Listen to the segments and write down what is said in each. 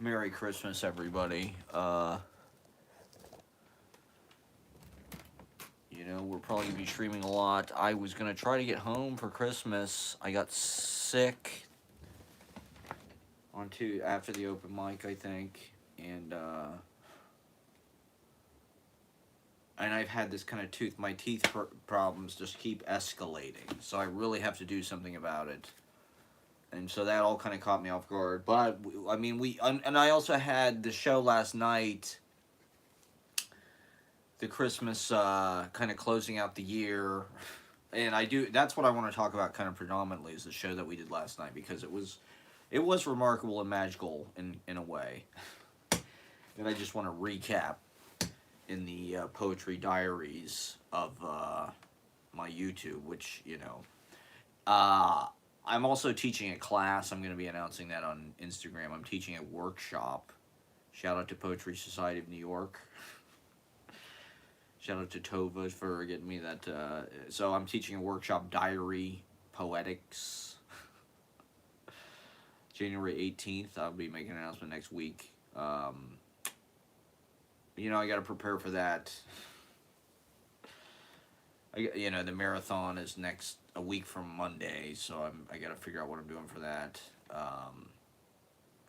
Merry Christmas, everybody. We're probably gonna be streaming a lot. I was gonna try to get home for Christmas. I got sick after the open mic, I think, and I've had this kind of my teeth problems just keep escalating. So I really have to do something about it. And so that all kind of caught me off guard. But I mean, and I also had the show last night, the Christmas kind of closing out the year, and that's what I want to talk about kind of predominantly, is the show that we did last night, because it was remarkable and magical in a way. And I just want to recap in the Poetry Diaries of my YouTube, which I'm also teaching a class. I'm going to be announcing that on Instagram. I'm teaching a workshop. Shout out to Poetry Society of New York. Shout out to Tova for getting me that. So I'm teaching a workshop, Diary Poetics. January 18th. I'll be making an announcement next week. I got to prepare for that. The marathon is a week from Monday, so I got to figure out what I'm doing for that.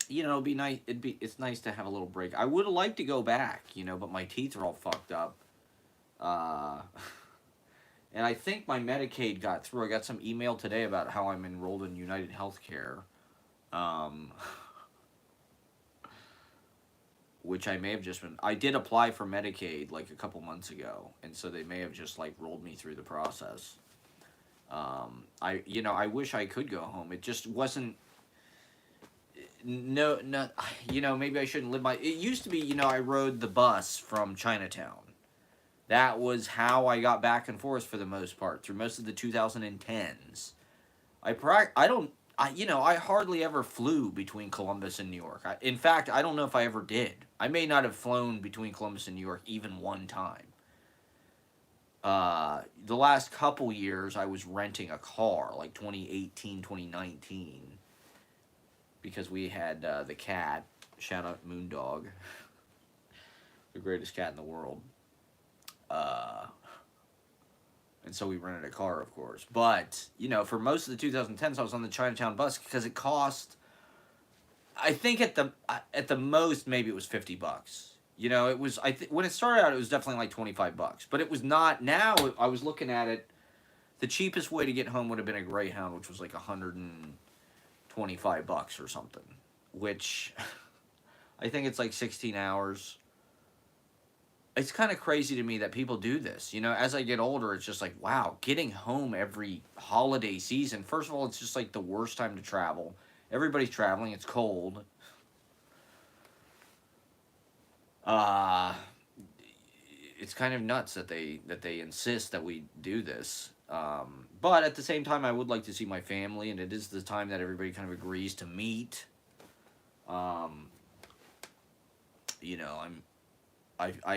It'd be nice. It's nice to have a little break. I would have liked to go back, but my teeth are all fucked up. And I think my Medicaid got through. I got some email today about how I'm enrolled in United Healthcare, which I may have just been. I did apply for Medicaid like a couple months ago, and so they may have just like rolled me through the process. I wish I could go home. It just wasn't. No, maybe I shouldn't live It used to be, I rode the bus from Chinatown. That was how I got back and forth for the most part through most of the 2010s. I hardly ever flew between Columbus and New York. In fact, I don't know if I ever did. I may not have flown between Columbus and New York even one time. The last couple years, I was renting a car, like 2018, 2019, because we had the cat. Shout out Moondog, the greatest cat in the world. And so we rented a car, of course. But, for most of the 2010s, I was on the Chinatown bus because it cost, I think at the most, maybe it was $50. It was, when it started out, it was definitely like $25. But it was not, now I was looking at it, the cheapest way to get home would have been a Greyhound, which was like $125 or something. Which, I think it's like 16 hours. It's kind of crazy to me that people do this. As I get older, it's just like, wow, getting home every holiday season. First of all, it's just like the worst time to travel. Everybody's traveling. It's cold. It's kind of nuts that they insist that we do this. But at the same time, I would like to see my family, and it is the time that everybody kind of agrees to meet. I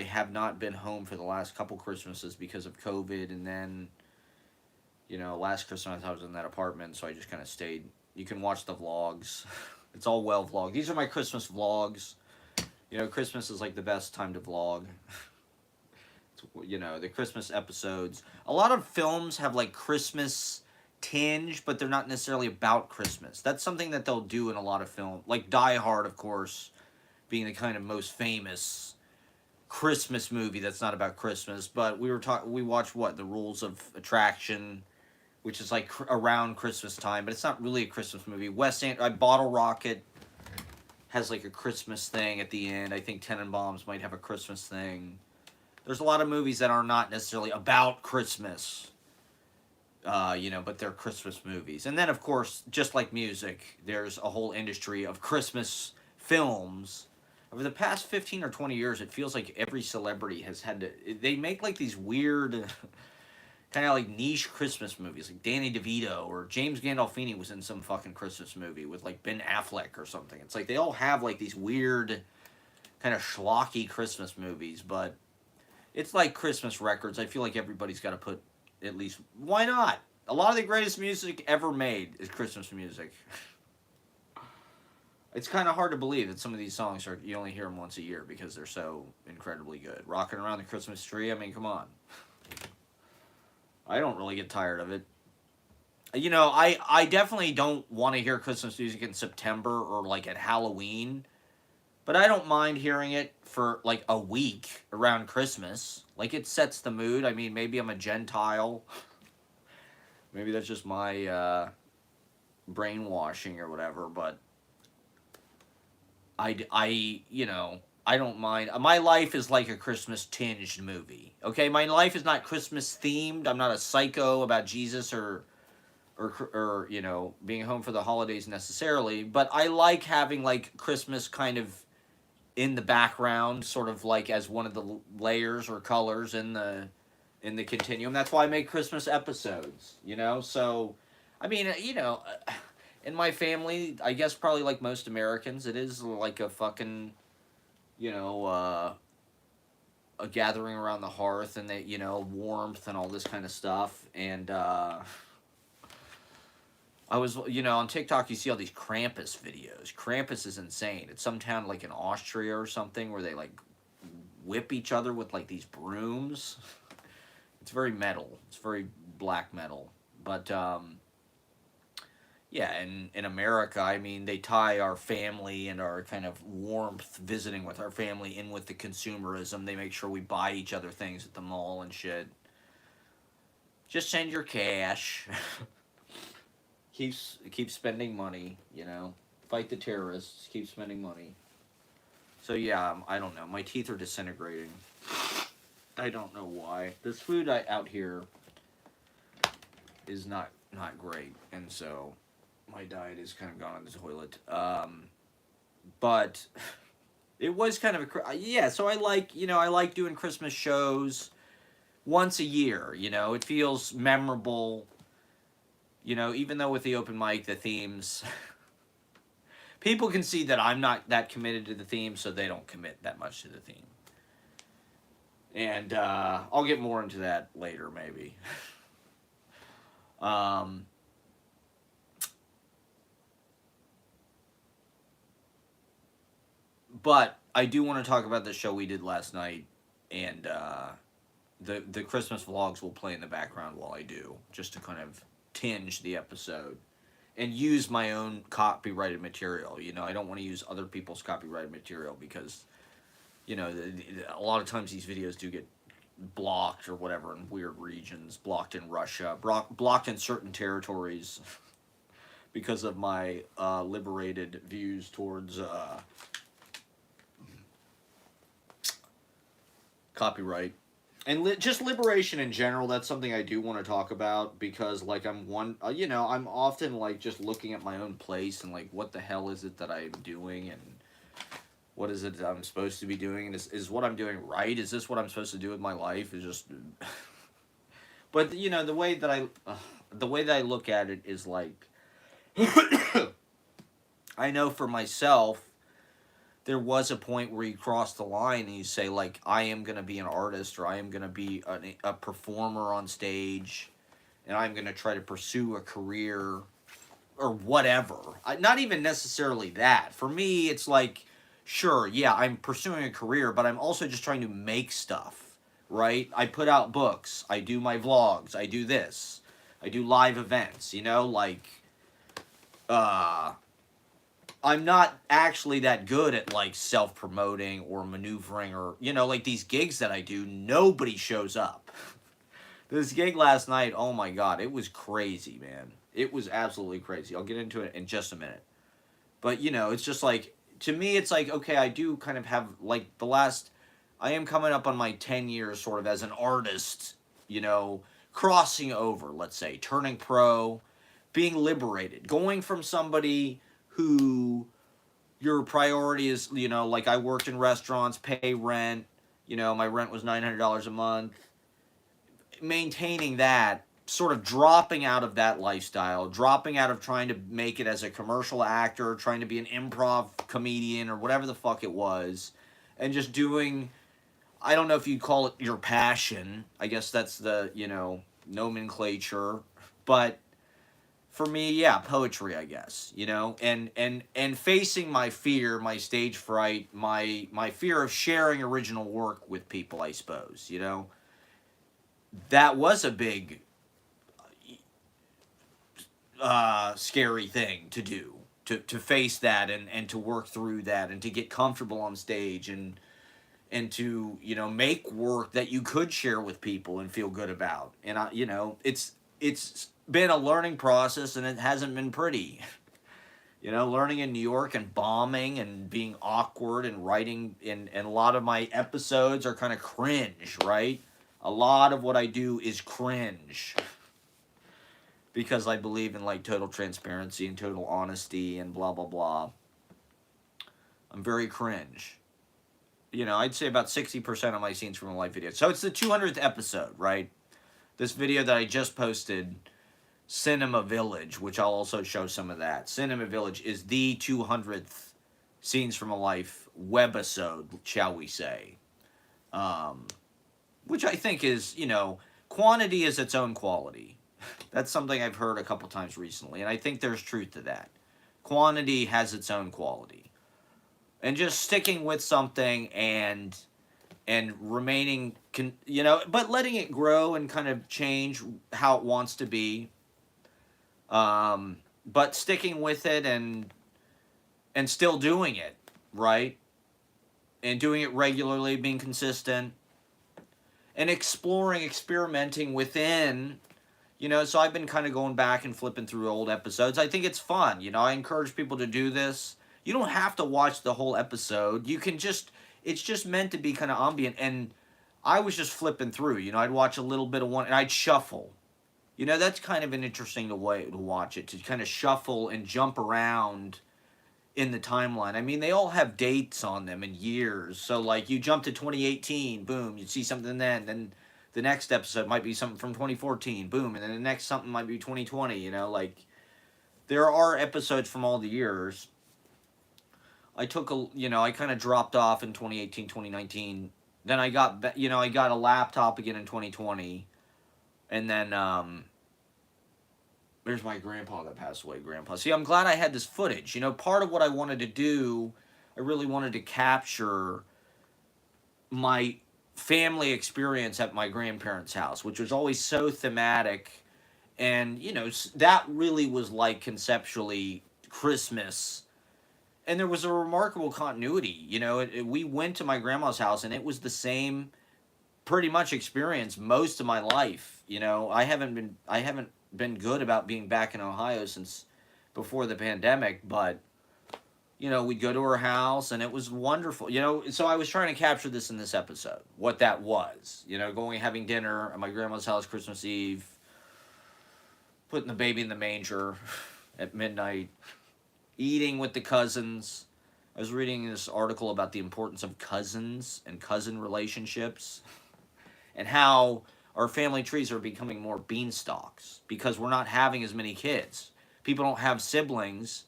have not been home for the last couple Christmases because of COVID, and then, last Christmas I was in that apartment, so I just kind of stayed. You can watch the vlogs. It's all well vlogged. These are my Christmas vlogs. Christmas is like the best time to vlog. The Christmas episodes. A lot of films have like Christmas tinge, but they're not necessarily about Christmas. That's something that they'll do in a lot of films. Like Die Hard, of course, being the kind of most famous Christmas movie that's not about Christmas. But we watched The Rules of Attraction, which is like around Christmas time, but it's not really a Christmas movie. Bottle Rocket has like a Christmas thing at the end. I think Tenenbaums might have a Christmas thing. There's a lot of movies that are not necessarily about Christmas, but they're Christmas movies. And then, of course, just like music, there's a whole industry of Christmas films. Over the past 15 or 20 years, it feels like every celebrity has had to. They make like these weird, kind of like niche Christmas movies. Like Danny DeVito or James Gandolfini was in some fucking Christmas movie with like Ben Affleck or something. It's like they all have like these weird, kind of schlocky Christmas movies. But it's like Christmas records. I feel like everybody's got to put at least. Why not? A lot of the greatest music ever made is Christmas music. It's kind of hard to believe that some of these songs are you only hear them once a year because they're so incredibly good. Rocking Around the Christmas Tree. I mean, come on. I don't really get tired of it. You know, I definitely don't want to hear Christmas music in September or like at Halloween, but I don't mind hearing it for like a week around Christmas. Like it sets the mood. I mean, maybe I'm a Gentile. Maybe that's just my brainwashing or whatever, but you know, I don't mind. My life is like a Christmas tinged movie. Okay, my life is not Christmas themed. I'm not a psycho about Jesus or you know being home for the holidays necessarily. But I like having like Christmas kind of in the background, sort of like as one of the layers or colors in the continuum. That's why I make Christmas episodes. You know, so I mean, you know. In my family, I guess probably like most Americans, it is like a fucking, you know, a gathering around the hearth and you know, warmth and all this kind of stuff. And I was, you know, on TikTok, you see all these Krampus videos. Krampus is insane. It's some town like in Austria or something where they like whip each other with like these brooms. It's very metal. It's very black metal. But, yeah, and in America, I mean, they tie our family and our kind of warmth visiting with our family in with the consumerism. They make sure we buy each other things at the mall and shit. Just send your cash. keep spending money, you know. Fight the terrorists. Keep spending money. So yeah, I don't know. My teeth are disintegrating. I don't know why. This food out here is not great, and so my diet is kind of gone on the toilet. But it was kind of yeah. So I like doing Christmas shows once a year. You know, it feels memorable. You know, even though with the open mic, the themes, people can see that I'm not that committed to the theme, so they don't commit that much to the theme. And I'll get more into that later, maybe. um, but I do want to talk about the show we did last night, and the Christmas vlogs will play in the background while I do, just to kind of tinge the episode and use my own copyrighted material. You know, I don't want to use other people's copyrighted material because, you know, a lot of times these videos do get blocked or whatever in weird regions, blocked in Russia, blocked in certain territories because of my liberated views towards copyright and just liberation in general. That's something I do want to talk about because like you know, I'm often like just looking at my own place and like what the hell is it that I'm doing and what is it that I'm supposed to be doing, and is what I'm doing right? Is this what I'm supposed to do with my life? Is just but you know, the way that I look at it is like I know for myself there was a point where you cross the line and you say like I am going to be an artist or I am going to be a performer on stage and I'm going to try to pursue a career or whatever. Not even necessarily that. For me it's like sure, yeah, I'm pursuing a career, but I'm also just trying to make stuff, right? I put out books, I do my vlogs, I do this. I do live events, you know, like uh I'm not actually that good at like self-promoting or maneuvering or you know like these gigs that I do, nobody shows up. This gig last night, oh my god, it was crazy, man. It was absolutely crazy. I'll get into it in just a minute. But you know, it's just like to me it's like okay, I do kind of have like I am coming up on my 10 years sort of as an artist, you know, crossing over, let's say, turning pro, being liberated, going from somebody who your priority is, you know, like I worked in restaurants, pay rent, you know, my rent was $900 a month. Maintaining that, sort of dropping out of that lifestyle, dropping out of trying to make it as a commercial actor, trying to be an improv comedian or whatever the fuck it was, and just doing, I don't know if you'd call it your passion. I guess that's the, you know, nomenclature, but for me, yeah, poetry, I guess, and facing my fear, my stage fright, my fear of sharing original work with people, I suppose, that was a big scary thing to do, to face that, and to work through that, and to get comfortable on stage, and to make work that you could share with people and feel good about. And it's been a learning process, and it hasn't been pretty. Learning in New York and bombing and being awkward and writing, and a lot of my episodes are kind of cringe, right? A lot of what I do is cringe because I believe in like total transparency and total honesty and blah blah blah. I'm very cringe. I'd say about 60% of my scenes from a live video. So it's the 200th episode, right? This video that I just posted, Cinema Village, which I'll also show some of that. Cinema Village is the 200th Scenes from a Life webisode, shall we say. Which I think is, quantity is its own quality. That's something I've heard a couple times recently, and I think there's truth to that. Quantity has its own quality. And just sticking with something and remaining, but letting it grow and kind of change how it wants to be. But sticking with it and still doing it, right? And doing it regularly, being consistent, and experimenting within, so I've been kind of going back and flipping through old episodes. I think it's fun, I encourage people to do this. You don't have to watch the whole episode. You can it's just meant to be kind of ambient. And I was just flipping through, I'd watch a little bit of one and I'd shuffle. That's kind of an interesting way to watch it, to kind of shuffle and jump around in the timeline. I mean, they all have dates on them and years. So, like, you jump to 2018, boom, you see something then the next episode might be something from 2014, boom, and then the next something might be 2020, like, there are episodes from all the years. I took I kind of dropped off in 2018, 2019. Then I got, I got a laptop again in 2020. And then, there's my grandpa that passed away, Grandpa. See, I'm glad I had this footage. Part of what I wanted to do, I really wanted to capture my family experience at my grandparents' house, which was always so thematic. And, that really was like conceptually Christmas. And there was a remarkable continuity. We went to my grandma's house and it was the same pretty much experience most of my life. I haven't been good about being back in Ohio since before the pandemic, but we'd go to her house and it was wonderful. So I was trying to capture this in this episode, what that was. Going having dinner at my grandma's house Christmas Eve, putting the baby in the manger at midnight, eating with the cousins. I was reading this article about the importance of cousins and cousin relationships, and how our family trees are becoming more beanstalks because we're not having as many kids. People don't have siblings.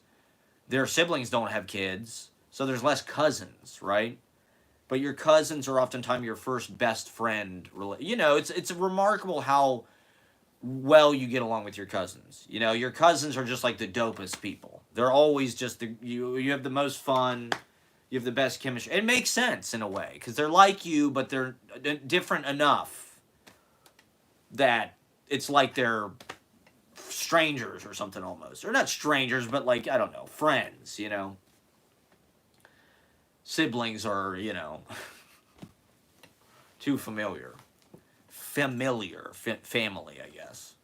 Their siblings don't have kids, so there's less cousins, right? But your cousins are oftentimes your first best friend. It's remarkable how well you get along with your cousins. Your cousins are just like the dopest people. They're always just you have the most fun. You have the best chemistry. It makes sense in a way because they're like you, but they're different enough that it's like they're strangers or something almost. Or not strangers, but like, I don't know, friends, Siblings are, too familiar. Family, I guess.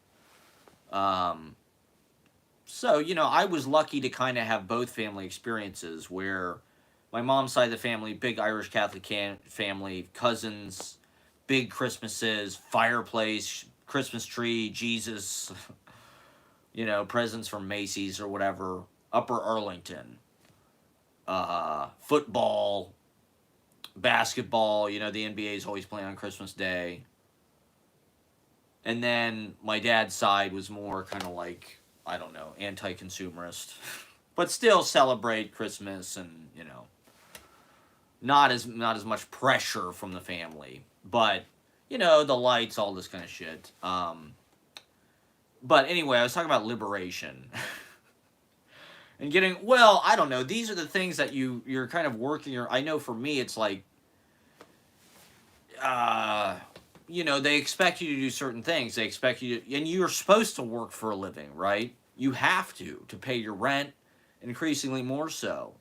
So, I was lucky to kind of have both family experiences where my mom's side of the family, big Irish Catholic family, cousins, big Christmases, fireplace, Christmas tree, Jesus, presents from Macy's or whatever, Upper Arlington, football, basketball, the NBA is always playing on Christmas Day. And then my dad's side was more kind of like, I don't know, anti-consumerist, but still celebrate Christmas and, not as much pressure from the family, but, the lights, all this kind of shit. But anyway, I was talking about liberation. And getting, well, I don't know, these are the things that you're kind of working, or I know for me it's like, uh they expect you to do certain things. They expect you to, and you're supposed to work for a living, right? You have to pay your rent, increasingly more so.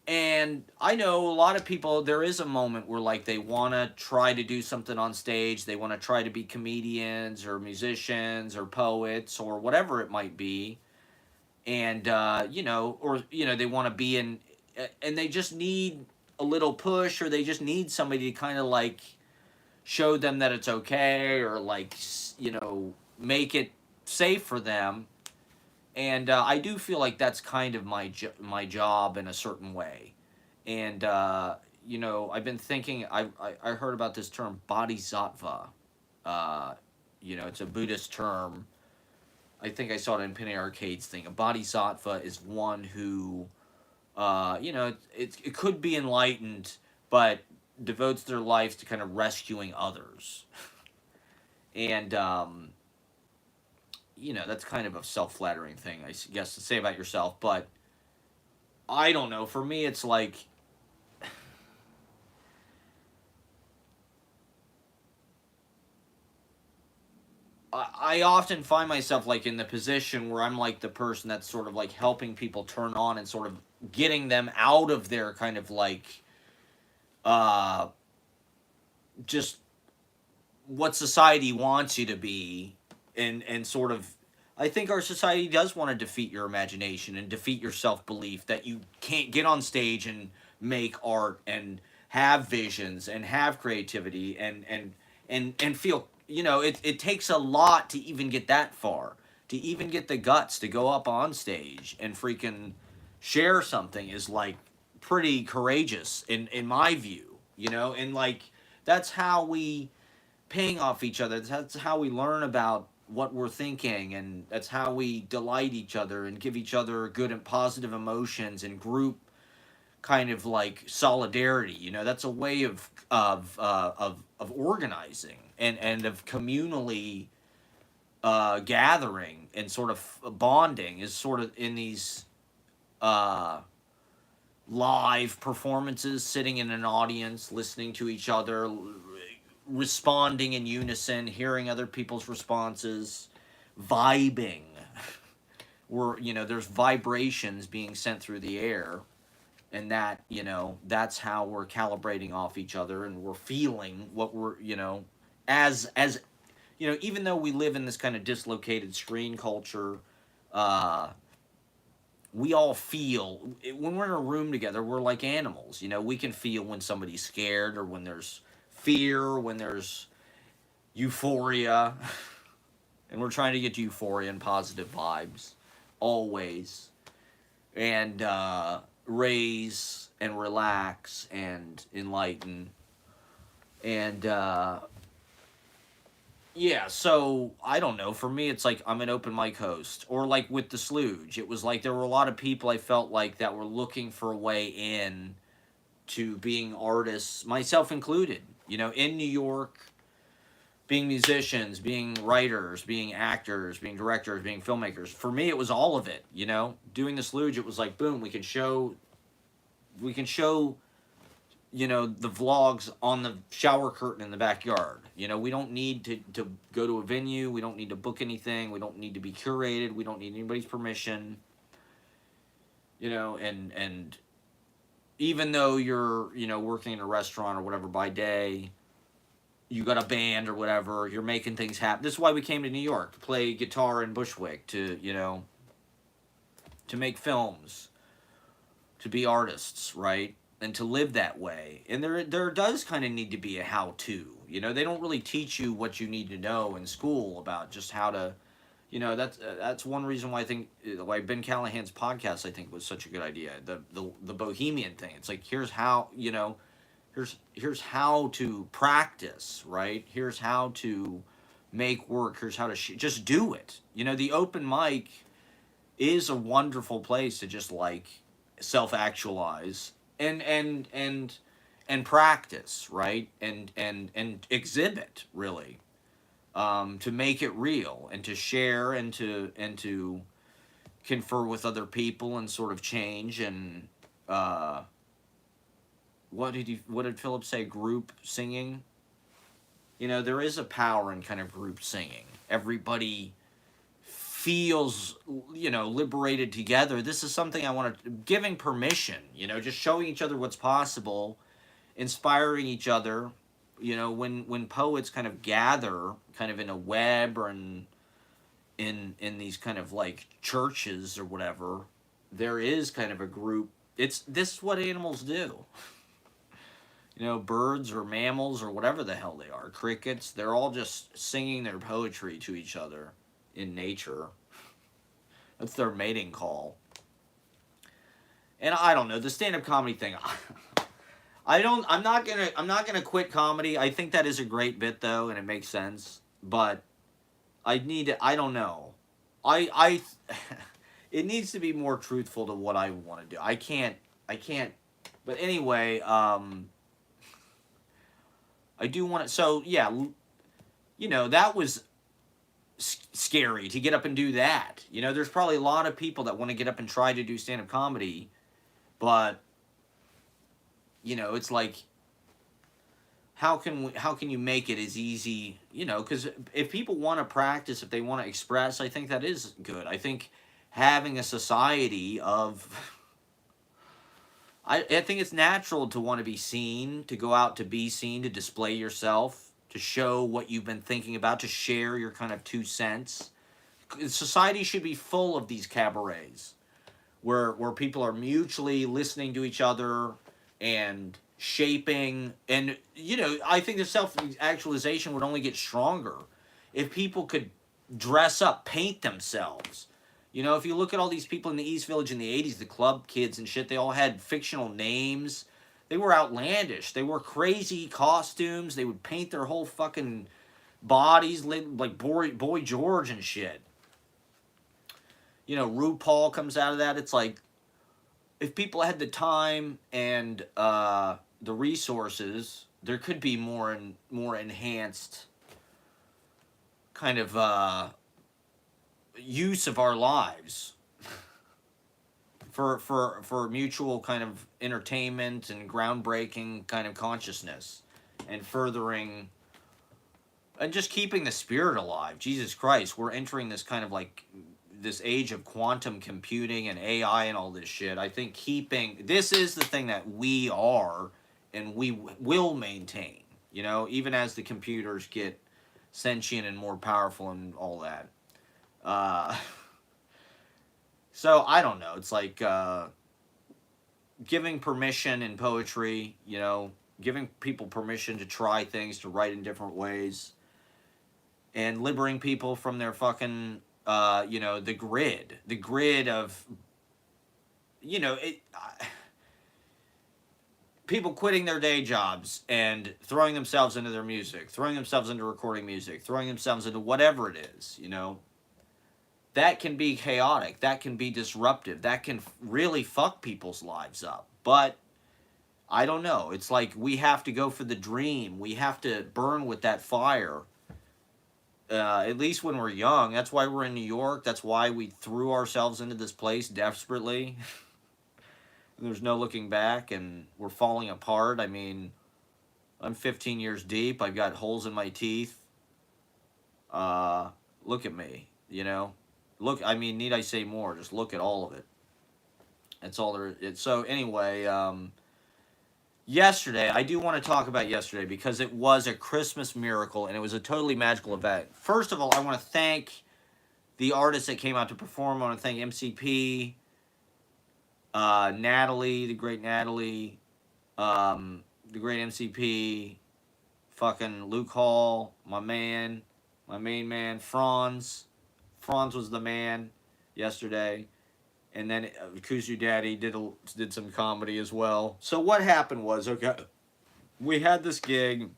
And I know a lot of people, there is a moment where like they want to try to do something on stage, they want to try to be comedians or musicians or poets or whatever it might be. And or they want to be in, and they just need a little push, or they just need somebody to kind of like show them that it's okay, or like make it safe for them. And I do feel like that's kind of my job in a certain way. And I've been thinking, I heard about this term bodhisattva. uh, it's a Buddhist term. I think I saw it in Penny Arcade's thing. A bodhisattva is one who, it could be enlightened, but devotes their life to kind of rescuing others. And, that's kind of a self-flattering thing, I guess, to say about yourself. But I don't know. For me, it's like, I often find myself like in the position where I'm like the person that's sort of like helping people turn on and sort of getting them out of their kind of like uh just what society wants you to be, and sort of, I think our society does want to defeat your imagination and defeat your self-belief that you can't get on stage and make art and have visions and have creativity and feel, it takes a lot to even get that far, to even get the guts to go up on stage and freaking share something is like pretty courageous in my view, and like that's how we paying off each other. That's how we learn about what we're thinking, and that's how we delight each other and give each other good and positive emotions and group kind of like solidarity. That's a way of organizing and of communally gathering and sort of bonding, is sort of in these uh, live performances, sitting in an audience, listening to each other, responding in unison, hearing other people's responses, vibing. Where there's vibrations being sent through the air, and that's how we're calibrating off each other, and we're feeling what we're as even though we live in this kind of dislocated screen culture, uh, we all feel when we're in a room together. We're like animals. We can feel when somebody's scared, or when there's fear, when there's euphoria. And we're trying to get to euphoria and positive vibes always, and raise and relax and enlighten. And yeah, so I don't know. For me, it's like I'm an open mic host, or like with the Slooge, it was like there were a lot of people I felt like that were looking for a way in to being artists, myself included. In New York, being musicians, being writers, being actors, being directors, being filmmakers. For me, it was all of it. Doing the Slooge, it was like boom, we can show the vlogs on the shower curtain in the backyard. We don't need to go to a venue. We don't need to book anything. We don't need to be curated. We don't need anybody's permission. And even though you're, working in a restaurant or whatever by day, you got a band or whatever, you're making things happen. This is why we came to New York, to play guitar in Bushwick, to make films, to be artists, right? And to live that way. And there does kind of need to be a how-to. They don't really teach you what you need to know in school about just how to, that's one reason why I think why Ben Callahan's podcast I think was such a good idea. The Bohemian thing. It's like here's how here's how to practice, right? Here's how to make work. Here's how to just do it. The open mic is a wonderful place to just like self-actualize and practice, right? And exhibit, really. to make it real and to share and to confer with other people and sort of change and uh, what did Philip say? Group singing. You know, there is a power in kind of group singing. Everybody feels, you know, liberated together. This is something I want to giving permission. You know, just showing each other what's possible, inspiring each other. You know, when poets kind of gather, kind of in a web or in these kind of like churches or whatever, there is kind of a group. It's this is what animals do. You know, birds or mammals or whatever the hell they are, crickets, they're all just singing their poetry to each other in nature. That's their mating call. And I don't know, the stand-up comedy thing. I'm not gonna quit comedy. I think that is a great bit though, and it makes sense. But I don't know. I it needs to be more truthful to what I want to do. I can't but anyway, I do want to. So yeah, you know that was scary to get up and do that. You know, there's probably a lot of people that want to get up and try to do stand up comedy, but you know, it's like how can you make it as easy? You know, because if people want to practice, if they want to express, I think that is good. I think having a society of I think it's natural to want to be seen, to go out to be seen, to display yourself, to show what you've been thinking about, to share your kind of 2 cents. Society should be full of these cabarets where people are mutually listening to each other and shaping. And, you know, I think the self actualization would only get stronger if people could dress up, paint themselves. You know, if you look at all these people in the East Village in the 80s, the club kids and shit, they all had fictional names. They were outlandish. They wore crazy costumes. They would paint their whole fucking bodies like Boy George and shit. You know, RuPaul comes out of that. It's like, if people had the time and the resources, there could be more enhanced kind of use of our lives for mutual kind of entertainment and groundbreaking kind of consciousness and furthering and just keeping the spirit alive. Jesus Christ, we're entering this kind of like this age of quantum computing and AI and all this shit. I think this is the thing that we are and we will maintain, you know, even as the computers get sentient and more powerful and all that. So I don't know. It's like giving permission in poetry, you know, giving people permission to try things, to write in different ways, and liberating people from their fucking, you know, the grid of, you know, people quitting their day jobs and throwing themselves into their music, throwing themselves into recording music, throwing themselves into whatever it is, you know. That can be chaotic. That can be disruptive. That can really fuck people's lives up. But I don't know. It's like we have to go for the dream. We have to burn with that fire. At least when we're young. That's why we're in New York. That's why we threw ourselves into this place desperately. There's no looking back, and we're falling apart. I mean, I'm 15 years deep. I've got holes in my teeth. Look at me, you know. Look, I mean, need I say more? Just look at all of it. That's all there is. So anyway, yesterday, I do want to talk about yesterday because it was a Christmas miracle and it was a totally magical event. First of all, I want to thank the artists that came out to perform. I want to thank MCP, Natalie, the great Natalie, the great MCP, fucking Luke Hall, my main man, Franz. Franz was the man yesterday, and then Kuzu Daddy did some comedy as well. So what happened was, okay, we had this gig.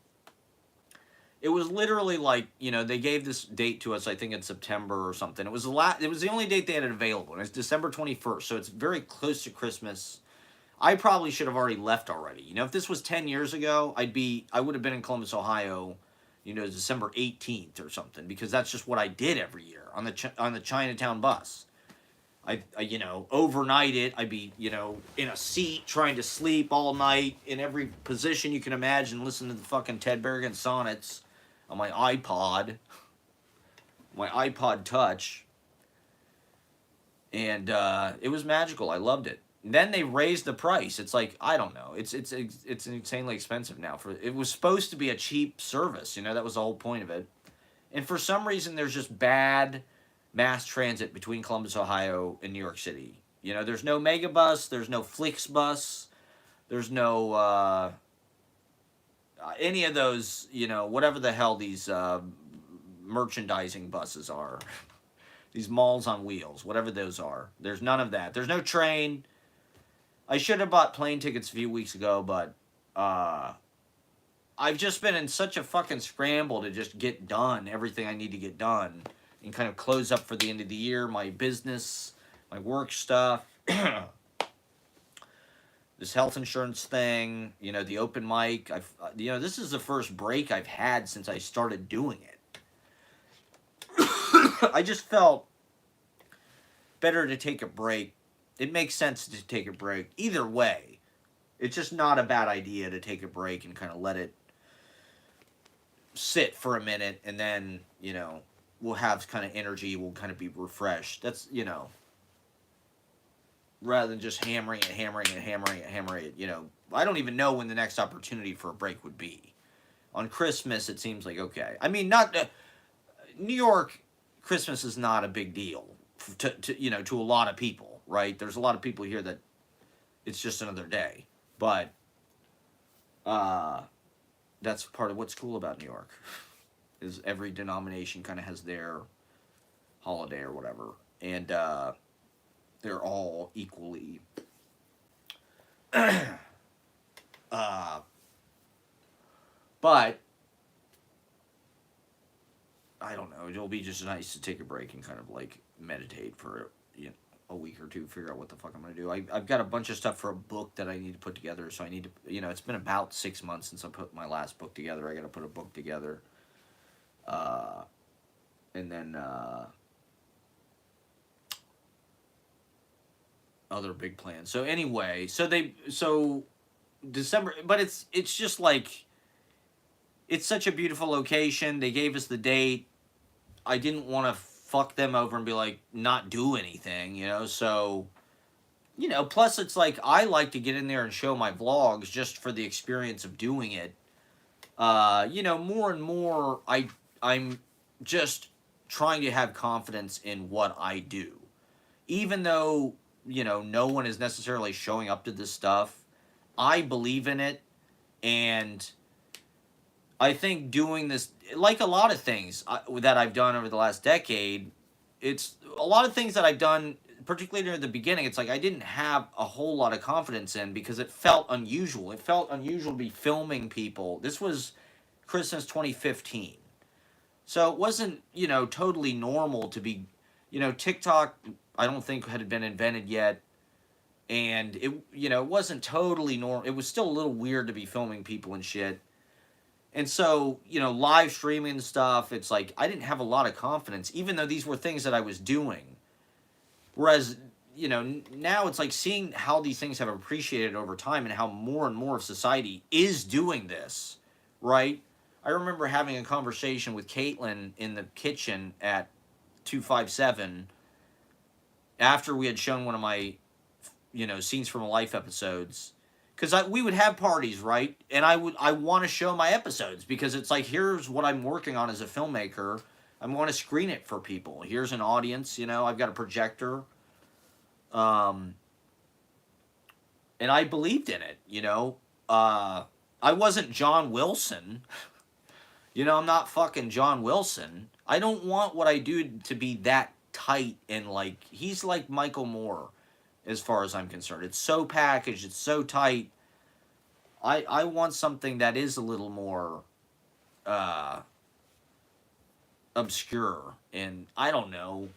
It was literally like, you know, they gave this date to us, I think in September or something. It was the only date they had available, and it's December 21st, so it's very close to Christmas. I probably should have already left already. You know, if this was 10 years ago, I would have been in Columbus, Ohio, December 18th or something, because that's just what I did every year on the Chinatown bus. I overnight it. I'd be, in a seat trying to sleep all night in every position you can imagine, listening to the fucking Ted Bergen sonnets on my iPod Touch, and it was magical. I loved it. And then they raised the price. It's like, I don't know. It's insanely expensive now. It was supposed to be a cheap service. That was the whole point of it. And for some reason, there's just bad mass transit between Columbus, Ohio, and New York City. There's no Megabus, there's no Flixbus, there's no any of those. Whatever the hell these merchandising buses are, these malls on wheels, whatever those are. There's none of that. There's no train. I should have bought plane tickets a few weeks ago, but I've just been in such a fucking scramble to just get done everything I need to get done and kind of close up for the end of the year, my business, my work stuff, this health insurance thing, the open mic. This is the first break I've had since I started doing it. I just felt better to take a break. It makes sense to take a break. Either way, it's just not a bad idea to take a break and kind of let it sit for a minute, and then, we'll have kind of energy, we'll kind of be refreshed. That's, rather than just hammering it. I don't even know when the next opportunity for a break would be. On Christmas, it seems like, okay. I mean, not New York, Christmas is not a big deal to a lot of people, right? There's a lot of people here that it's just another day. But that's part of what's cool about New York, is every denomination kind of has their holiday or whatever, and they're all equally but I don't know, it'll be just nice to take a break and kind of like meditate for a week or two, figure out what the fuck I'm gonna do. I've got a bunch of stuff for a book that I need to put together, so I need to, it's been about 6 months since I put my last book together. I gotta put a book together, and then other big plans. So anyway, so December, but it's just like, it's such a beautiful location. They gave us the date. I didn't want to fuck them over and be like, not do anything, so, plus it's like, I like to get in there and show my vlogs just for the experience of doing it. More and more, I'm just trying to have confidence in what I do. Even though, no one is necessarily showing up to this stuff, I believe in it, and I think doing this, like a lot of things that I've done over the last decade, it's a lot of things that I've done, particularly near the beginning, it's like I didn't have a whole lot of confidence in, because it felt unusual. It felt unusual to be filming people. This was Christmas 2015. So it wasn't, totally normal to be, TikTok, I don't think had been invented yet. And it wasn't totally normal. It was still a little weird to be filming people and shit. And so, live streaming and stuff, it's like, I didn't have a lot of confidence, even though these were things that I was doing. Whereas, now it's like seeing how these things have appreciated over time, and how more and more of society is doing this, right? I remember having a conversation with Caitlin in the kitchen at 257 after we had shown one of my, Scenes from a Life episodes. Because we would have parties, right? And I want to show my episodes, because it's like, here's what I'm working on as a filmmaker. I want to screen it for people. Here's an audience, I've got a projector. And I believed in it, I wasn't John Wilson. I'm not fucking John Wilson. I don't want what I do to be that tight, and like, he's like Michael Moore, as far as I'm concerned. It's so packaged, it's so tight. I want something that is a little more obscure and, I don't know,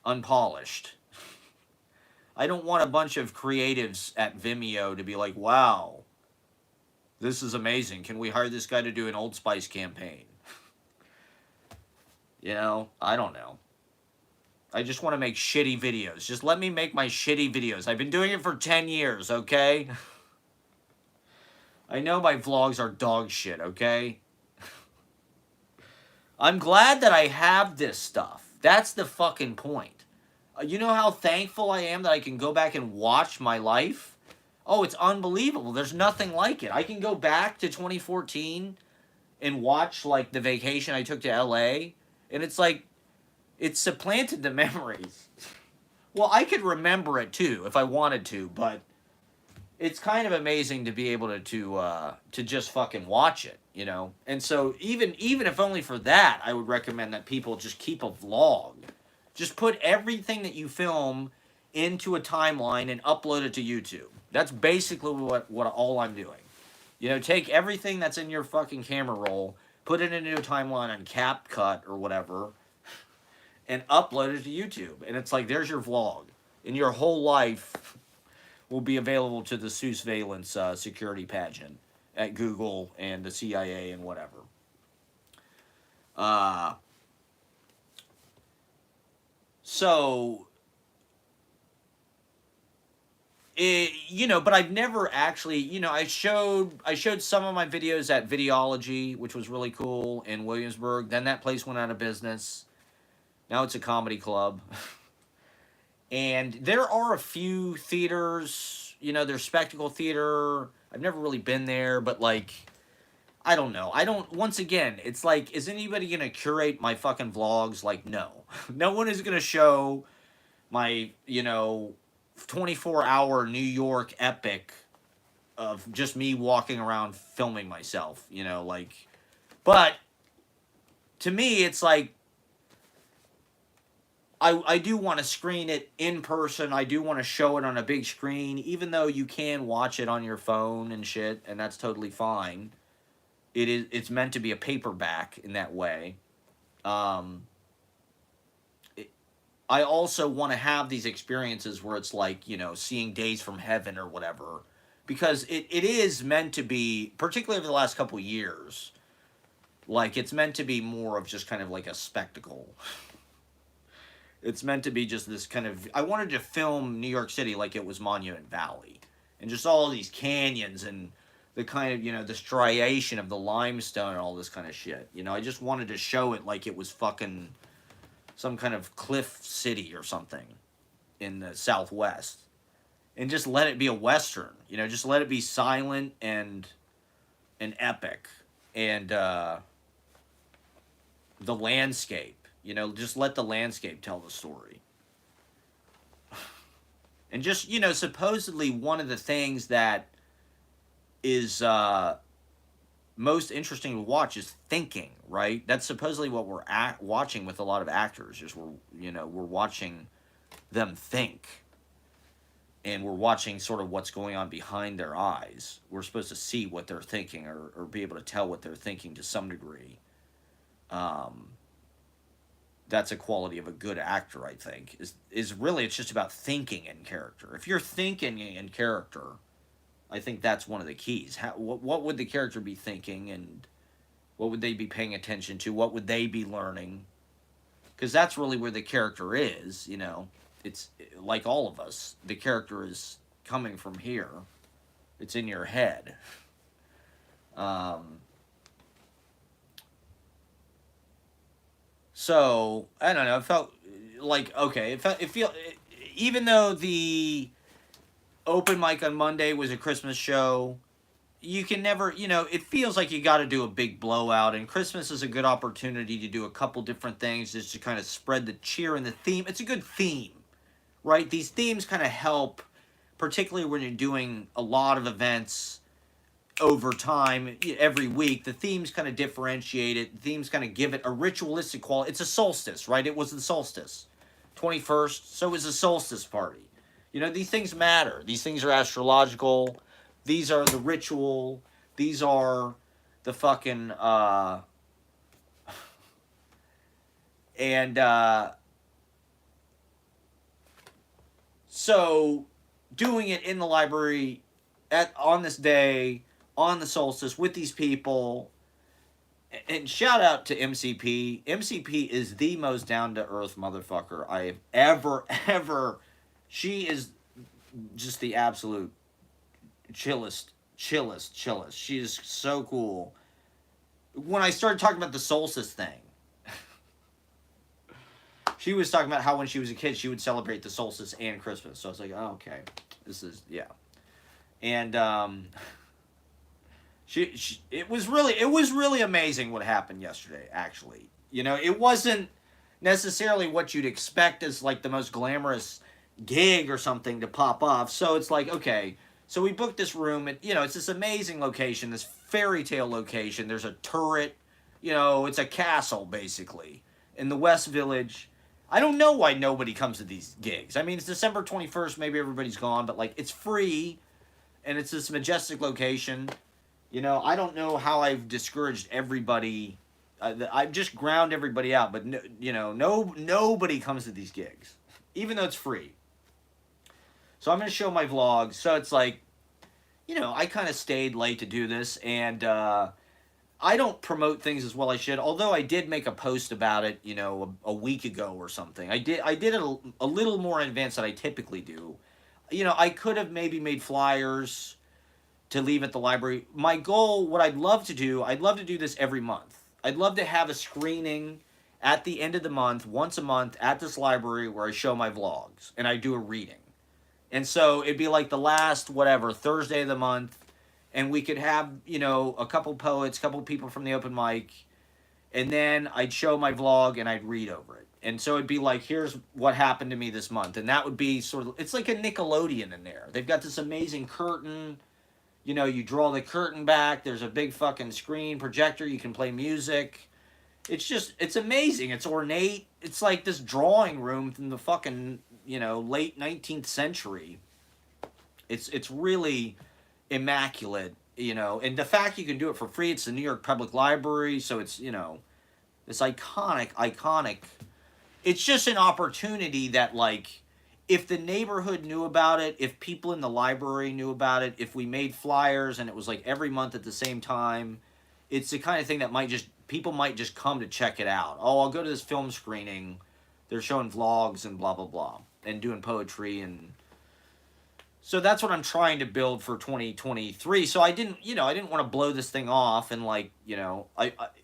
unpolished. I don't want a bunch of creatives at Vimeo to be like, wow, This is amazing. Can we hire this guy to do an Old Spice campaign? You know, I don't know. I just want to make shitty videos. Just let me make my shitty videos. I've been doing it for 10 years, okay? I know my vlogs are dog shit, okay? I'm glad that I have this stuff. That's the fucking point. You know how thankful I am that I can go back and watch my life? Oh, it's unbelievable. There's nothing like it. I can go back to 2014 and watch, like, the vacation I took to LA, and it's like, it's supplanted the memories. Well, I could remember it too if I wanted to, but it's kind of amazing to be able to just fucking watch it, you know. And so even if only for that, I would recommend that people just keep a vlog. Just put everything that you film into a timeline and upload it to YouTube. That's basically what all I'm doing. You know, take everything that's in your fucking camera roll, put it into a timeline on CapCut or whatever, and upload it to YouTube. And it's like, there's your vlog. And your whole life will be available to the Seuss Valence security pageant at Google and the CIA and whatever. So, you know, but I've never actually, you know, I showed some of my videos at Videology, which was really cool in Williamsburg. Then that place went out of business. Now it's a comedy club. And there are a few theaters, you know, there's Spectacle Theater. I've never really been there, but like, I don't know. Once again, it's like, is anybody going to curate my fucking vlogs? Like, no. No one is going to show my, you know, 24-hour New York epic of just me walking around filming myself, you know, like, but to me, it's like, I do want to screen it in person. I do want to show it on a big screen, even though you can watch it on your phone and shit, and that's totally fine. It's meant to be a paperback in that way. I also want to have these experiences where it's like, you know, seeing Days from Heaven or whatever, because it is meant to be, particularly over the last couple years, like, it's meant to be more of just kind of like a spectacle. It's meant to be just this kind of... I wanted to film New York City like it was Monument Valley. And just all these canyons and the kind of, you know, the striation of the limestone and all this kind of shit. You know, I just wanted to show it like it was fucking some kind of cliff city or something in the Southwest. And just let it be a Western. You know, just let it be silent and epic. And the landscape. You know, just let the landscape tell the story. And just, you know, supposedly one of the things that is most interesting to watch is thinking, right? That's supposedly what we're watching with a lot of actors. Is we're watching them think. And we're watching sort of what's going on behind their eyes. We're supposed to see what they're thinking or be able to tell what they're thinking to some degree. That's a quality of a good actor, I think, is really, it's just about thinking in character. If you're thinking in character, I think that's one of the keys. What would the character be thinking, and what would they be paying attention to? What would they be learning? Because that's really where the character is, you know. It's like all of us. The character is coming from here. It's in your head. So, I don't know, it felt like, okay, even though the open mic on Monday was a Christmas show, you can never, you know, it feels like you got to do a big blowout, and Christmas is a good opportunity to do a couple different things just to kind of spread the cheer and the theme. It's a good theme, right? These themes kind of help, particularly when you're doing a lot of events over time, every week. The themes kind of differentiate it. The themes kind of give it a ritualistic quality. It's a solstice, right? It was the solstice. 21st, so is the solstice party. You know, these things matter. These things are astrological. These are the ritual. These are the fucking, so doing it in the library on this day on the solstice with these people. And shout out to MCP. MCP is the most down to earth motherfucker I have ever. She is just the absolute chillest. She is so cool. When I started talking about the solstice thing, she was talking about how when she was a kid she would celebrate the solstice and Christmas. So I was like, oh, okay, this is yeah. And it was really amazing what happened yesterday. Actually, it wasn't necessarily what you'd expect as like the most glamorous gig or something to pop off. So it's like, okay, so we booked this room at, it's this amazing location, this fairy tale location. There's a turret, it's a castle basically in the West Village. I don't know why nobody comes to these gigs. I mean, it's December 21st, maybe everybody's gone, but like it's free and it's this majestic location. I don't know how I've discouraged everybody. I've just ground everybody out, but nobody comes to these gigs, even though it's free. So I'm going to show my vlogs. So it's like, I kind of stayed late to do this, and I don't promote things as well as I should. Although I did make a post about it, a week ago or something. I did it a little more in advance than I typically do. I could have maybe made flyers to leave at the library. My goal, what I'd love to do this every month. I'd love to have a screening at the end of the month, once a month, at this library where I show my vlogs and I do a reading. And so it'd be like the last, Thursday of the month, and we could have, a couple poets, a couple people from the open mic, and then I'd show my vlog and I'd read over it. And so it'd be like, here's what happened to me this month. And that would be sort of, it's like a Nickelodeon in there. They've got this amazing curtain. You draw the curtain back. There's a big fucking screen projector. You can play music. It's amazing. It's ornate. It's like this drawing room from the fucking, late 19th century. It's really immaculate, and the fact you can do it for free. It's the New York Public Library, so it's, this iconic. It's just an opportunity that, like, if the neighborhood knew about it, if people in the library knew about it, if we made flyers and it was like every month at the same time, it's the kind of thing that people might just come to check it out. Oh, I'll go to this film screening. They're showing vlogs and blah, blah, blah, and doing poetry. And so that's what I'm trying to build for 2023. So I didn't want to blow this thing off and like, and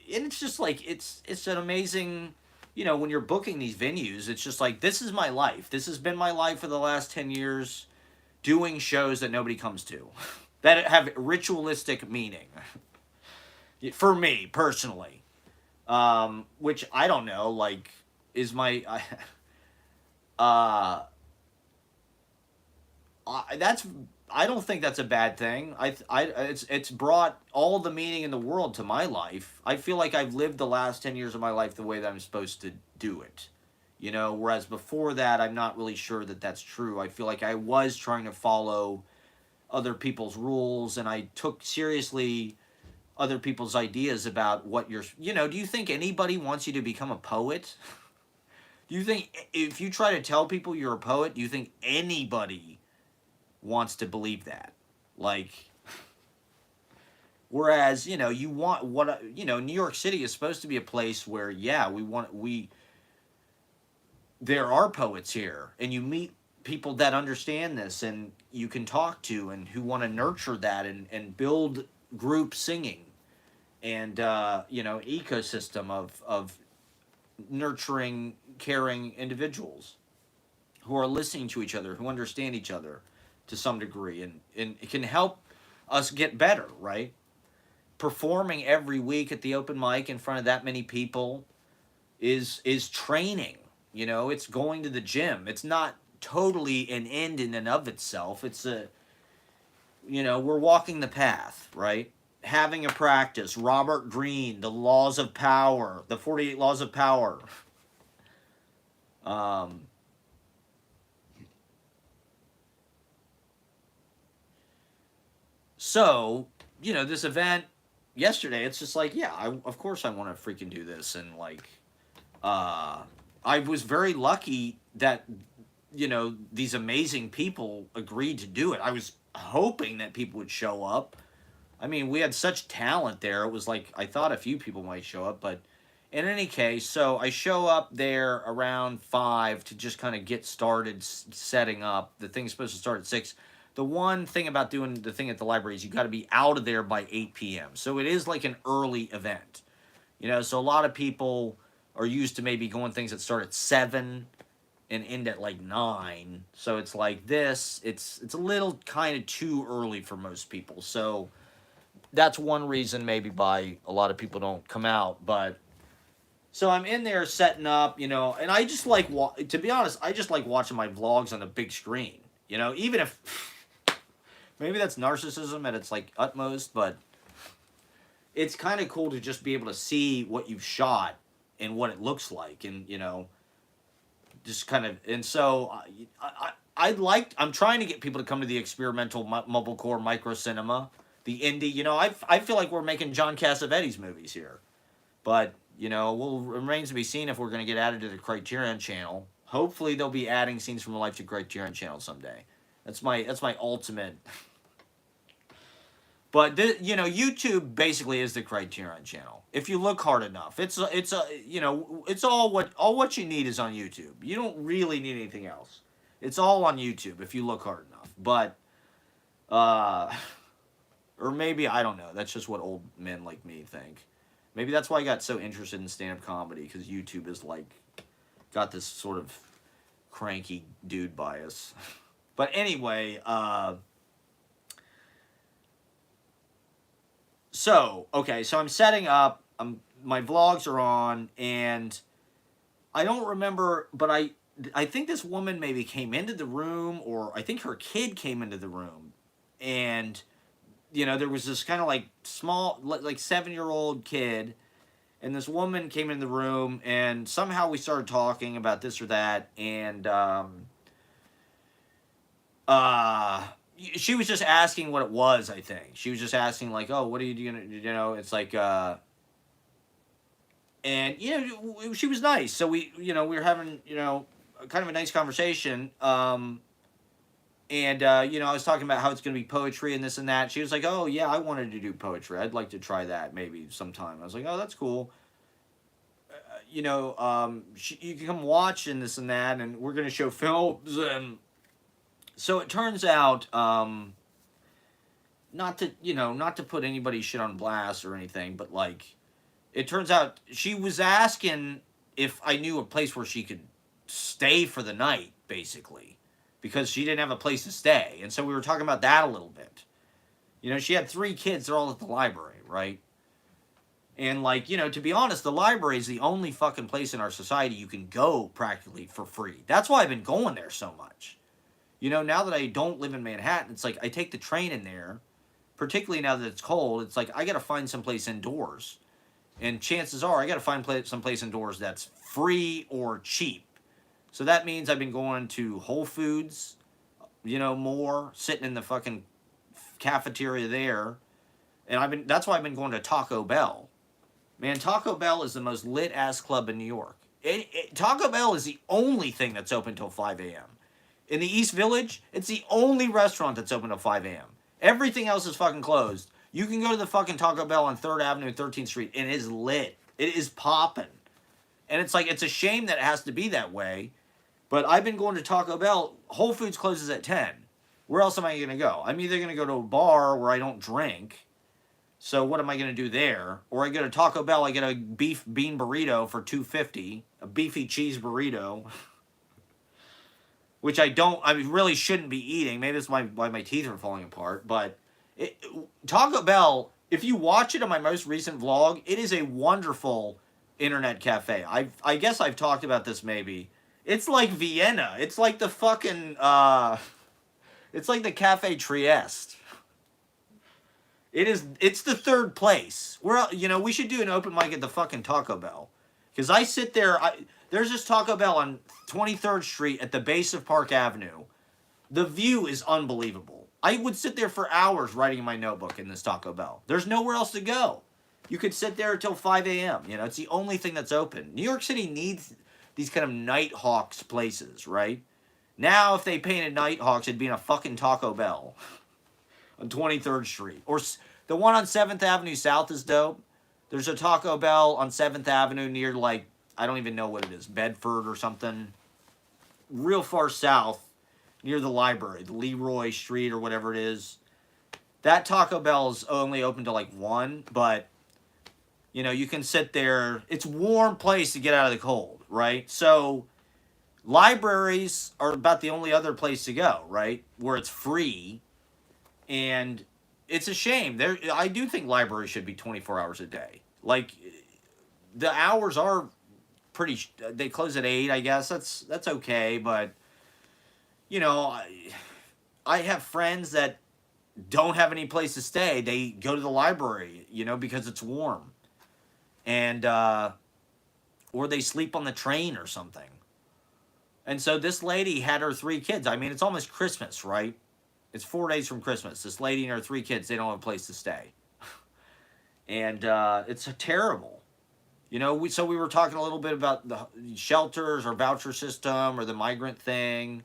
it's just like, it's an amazing, when you're booking these venues, it's just like, this is my life. This has been my life for the last 10 years, doing shows that nobody comes to, that have ritualistic meaning, for me, personally. Which, I don't know, like, is my, I don't think that's a bad thing. It's brought all the meaning in the world to my life. I feel like I've lived the last 10 years of my life the way that I'm supposed to do it. Whereas before that, I'm not really sure that that's true. I feel like I was trying to follow other people's rules, and I took seriously other people's ideas about what you're, do you think anybody wants you to become a poet? Do you think if you try to tell people you're a poet, do you think anybody wants to believe that? Like, whereas, you want what, New York City is supposed to be a place where, yeah, there are poets here, and you meet people that understand this, and you can talk to, and who want to nurture that, and build group singing, and, ecosystem of nurturing, caring individuals who are listening to each other, who understand each other to some degree, and it can help us get better, right? Performing every week at the open mic in front of that many people is training. It's going to the gym. It's not totally an end in and of itself. It's we're walking the path, right? Having a practice. Robert Greene, The Laws of Power, the 48 Laws of Power. So, this event yesterday, it's just like, yeah, of course I want to freaking do this. And like, I was very lucky that, these amazing people agreed to do it. I was hoping that people would show up. I mean, we had such talent there. It was like I thought a few people might show up, but in any case, so I show up there around 5 to just kind of get started setting up. The thing's supposed to start at 6. The one thing about doing the thing at the library is you got to be out of there by 8 p.m. So it is like an early event. So a lot of people are used to maybe going things that start at 7 and end at like 9. So it's like this. It's a little kind of too early for most people. So that's one reason maybe why a lot of people don't come out. But so I'm in there setting up, and I just like to be honest, I just like watching my vlogs on the big screen. Even if maybe that's narcissism at its like utmost, but it's kind of cool to just be able to see what you've shot and what it looks like, and just kind of. And so I'm trying to get people to come to the experimental mumblecore micro cinema, the indie. I feel like we're making John Cassavetes movies here, but remains to be seen if we're going to get added to the Criterion channel. Hopefully, they'll be adding scenes from the life to Criterion channel someday. That's my ultimate. But YouTube basically is the Criterion channel. If you look hard enough, it's all what you need is on YouTube. You don't really need anything else. It's all on YouTube if you look hard enough. But or maybe I don't know. That's just what old men like me think. Maybe that's why I got so interested in stand-up comedy, because YouTube is like got this sort of cranky dude bias. But anyway, so I'm setting up. My vlogs are on, and I don't remember, but I think this woman maybe came into the room, or I think her kid came into the room, and there was this kind of like small, like 7-year-old kid, and this woman came in the room, and somehow we started talking about this or that, and she was just asking what it was. I think she was just asking like, "Oh, what are you doing?" It's like, and she was nice. So we were having kind of a nice conversation. And I was talking about how it's going to be poetry and this and that. She was like, "Oh yeah, I wanted to do poetry. I'd like to try that maybe sometime." I was like, "Oh, that's cool. You can come watch and this and that, and we're going to show films." And so it turns out, not to put anybody's shit on blast or anything, but like, it turns out she was asking if I knew a place where she could stay for the night, basically, because she didn't have a place to stay. And so we were talking about that a little bit. She had 3 kids. They're all at the library, right? And like, to be honest, the library is the only fucking place in our society you can go practically for free. That's why I've been going there so much. Now that I don't live in Manhattan, it's like I take the train in there, particularly now that it's cold. It's like I got to find someplace indoors. And chances are I got to find someplace indoors that's free or cheap. So that means I've been going to Whole Foods, more, sitting in the fucking cafeteria there. And that's why I've been going to Taco Bell. Man, Taco Bell is the most lit-ass club in New York. Taco Bell is the only thing that's open till 5 a.m. In the East Village, it's the only restaurant that's open till 5 a.m. Everything else is fucking closed. You can go to the fucking Taco Bell on 3rd Avenue and 13th Street, and it is lit. It is popping. And it's like, it's a shame that it has to be that way. But I've been going to Taco Bell. Whole Foods closes at 10. Where else am I going to go? I'm either going to go to a bar where I don't drink. So what am I going to do there? Or I go to Taco Bell, I get a beef bean burrito for $2.50. A beefy cheese burrito. Which I really shouldn't be eating. Maybe that's why my teeth are falling apart. But Taco Bell, if you watch it on my most recent vlog, it is a wonderful internet cafe. I guess I've talked about this maybe. It's like Vienna. It's like the fucking, it's like the Cafe Trieste. It's the 3rd place. We should do an open mic at the fucking Taco Bell. Because I sit there, there's this Taco Bell on 23rd Street at the base of Park Avenue. The view is unbelievable. I would sit there for hours writing in my notebook in this Taco Bell. There's nowhere else to go. You could sit there until 5 a.m. It's the only thing that's open. New York City needs these kind of Nighthawks places, right? Now, if they painted Nighthawks, it'd be in a fucking Taco Bell on 23rd Street. Or The one on 7th Avenue South is dope. There's a Taco Bell on 7th Avenue near, like, I don't even know what it is, Bedford or something. Real far south, near the library, the Leroy Street or whatever it is. That Taco Bell is only open to like 1, but, you know, you can sit there. It's a warm place to get out of the cold, right? So, libraries are about the only other place to go, right? Where it's free. And it's a shame. I do think libraries should be 24 hours a day. Like, the hours are pretty. They close at 8, I guess. That's okay, but you know, I have friends that don't have any place to stay. They go to the library, you know, because it's warm, and or they sleep on the train or something. And so this lady had her 3 kids. I mean, it's almost Christmas, right? It's 4 days from Christmas. This lady and her 3 kids, they don't have a place to stay. And it's terrible. You know, we were talking a little bit about the shelters or voucher system or the migrant thing.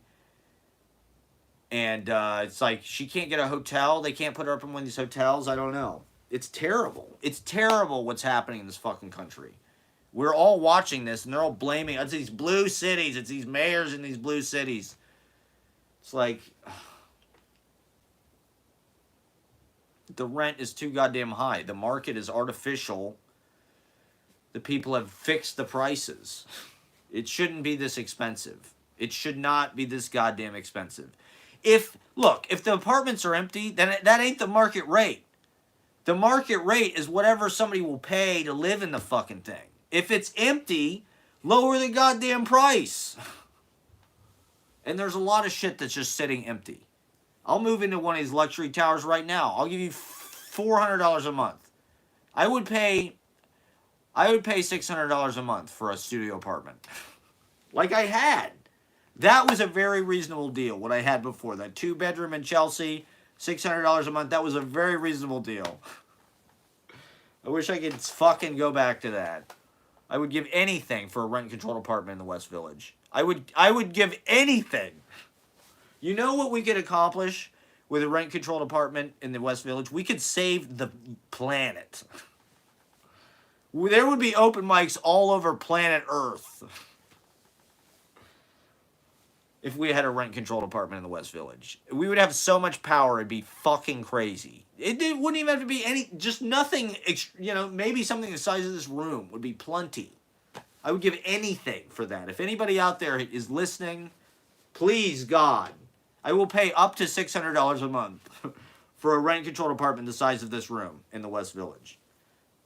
And it's like she can't get a hotel. They can't put her up in one of these hotels. I don't know. It's terrible. It's terrible what's happening in this fucking country. We're all watching this, and they're all blaming. It's these blue cities. It's these mayors in these blue cities. It's like the rent is too goddamn high. The market is artificial. The people have fixed the prices. It shouldn't be this expensive. It should not be this goddamn expensive. If the apartments are empty, then that ain't the market rate. The market rate is whatever somebody will pay to live in the fucking thing. If it's empty, lower the goddamn price. And there's a lot of shit that's just sitting empty. I'll move into one of these luxury towers right now. I'll give you $400 a month. I would pay $600 a month for a studio apartment. Like I had. That was a very reasonable deal, what I had before. That 2-bedroom in Chelsea, $600 a month, that was a very reasonable deal. I wish I could fucking go back to that. I would give anything for a rent-controlled apartment in the West Village. I would give anything. You know what we could accomplish with a rent-controlled apartment in the West Village? We could save the planet. There would be open mics all over planet Earth if we had a rent-controlled apartment in the West Village. We would have so much power, it'd be fucking crazy. It wouldn't even have to be just nothing, you know, maybe something the size of this room would be plenty. I would give anything for that. If anybody out there is listening, please, God, I will pay up to $600 a month for a rent-controlled apartment the size of this room in the West Village.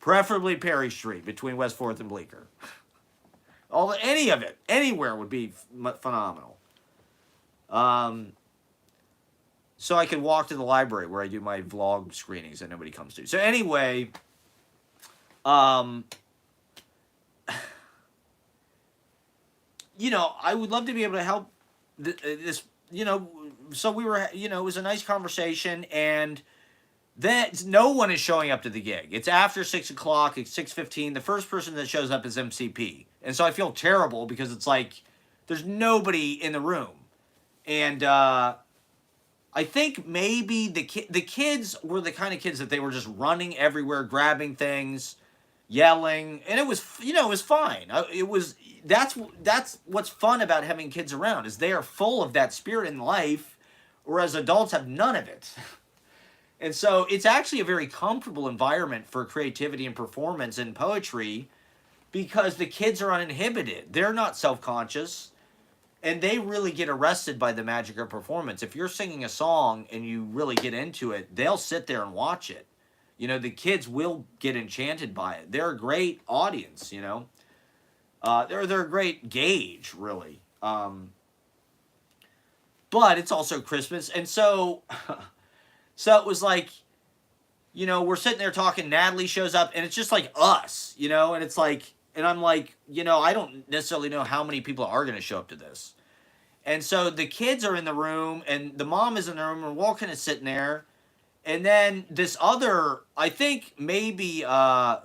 Preferably Perry Street, between West 4th and Bleecker. Any of it, anywhere would be phenomenal. So I could walk to the library where I do my vlog screenings that nobody comes to. So anyway, you know, I would love to be able to help this, you know, so we were, you know, it was a nice conversation, and then no one is showing up to the gig. It's after 6 o'clock, it's 6:15. The first person that shows up is MCP. And so I feel terrible because it's like, there's nobody in the room. And I think maybe the kids were the kind of kids that they were just running everywhere, grabbing things, yelling, and it was, you know, it was fine. That's what's fun about having kids around, is they are full of that spirit in life, whereas adults have none of it. And so it's actually a very comfortable environment for creativity and performance and poetry, because the kids are uninhibited. They're not self-conscious. And they really get arrested by the magic of performance. If you're singing a song and you really get into it, they'll sit there and watch it. You know, the kids will get enchanted by it. They're a great audience, you know. They're a great gauge, really. But it's also Christmas. And so, so it was like, you know, we're sitting there talking. Natalie shows up, and it's just like us, you know. And it's like, and I'm like, you know, I don't necessarily know how many people are going to show up to this. And so the kids are in the room, and the mom is in the room, and Walken is sitting there. And then this other, I think maybe, you know,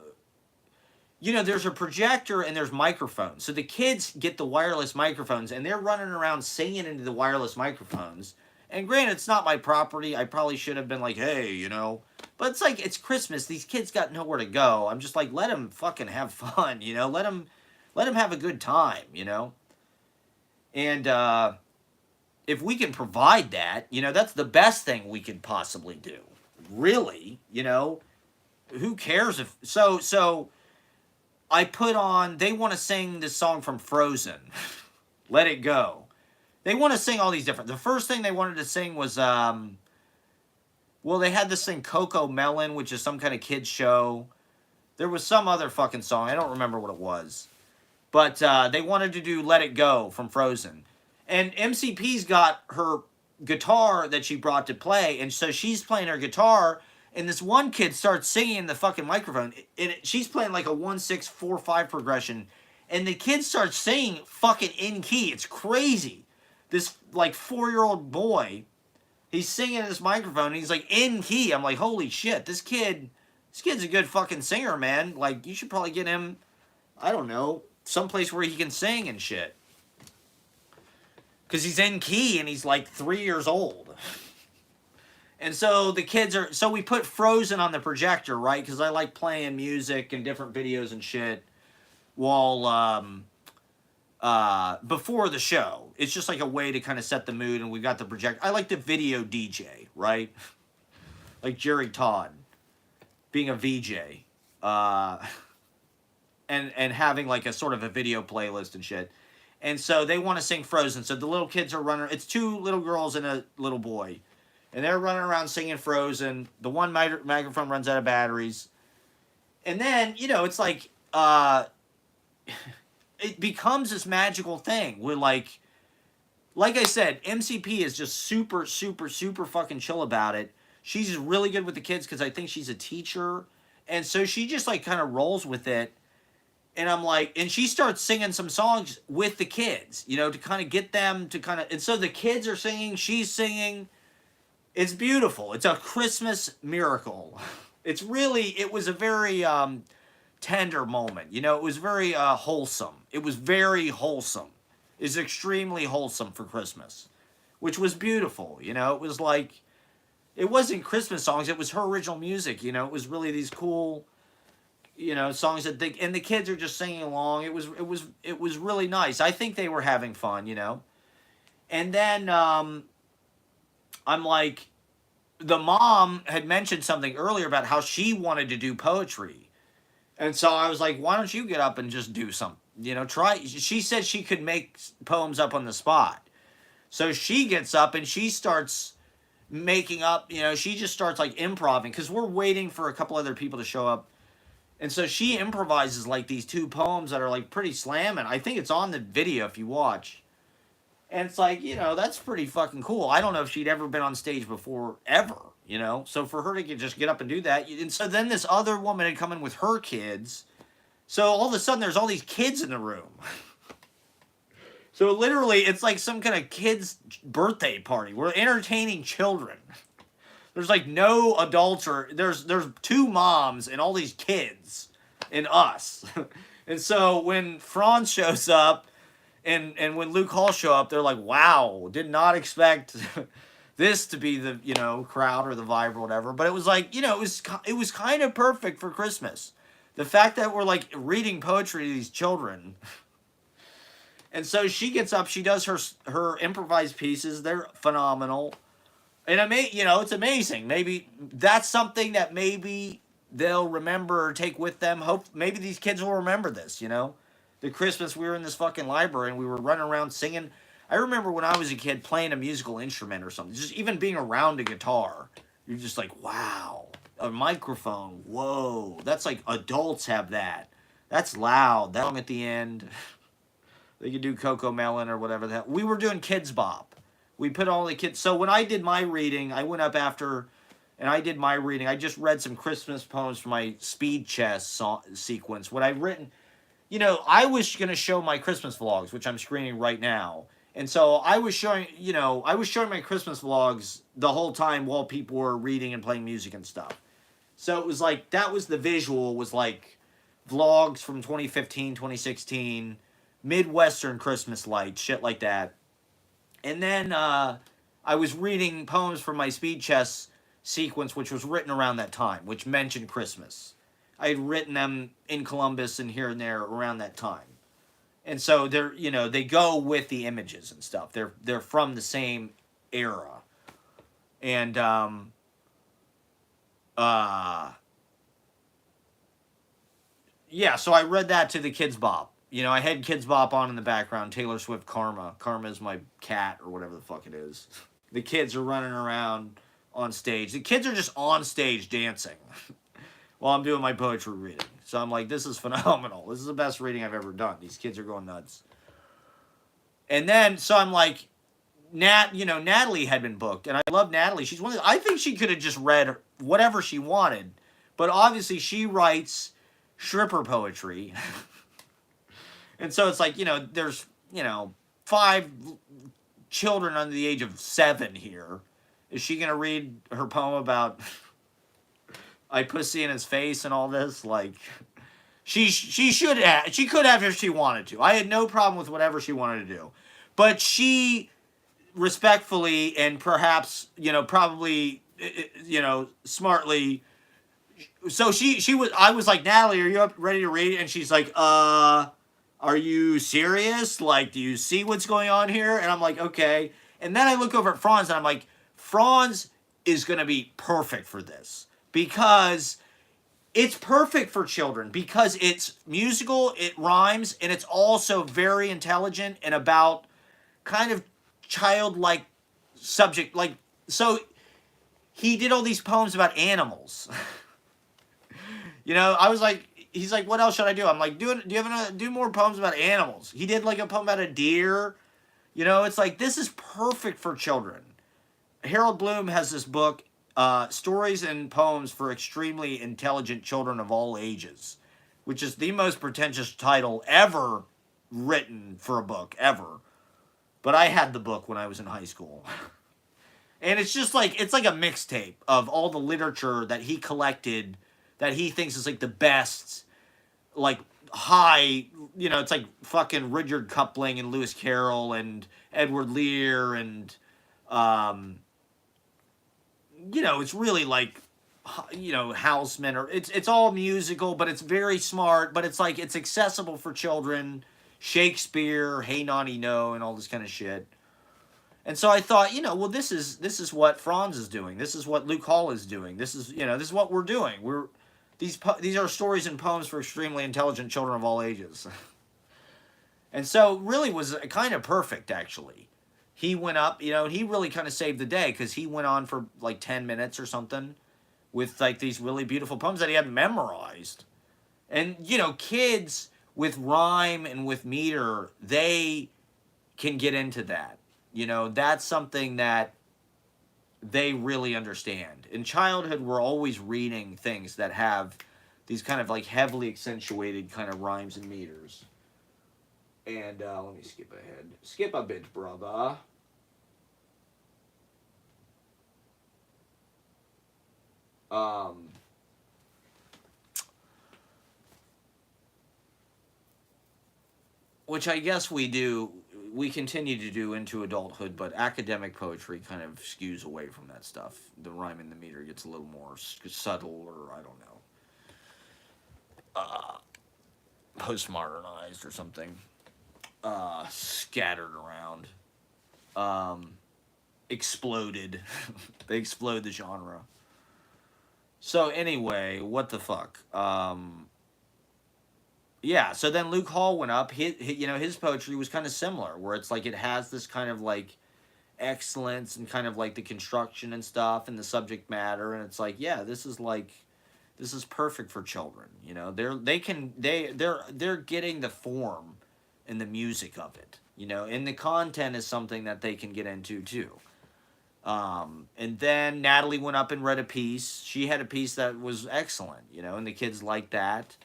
there's a projector and there's microphones. So the kids get the wireless microphones, and they're running around singing into the wireless microphones. And granted, it's not my property. I probably should have been like, hey, you know. But it's like, it's Christmas. These kids got nowhere to go. I'm just like, let them fucking have fun, you know? Let them have a good time, you know? And if we can provide that, you know, that's the best thing we could possibly do. Really, you know? Who cares if so I put on, they want to sing this song from Frozen. Let It Go. They want to sing all these different. The first thing they wanted to sing was well, they had this thing Coco Melon, which is some kind of kids show. There was some other fucking song. I don't remember what it was. But they wanted to do Let It Go from Frozen. And MCP's got her guitar that she brought to play, and so she's playing her guitar, and this one kid starts singing in the fucking microphone. She's playing like a 1-6-4-5 progression, and the kid starts singing fucking in key. It's crazy. This like 4-year-old boy, he's singing in this microphone, and he's like in key. I'm like, holy shit, this kid's a good fucking singer, man. Like, you should probably get him, I don't know, someplace where he can sing and shit. Because he's in key and he's like 3 years old. And so the kids are, so we put Frozen on the projector, right? Because I like playing music and different videos and shit while, before the show. It's just like a way to kind of set the mood, and we got the projector. I like the video DJ, right? Like Jerry Todd being a VJ. And having like a sort of a video playlist and shit. And so they want to sing Frozen. So the little kids are running. It's 2 little girls and a little boy. And they're running around singing Frozen. The one microphone runs out of batteries. And then, you know, it's like, it becomes this magical thing. We're like I said, MCP is just super, super, super fucking chill about it. She's really good with the kids because I think she's a teacher. And so she just like kind of rolls with it. And I'm like, and she starts singing some songs with the kids, you know, to kind of get them to kind of, and so the kids are singing, she's singing. It's beautiful. It's a Christmas miracle. It was a very tender moment. You know, it was very wholesome. It was very wholesome. It's extremely wholesome for Christmas, which was beautiful. You know, it was like, it wasn't Christmas songs. It was her original music. You know, it was really these cool, you know, songs that and the kids are just singing along. It was really nice. I think they were having fun, you know. And then I'm like, the mom had mentioned something earlier about how she wanted to do poetry. And so I was like, why don't you get up and just do something? You know, try. She said she could make poems up on the spot. So she gets up and she starts making up, you know, she just starts like improvising because we're waiting for a couple other people to show up. And so she improvises like these 2 poems that are like pretty slamming. I think it's on the video if you watch. And it's like, you know, that's pretty fucking cool. I don't know if she'd ever been on stage before, ever, you know? So for her to just get up and do that. And so then this other woman had come in with her kids. So all of a sudden there's all these kids in the room. So literally it's like some kind of kid's birthday party. We're entertaining children. There's like no adults, or there's 2 moms and all these kids and us. And so when Franz shows up and when Luke Hall show up, they're like, wow, did not expect this to be the, you know, crowd or the vibe or whatever. But it was like, you know, it was kind of perfect for Christmas. The fact that we're like reading poetry to these children. And so she gets up, she does her improvised pieces. They're phenomenal. And you know, it's amazing. Maybe that's something that maybe they'll remember or take with them. Maybe these kids will remember this, you know? The Christmas we were in this fucking library and we were running around singing. I remember when I was a kid playing a musical instrument or something. Just even being around a guitar. You're just like, wow. A microphone. Whoa. That's like adults have that. That's loud. That song at the end. They could do Coco Melon or whatever the hell. We were doing Kids Bop. We put all the kids. So when I did my reading, I went up after, and I did my reading. I just read some Christmas poems from my speed chess sequence. What I've written, you know, I was going to show my Christmas vlogs, which I'm screening right now. And so I was showing, you know, my Christmas vlogs the whole time while people were reading and playing music and stuff. So it was like, that was the visual, was like vlogs from 2015, 2016, Midwestern Christmas lights, shit like that. And then I was reading poems from my speed chess sequence, which was written around that time, which mentioned Christmas. I had written them in Columbus and here and there around that time. And so they're, they go with the images and stuff. They're from the same era. And yeah, so I read that to the Kids Bop. I had Kids Bop on in the background, Taylor Swift Karma. Karma is my cat or whatever the fuck it is. The kids are running around on stage. The kids are just on stage dancing while I'm doing my poetry reading. So I'm like, this is phenomenal. This is the best reading I've ever done. These kids are going nuts. And then, so I'm like, Natalie had been booked, and I love Natalie. She's one of I think she could have just read whatever she wanted, but obviously she writes stripper poetry. And so it's like, there's, 5 children under the age of 7 here. Is she going to read her poem about I pussy in his face and all this? Like, she should have. She could have if she wanted to. I had no problem with whatever she wanted to do. But she respectfully and perhaps, probably, smartly. So I was like, Natalie, are you up ready to read? And she's like, are you serious? Like, do you see what's going on here? And I'm like, okay. And then I look over at Franz and I'm like, Franz is going to be perfect for this because it's perfect for children because it's musical, it rhymes, and it's also very intelligent and about kind of childlike subject. Like, so he did all these poems about animals. I was like, he's like, what else should I do? I'm like, do more poems about animals. He did like a poem about a deer. It's like, this is perfect for children. Harold Bloom has this book, Stories and Poems for Extremely Intelligent Children of All Ages, which is the most pretentious title ever written for a book, ever. But I had the book when I was in high school. And it's just like, it's like a mixtape of all the literature that he collected that he thinks is like the best, like high, it's like fucking Rudyard Kipling and Lewis Carroll and Edward Lear and, it's really like, Houseman or it's all musical, but it's very smart, but it's like, it's accessible for children, Shakespeare, Hey Nonny No, and all this kind of shit. And so I thought, well, this is what Franz is doing. This is what Luke Hall is doing. This is what we're doing. These are stories and poems for extremely intelligent children of all ages. And so really was kind of perfect, actually. He went up, he really kind of saved the day because he went on for like 10 minutes or something with like these really beautiful poems that he had memorized. And, kids with rhyme and with meter, they can get into that. That's something that they really understand. In childhood, we're always reading things that have these kind of like heavily accentuated kind of rhymes and meters. And let me skip ahead. Skip a bit, brother. Which I guess we continue to do into adulthood, but academic poetry kind of skews away from that stuff. The rhyme and the meter gets a little more subtle, or I don't know, postmodernized or something, scattered around, exploded. They explode the genre. So anyway, what the fuck? Yeah, so then Luke Hall went up. His poetry was kind of similar, where it's like it has this kind of like excellence and kind of like the construction and stuff and the subject matter, and it's like, yeah, this is perfect for children. They're getting the form and the music of it. And the content is something that they can get into too. And then Natalie went up and read a piece. She had a piece that was excellent, and the kids liked that.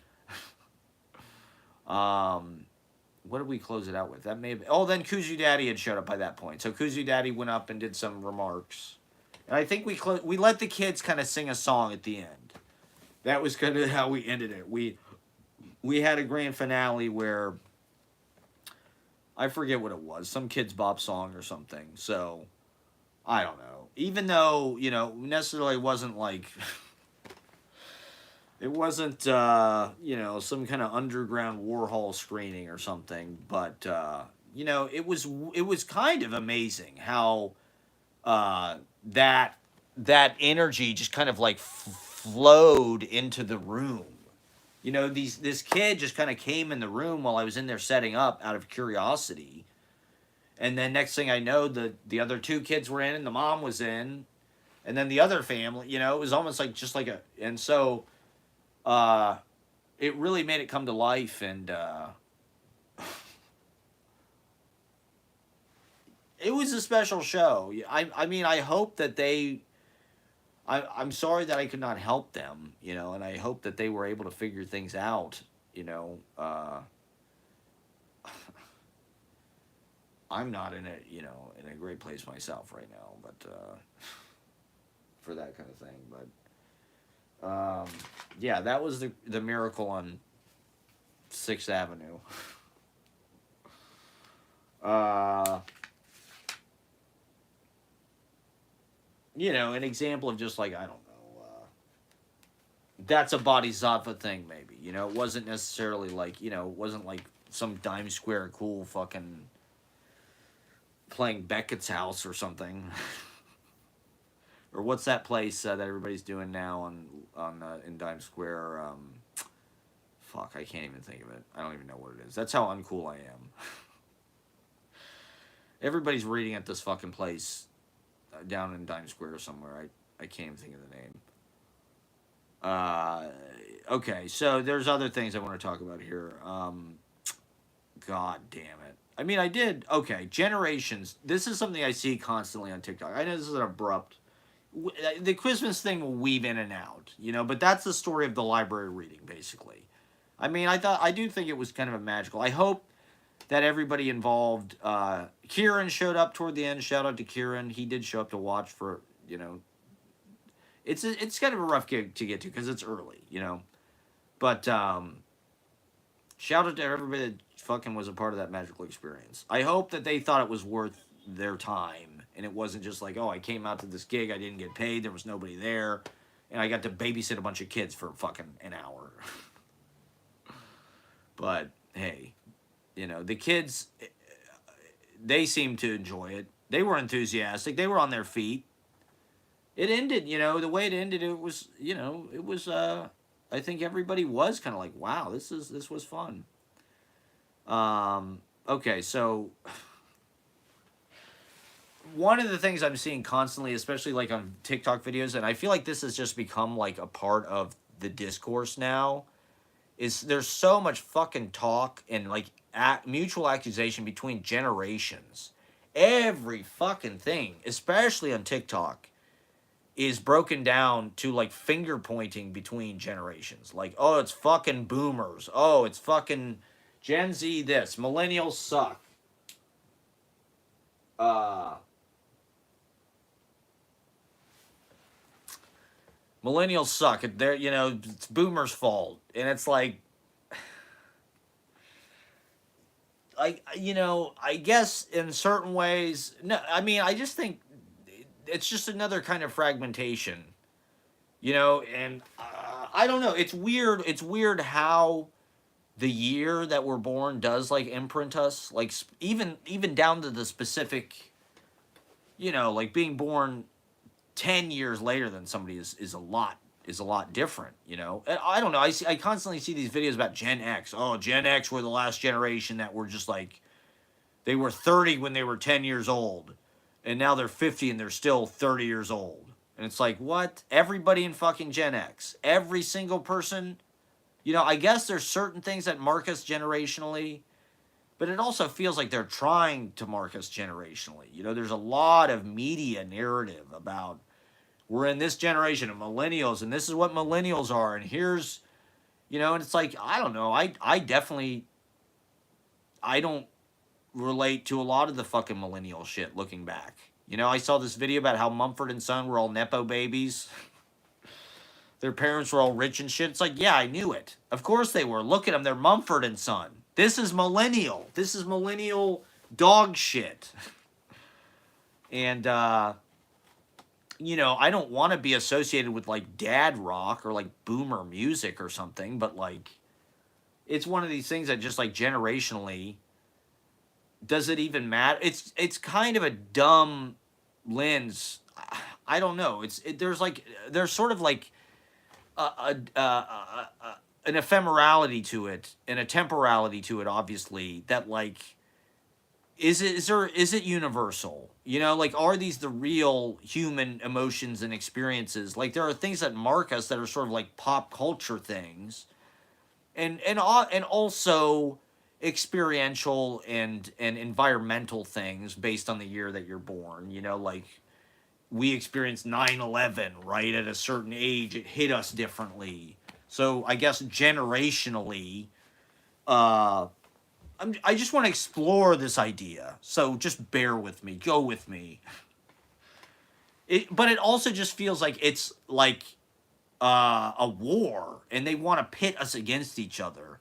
What did we close it out with? That may have been, then Kuzu Daddy had showed up by that point. So Kuzu Daddy went up and did some remarks. And I think we let the kids kind of sing a song at the end. That was kind of how we ended it. We had a grand finale where I forget what it was, some Kids Bop song or something. So I don't know. even though, you know, necessarily wasn't like it wasn't you know, some kind of underground Warhol screening or something, but you know, it was kind of amazing how uh that that energy just kind of like flowed into the room. You know, this kid just kind of came in the room while I was in there setting up out of curiosity. And then next thing I know, the other two kids were in and the mom was in, and then the other family, you know, it was almost like just like a and so uh it really made it come to life, and it was a special show. I mean, I hope that they I'm sorry that I could not help them, you know, and I hope that they were able to figure things out, you know. I'm not in a, you know, in a great place myself right now, but for that kind of thing, but yeah, that was the miracle on 6th Avenue. Uh, you know, an example of just like, I don't know, that's a bodhisattva thing, maybe. You know, it wasn't necessarily like, you know, it wasn't like some dime square cool fucking playing Beckett's House or something. Or what's that place that everybody's doing now on in Dime Square? Fuck, I can't even think of it. I don't even know what it is. That's how uncool I am. Everybody's reading at this fucking place down in Dime Square somewhere. I can't even think of the name. Okay, so there's other things I want to talk about here. God damn it. I mean, I did. Okay, generations. This is something I see constantly on TikTok. I know this is an abrupt. The Christmas thing will weave in and out, you know, but that's the story of the library reading, basically. I mean, I do think it was kind of a magical. I hope that everybody involved. Kieran showed up toward the end. Shout out to Kieran. He did show up to watch for, you know. It's kind of a rough gig to get to because it's early, you know. But shout out to everybody that fucking was a part of that magical experience. I hope that they thought it was worth their time and it wasn't just like, oh, I came out to this gig, I didn't get paid, there was nobody there, and I got to babysit a bunch of kids for fucking an hour. But hey, you know, the kids, they seemed to enjoy it. They were enthusiastic. They were on their feet. It ended, you know, the way it ended, it was, you know, it was, I think everybody was kind of like, wow, this was fun. Okay, so one of the things I'm seeing constantly, especially like on TikTok videos, and I feel like this has just become like a part of the discourse now, is there's so much fucking talk and like mutual accusation between generations. Every fucking thing, especially on TikTok, is broken down to like finger pointing between generations. Like, oh, it's fucking boomers. Oh, it's fucking Gen Z this. Millennials suck. Uh Millennials suck. They're, you know, it's boomers' fault. And it's like, you know, I guess in certain ways, no, I mean, I just think it's just another kind of fragmentation, you know, and I don't know. It's weird. It's weird how the year that we're born does like imprint us, like even down to the specific, you know, like being born 10 years later than somebody is a lot different, you know. And I don't know, I constantly see these videos about Gen X. Oh, Gen X were the last generation that were just like, they were 30 when they were 10 years old and now they're 50 and they're still 30 years old. And it's like, what? Everybody in fucking Gen X, every single person, you know. I guess there's certain things that mark us generationally, but it also feels like they're trying to mark us generationally. You know, there's a lot of media narrative about, we're in this generation of millennials and this is what millennials are and here's, you know. And it's like, I don't know, I definitely, I don't relate to a lot of the fucking millennial shit looking back. You know, I saw this video about how Mumford and Son were all nepo babies. Their parents were all rich and shit. It's like, yeah, I knew it. Of course they were. Look at them, they're Mumford and Son. This is millennial. This is millennial dog shit. And you know, I don't want to be associated with like dad rock or like boomer music or something, but like it's one of these things that just like generationally, does it even matter? It's kind of a dumb lens. I don't know. There's sort of like an ephemerality to it and a temporality to it, obviously, that like is it universal? You know, like are these the real human emotions and experiences? Like there are things that mark us that are sort of like pop culture things, and also experiential and environmental things based on the year that you're born. You know, like we experienced 9/11, right? At a certain age, it hit us differently. So I guess generationally, uh, I just want to explore this idea. So just bear with me, go with me. But it also just feels like it's like a war, and they want to pit us against each other,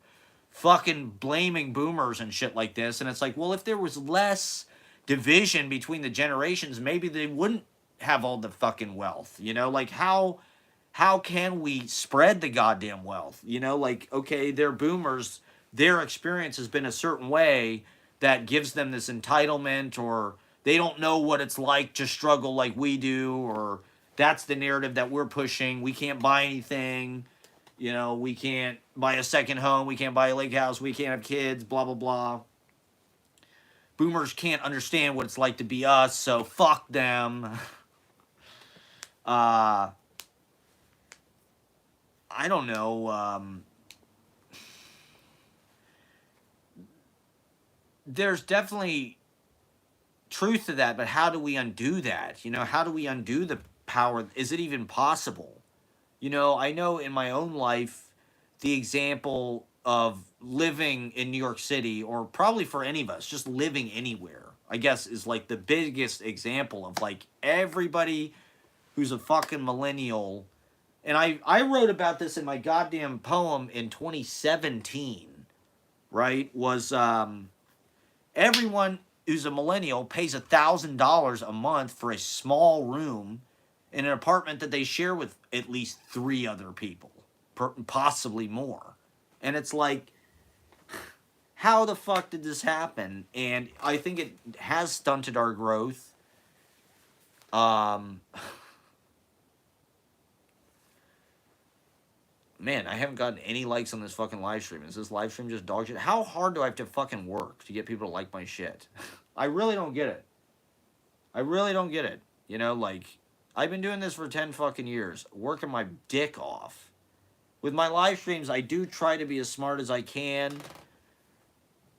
fucking blaming boomers and shit like this. And it's like, well, if there was less division between the generations, maybe they wouldn't have all the fucking wealth. You know, like how can we spread the goddamn wealth? You know, like okay, they're boomers, their experience has been a certain way that gives them this entitlement, or they don't know what it's like to struggle like we do, or that's the narrative that we're pushing. We can't buy anything, you know, we can't buy a second home, we can't buy a lake house, we can't have kids, blah blah blah. Boomers can't understand what it's like to be us, so fuck them. uh I don't know. There's definitely truth to that, but how do we undo that? You know, how do we undo the power? Is it even possible? You know, I know in my own life, the example of living in New York City, or probably for any of us, just living anywhere, I guess, is like the biggest example of like everybody who's a fucking millennial. And I wrote about this in my goddamn poem in 2017, right? Was everyone who's a millennial pays $1,000 a month for a small room in an apartment that they share with at least three other people, possibly more. And it's like, how the fuck did this happen? And I think it has stunted our growth. Um, man, I haven't gotten any likes on this fucking live stream. Is this live stream just dog shit? How hard do I have to fucking work to get people to like my shit? I really don't get it. I really don't get it. You know, like, I've been doing this for 10 fucking years, working my dick off. With my live streams, I do try to be as smart as I can.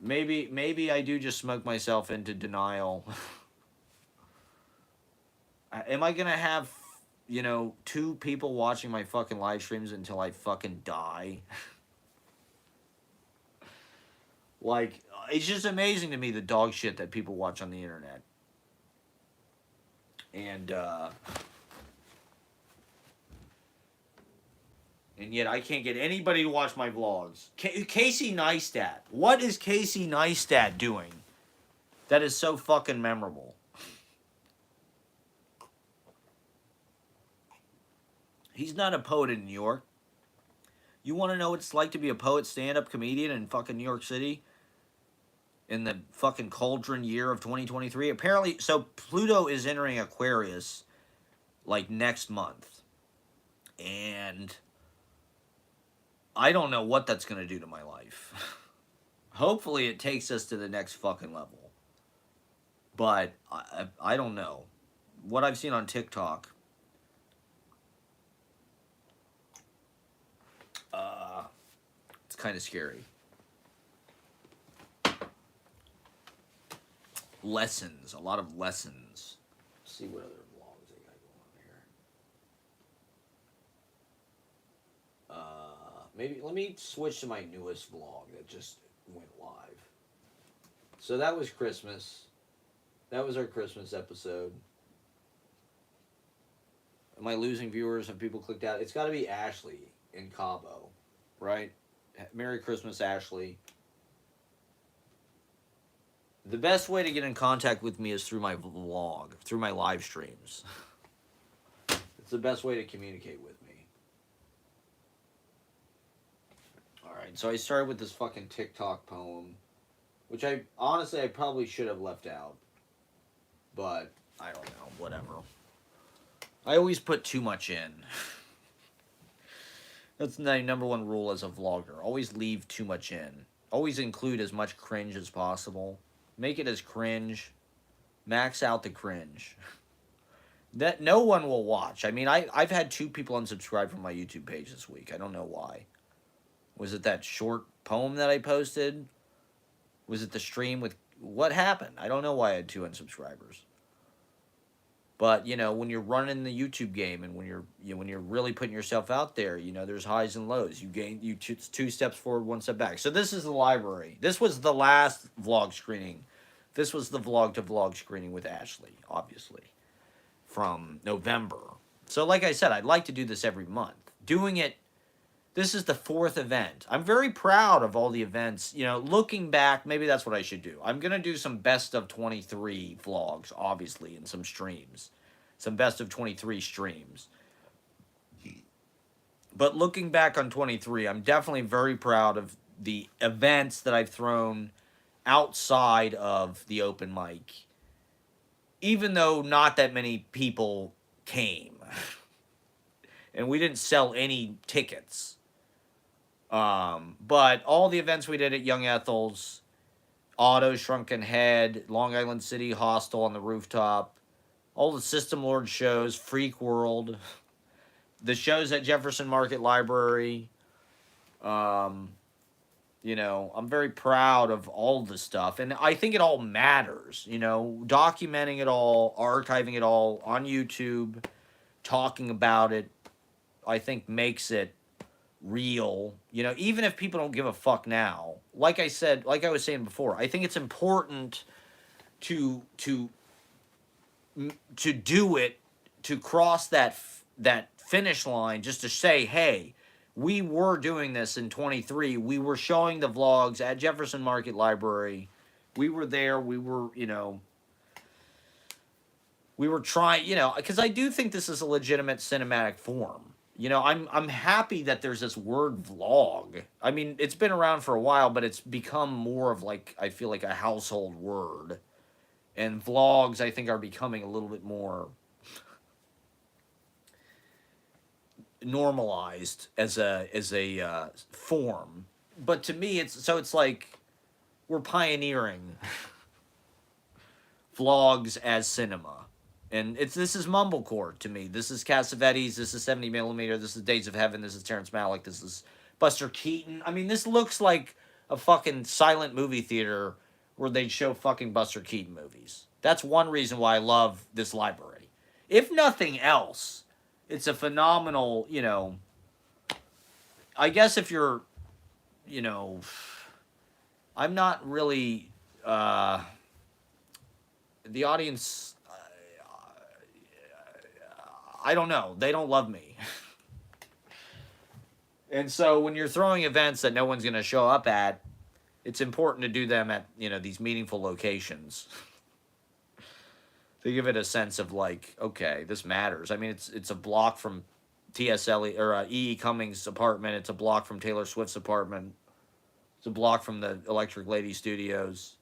Maybe I do just smoke myself into denial. Am I gonna have, you know, 2 people watching my fucking live streams until I fucking die? Like, it's just amazing to me the dog shit that people watch on the internet. And yet I can't get anybody to watch my vlogs. Casey Neistat. What is Casey Neistat doing that is so fucking memorable? He's not a poet in New York. You want to know what it's like to be a poet stand-up comedian in fucking New York City? In the fucking cauldron year of 2023? Apparently, so Pluto is entering Aquarius like next month. And I don't know what that's going to do to my life. Hopefully it takes us to the next fucking level. But I don't know. What I've seen on TikTok, it's kind of scary. Lessons. A lot of lessons. Let's see what other vlogs they got going on here. Maybe let me switch to my newest vlog that just went live. So that was Christmas. That was our Christmas episode. Am I losing viewers? Have people clicked out? It's got to be Ashley in Cabo, right? Merry Christmas, Ashley. The best way to get in contact with me is through my vlog, through my live streams. It's the best way to communicate with me. Alright, so I started with this fucking TikTok poem, which I honestly I probably should have left out. But I don't know, whatever. I always put too much in. That's my number one rule as a vlogger. Always leave too much in. Always include as much cringe as possible. Make it as cringe. Max out the cringe. That no one will watch. I mean, I've had 2 people unsubscribe from my YouTube page this week. I don't know why. Was it that short poem that I posted? Was it the stream with... What happened? I don't know why I had 2 unsubscribers. But, you know, when you're running the YouTube game and when you're really putting yourself out there, you know, there's highs and lows. It's 2 steps forward, 1 step back. So this is the library. This was the last vlog screening. This was the vlog to vlog screening with Ashley, obviously, from November. So like I said, I'd like to do this every month. This is the 4th event. I'm very proud of all the events. You know, looking back, maybe that's what I should do. I'm going to do some best of 23 vlogs, obviously, and some streams. Some best of 23 streams. But looking back on 23, I'm definitely very proud of the events that I've thrown outside of the open mic. Even though not that many people came. And we didn't sell any tickets. But all the events we did at Young Ethel's, Auto, Shrunken Head, Long Island City, Hostel on the Rooftop, all the System Lord shows, Freak World, the shows at Jefferson Market Library, you know, I'm very proud of all the stuff, and I think it all matters, you know, documenting it all, archiving it all on YouTube, talking about it, I think makes it real, you know, even if people don't give a fuck now. Like I said, like I was saying before, I think it's important to do it, to cross that finish line, just to say, hey, we were doing this in 23. We were showing the vlogs at Jefferson Market Library. We were there. We were, you know, we were trying, you know, because I do think this is a legitimate cinematic form. You know, I'm happy that there's this word vlog. I mean, it's been around for a while, but it's become more of like, I feel like a household word. And vlogs, I think, are becoming a little bit more normalized as a form. But to me, it's like we're pioneering vlogs as cinema. And this is mumblecore to me. This is Cassavetes. This is 70mm. This is Days of Heaven. This is Terrence Malick. This is Buster Keaton. I mean, this looks like a fucking silent movie theater where they'd show fucking Buster Keaton movies. That's one reason why I love this library. If nothing else, it's a phenomenal, you know, I guess if you're, you know, I'm not really, the audience, I don't know. They don't love me. And so when you're throwing events that no one's going to show up at, it's important to do them at, you know, these meaningful locations. To give it a sense of like, okay, this matters. I mean, it's a block from T.S. Eliot or E.E. Cummings' apartment. It's a block from Taylor Swift's apartment. It's a block from the Electric Lady Studios.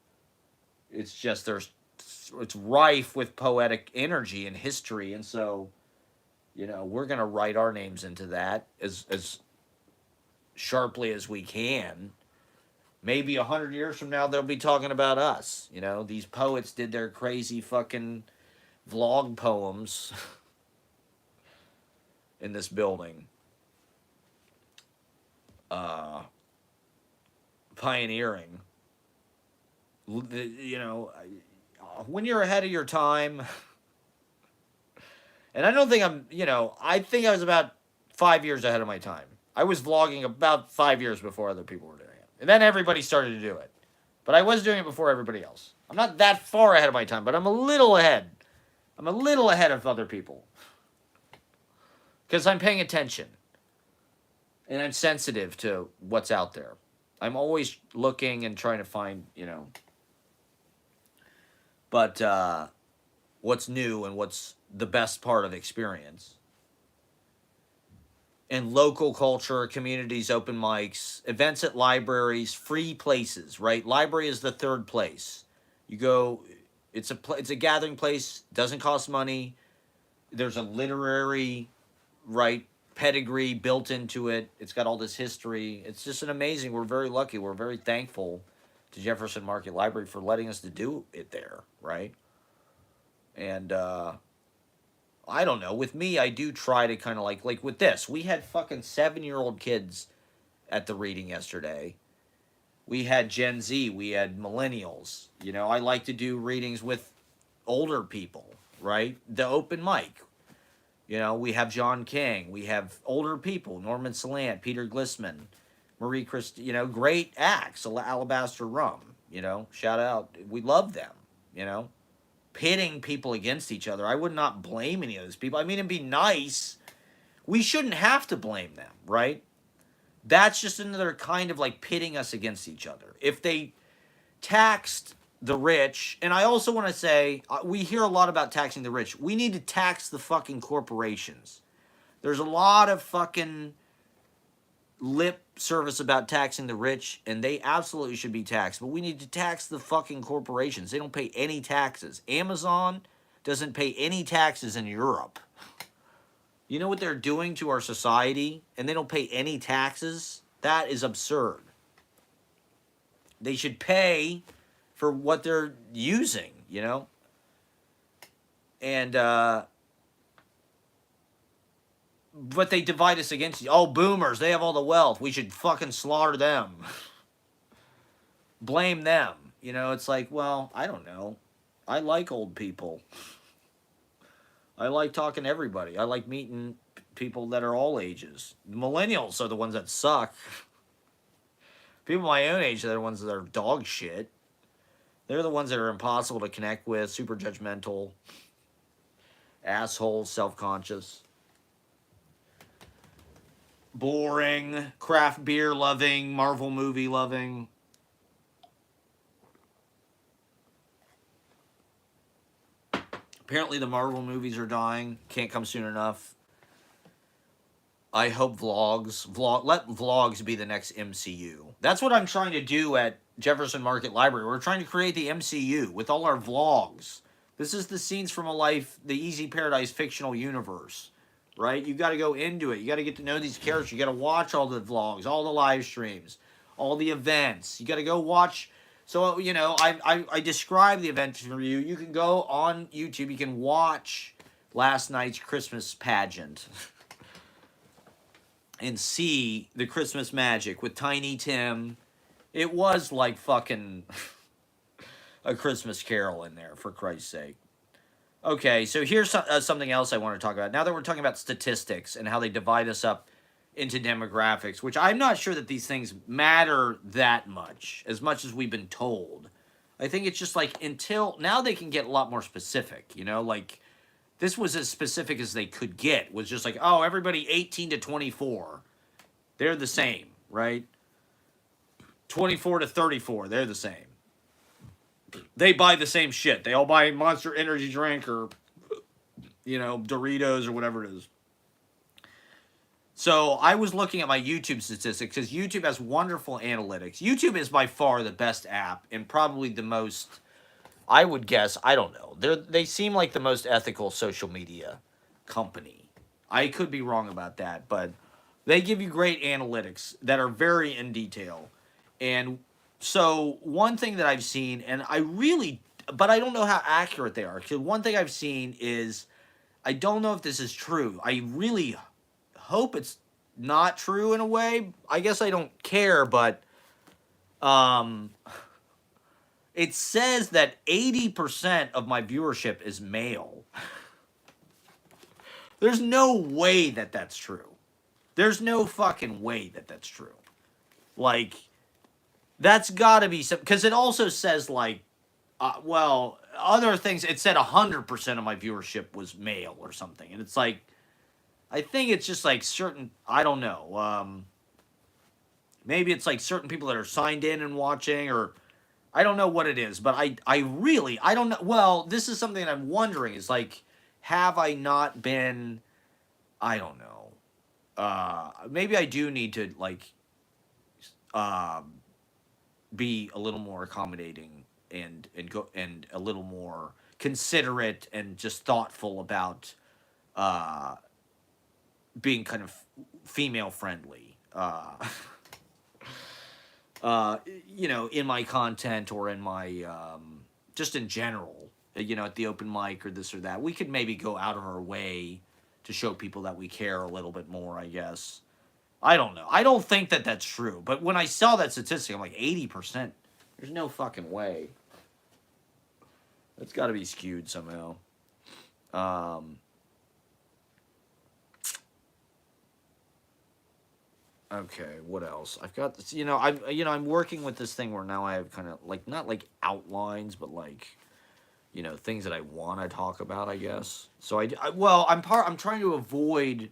It's just it's rife with poetic energy and history, and so, you know, we're gonna write our names into that as sharply as we can. Maybe 100 years from now, they'll be talking about us. You know, these poets did their crazy fucking vlog poems in this building. Pioneering. You know, when you're ahead of your time, and I don't think I'm, you know, I think I was about 5 years ahead of my time. I was vlogging about 5 years before other people were doing it. And then everybody started to do it. But I was doing it before everybody else. I'm not that far ahead of my time, but I'm a little ahead. I'm a little ahead of other people. Because I'm paying attention. And I'm sensitive to what's out there. I'm always looking and trying to find, you know. But what's new and what's the best part of experience. and local culture, communities, open mics, events at libraries, free places, right? Library is the third place. You go, it's a gathering place, doesn't cost money. There's a literary, right, pedigree built into it. It's got all this history. It's just an amazing. We're very lucky. We're very thankful to Jefferson Market Library for letting us to do it there, right? And I don't know. With me, I do try to kind of like with this. We had fucking 7-year-old kids at the reading yesterday. We had Gen Z. We had millennials. You know, I like to do readings with older people, right? The open mic. You know, we have John King. We have older people, Norman Salant, Peter Glissman, Marie Christ. You know, great acts. Alabaster Rum. You know, shout out. We love them. You know, pitting people against each other. I would not blame any of those people. I mean, it'd be nice. We shouldn't have to blame them, right? That's just another kind of like pitting us against each other. If they taxed the rich, and I also want to say, we hear a lot about taxing the rich. We need to tax the fucking corporations. There's a lot of fucking lip service about taxing the rich, and they absolutely should be taxed. But we need to tax the fucking corporations. They don't pay any taxes. Amazon doesn't pay any taxes in Europe. You know what they're doing to our society? And they don't pay any taxes? That is absurd. They should pay for what they're using, you know? And, but they divide us against you. Oh, boomers, they have all the wealth. We should fucking slaughter them. Blame them. You know, it's like, well, I don't know. I like old people. I like talking to everybody. I like meeting people that are all ages. Millennials are the ones that suck. People my own age are the ones that are dog shit. They're the ones that are impossible to connect with, super judgmental, assholes, self-conscious, boring, craft beer loving, Marvel movie loving. Apparently the Marvel movies are dying. Can't come soon enough. I hope let vlogs be the next MCU. That's what I'm trying to do at Jefferson Market Library. We're trying to create the MCU with all our vlogs. This is the Scenes from a Life, the Easy Paradise fictional universe, right? You got to go into it. You got to get to know these characters. You got to watch all the vlogs, all the live streams, all the events. You got to go watch. So, you know, I describe the event for you. You can go on YouTube. You can watch last night's Christmas pageant and see the Christmas magic with Tiny Tim. It was like fucking a Christmas Carol in there, for Christ's sake. Okay, so here's something else I want to talk about. Now that we're talking about statistics and how they divide us up into demographics, which I'm not sure that these things matter that much as we've been told. I think it's just like until now they can get a lot more specific, you know, like this was as specific as they could get, was just like, oh, everybody 18 to 24, they're the same, right? 24 to 34, they're the same. They buy the same shit. They all buy Monster Energy drink or, you know, Doritos or whatever it is. So I was looking at my YouTube statistics because YouTube has wonderful analytics. YouTube is by far the best app and probably the most, I would guess, I don't know. They seem like the most ethical social media company. I could be wrong about that, but they give you great analytics that are very in detail. And so one thing that I've seen, and but I don't know how accurate they are. Because one thing I've seen is, I don't know if this is true. I really hope it's not true in a way. I guess I don't care, but it says that 80% of my viewership is male. There's no way that that's true. There's no fucking way that that's true. Like, that's gotta be some, because it also says like, well, other things, it said 100% of my viewership was male or something. And it's like, I think it's just like certain, I don't know. Maybe it's like certain people that are signed in and watching, or I don't know what it is, but I don't know. Well, this is something that I'm wondering is like, have I not been, I don't know. maybe I do need to like be a little more accommodating and a little more considerate and just thoughtful about uh, being kind of female friendly. Uh, in my content or in my just in general, at the open mic or this or that, we could maybe go out of our way to show people that we care a little bit more, I guess. I don't know. I don't think that that's true. But when I saw that statistic, I'm like 80%. There's no fucking way. That's got to be skewed somehow. Um, okay, what else? I've got this. I'm working with this thing where now I have kind of like not like outlines, but like things that I want to talk about. I guess. So I'm trying to avoid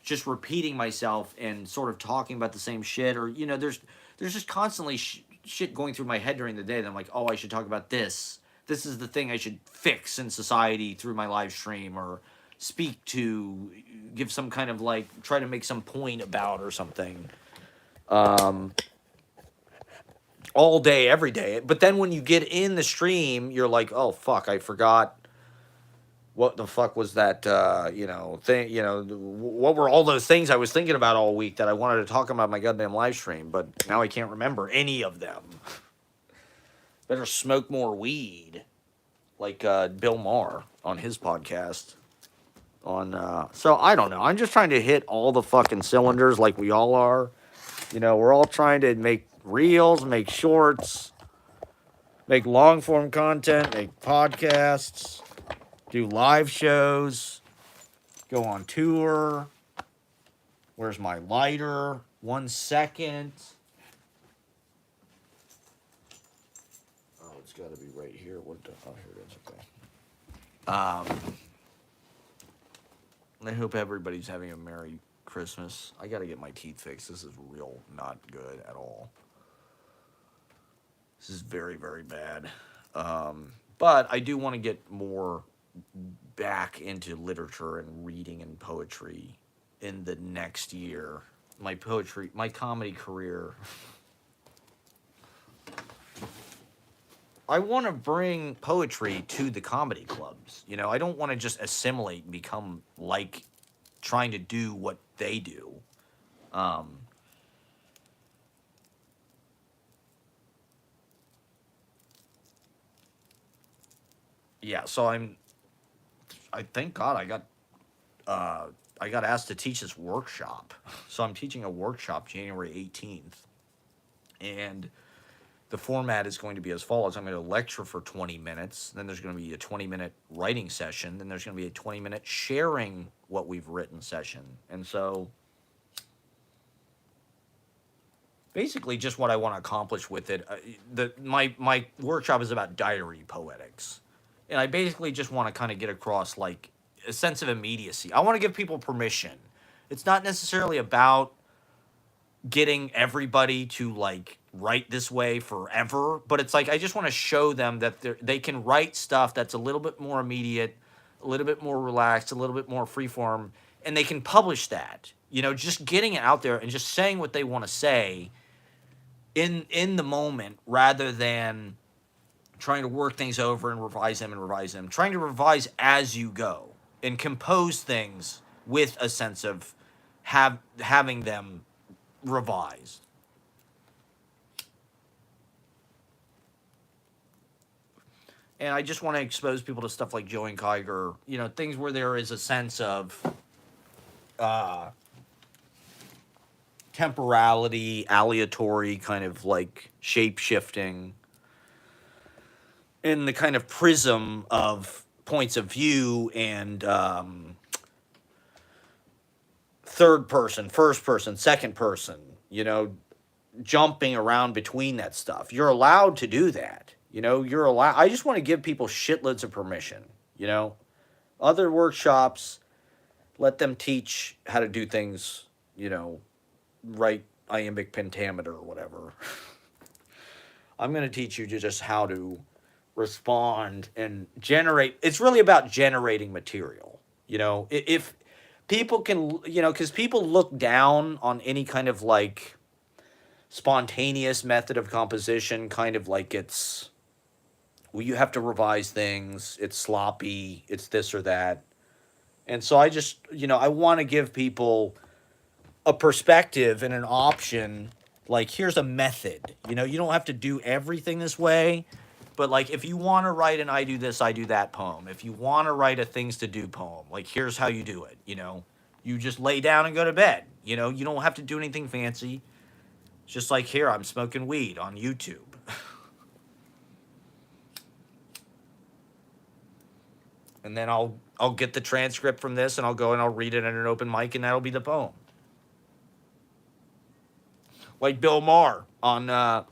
just repeating myself and sort of talking about the same shit, or there's just constantly shit going through my head during the day that I'm like, oh, I should talk about this. This is the thing I should fix in society through my live stream, or speak to, give some kind of like, try to make some point about or something. Um, all day, every day. But then when you get in the stream, you're like, oh fuck, I forgot what the fuck was that thing, what were all those things I was thinking about all week that I wanted to talk about my goddamn live stream, but now I can't remember any of them. Better smoke more weed, like Bill Maher on his podcast. So I don't know. I'm just trying to hit all the fucking cylinders like we all are. We're all trying to make reels, make shorts, make long form content, make podcasts, do live shows, go on tour. Where's my lighter? 1 second. Oh, it's got to be right here. Oh, here it is. Okay. I hope everybody's having a Merry Christmas. I got to get my teeth fixed. This is real not good at all. This is very, very bad. But I do want to get more back into literature and reading and poetry in the next year. My comedy career. I want to bring poetry to the comedy clubs. I don't want to just assimilate and become like trying to do what they do. Yeah, so I thank God I got asked to teach this workshop. So I'm teaching a workshop January 18th. And the format is going to be as follows. I'm going to lecture for 20 minutes. Then there's going to be a 20-minute writing session. Then there's going to be a 20-minute sharing what we've written session. And so basically just what I want to accomplish with it. My workshop is about diary poetics. And I basically just want to kind of get across like a sense of immediacy. I want to give people permission. It's not necessarily about getting everybody to like write this way forever, but it's like I just want to show them that they can write stuff that's a little bit more immediate, a little bit more relaxed, a little bit more freeform, and they can publish that. Just getting it out there and just saying what they want to say in the moment, rather than trying to work things over and revise them, trying to revise as you go and compose things with a sense of having them revised. And I just want to expose people to stuff like Joey and Kiger, things where there is a sense of temporality, aleatory, kind of like shape shifting, in the kind of prism of points of view and third person, first person, second person, jumping around between that stuff. You're allowed to do that. You're allowed. I just want to give people shitloads of permission. Other workshops, let them teach how to do things, write iambic pentameter or whatever. I'm going to teach you just how to respond and generate. It's really about generating material. If people can, because people look down on any kind of like spontaneous method of composition, kind of like it's, well, you have to revise things, it's sloppy, it's this or that. And so I just, I want to give people a perspective and an option. Like, here's a method. You don't have to do everything this way, but like, if you want to write an I do this, I do that poem, if you want to write a things to do poem, like, here's how you do it. You just lay down and go to bed. You don't have to do anything fancy. It's just like, here, I'm smoking weed on YouTube. And then I'll get the transcript from this and I'll go and I'll read it at an open mic and that'll be the poem. Like Bill Maher on Club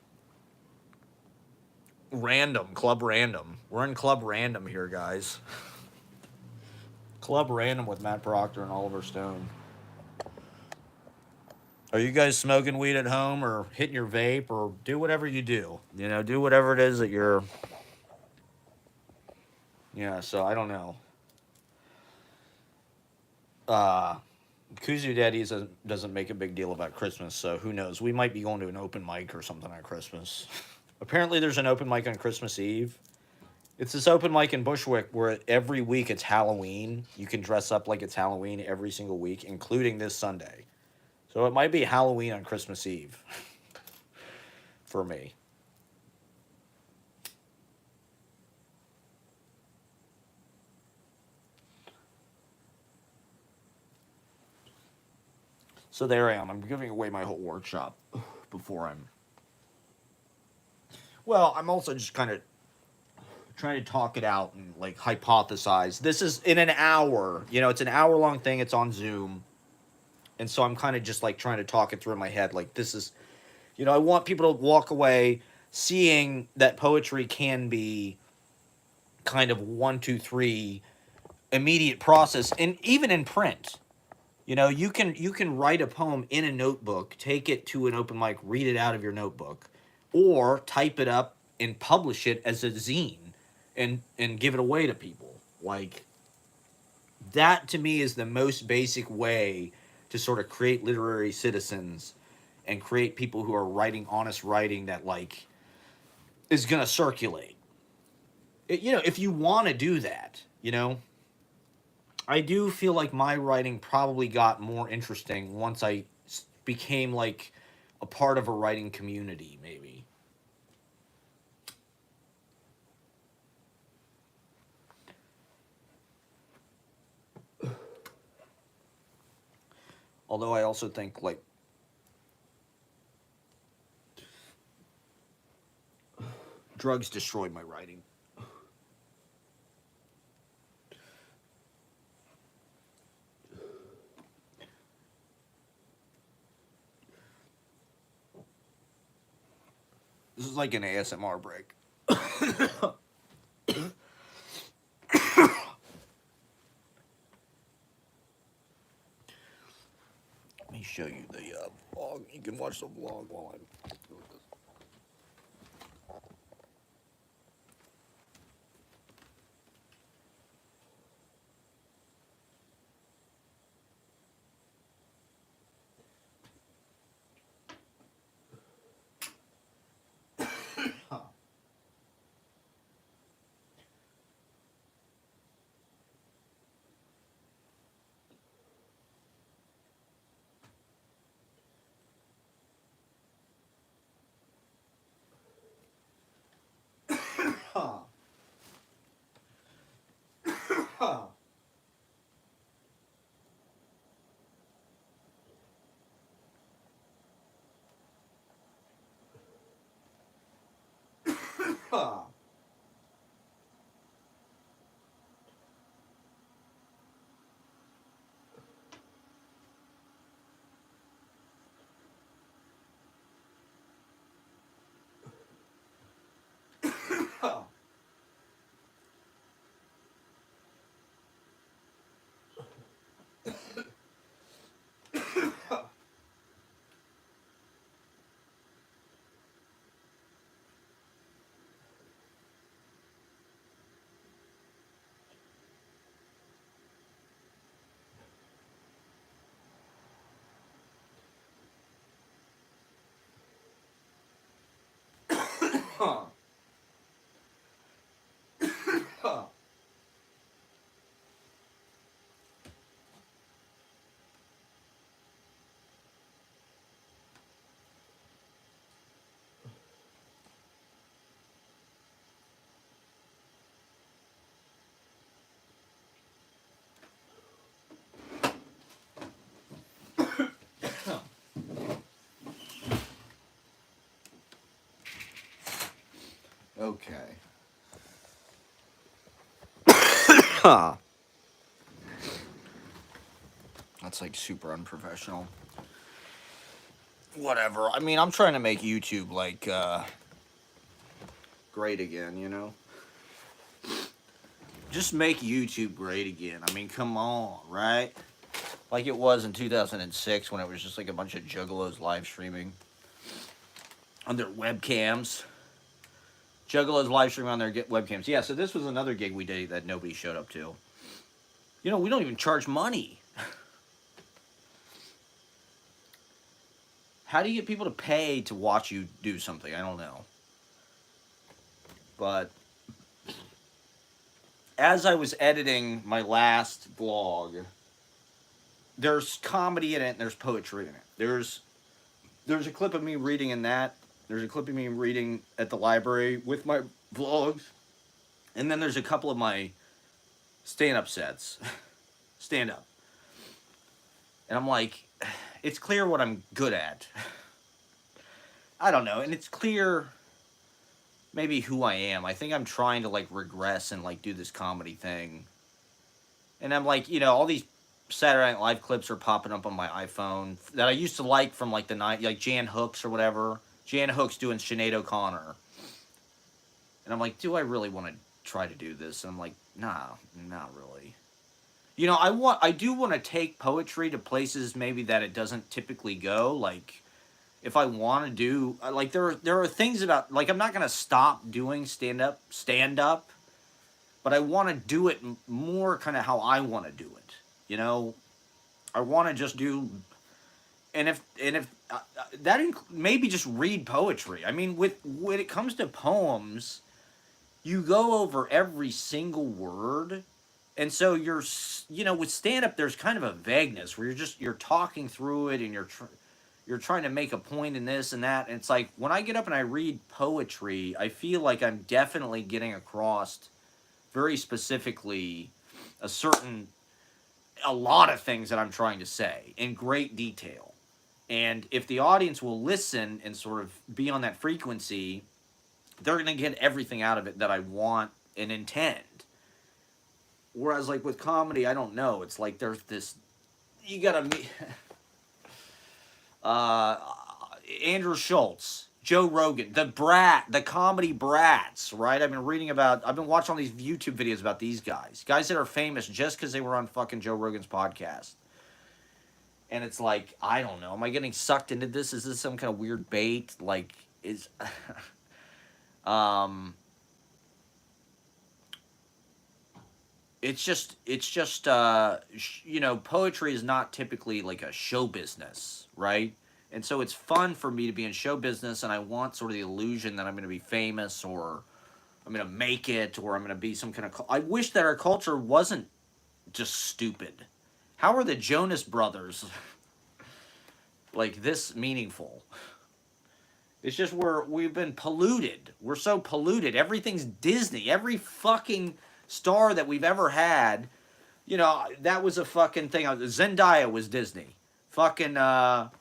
Random. We're in Club Random here, guys. Club Random with Matt Proctor and Oliver Stone. Are you guys smoking weed at home or hitting your vape or do whatever you do? Do whatever it is that you're... Yeah, so I don't know. Kuzu Daddy doesn't make a big deal about Christmas, so who knows? We might be going to an open mic or something on Christmas. Apparently there's an open mic on Christmas Eve. It's this open mic in Bushwick where every week it's Halloween. You can dress up like it's Halloween every single week, including this Sunday. So it might be Halloween on Christmas Eve for me. So there I am. I'm giving away my whole workshop before I'm... Well, I'm also just kind of trying to talk it out and like hypothesize. This is in an hour. It's an hour-long thing. It's on Zoom. And so I'm kind of just like trying to talk it through in my head. Like, this is, I want people to walk away seeing that poetry can be kind of 1, 2, 3 immediate process. And even in print, you can write a poem in a notebook, take it to an open mic, read it out of your notebook, or type it up and publish it as a zine and give it away to people. Like, that to me is the most basic way to sort of create literary citizens and create people who are writing honest writing that like is going to circulate. If you want to do that, I do feel like my writing probably got more interesting once I became like a part of a writing community, maybe. Although I also think like drugs destroyed my writing. This is like an ASMR break. Let me show you the vlog. You can watch the vlog while I'm doing this. Okay. That's like super unprofessional. Whatever. I mean, I'm trying to make YouTube like great again, you know? Just make YouTube great again. I mean, come on, right? Like it was in 2006 when it was just like a bunch of juggalos live streaming on their webcams. Juggalos live streaming on their webcams. Yeah, so this was another gig we did that nobody showed up to. You know, we don't even charge money. How do you get people to pay to watch you do something? I don't know. But as I was editing my last vlog, there's comedy in it and there's poetry in it. There's a clip of me reading in that. There's a clip of me reading at the library with my vlogs. And then there's a couple of my stand-up sets. Stand-up. And I'm like, it's clear what I'm good at. I don't know. And it's clear maybe who I am. I think I'm trying to like regress and like do this comedy thing. And I'm like, you know, all these Saturday Night Live clips are popping up on my iPhone that I used to like from like the night, like Jan Hooks or whatever. Jan Hooks doing Sinead O'Connor. And I'm like, do I really want to try to do this? And I'm like, nah, not really. You know, I do want to take poetry to places maybe that it doesn't typically go. Like, if I want to do, like, there are things about, like, I'm not gonna stop doing stand up, but I want to do it more kind of how I want to do it. You know, I want to just do, and if maybe just read poetry. I mean, when it comes to poems, you go over every single word. And so you know, with stand up, there's kind of a vagueness where you're talking through it and you're trying to make a point in this and that. And it's like when I get up and I read poetry, I feel like I'm definitely getting across very specifically a lot of things that I'm trying to say in great detail. And if the audience will listen and sort of be on that frequency, they're going to get everything out of it that I want and intend. Whereas, like, with comedy, I don't know. It's like there's this... You gotta meet... Andrew Schultz, Joe Rogan, the comedy brats, right? I've been watching all these YouTube videos about these guys. Guys that are famous just because they were on fucking Joe Rogan's podcast. And it's like, I don't know. Am I getting sucked into this? Is this some kind of weird bait? Like, is... It's just, you know, poetry is not typically like a show business, right? And so it's fun for me to be in show business, and I want sort of the illusion that I'm going to be famous, or I'm going to make it, or I'm going to be some kind of... I wish that our culture wasn't just stupid. How are the Jonas Brothers like this meaningful? It's just we've been polluted. We're so polluted. Everything's Disney. Every fucking star that we've ever had, you know, that was a fucking thing. Zendaya was Disney. Fucking, of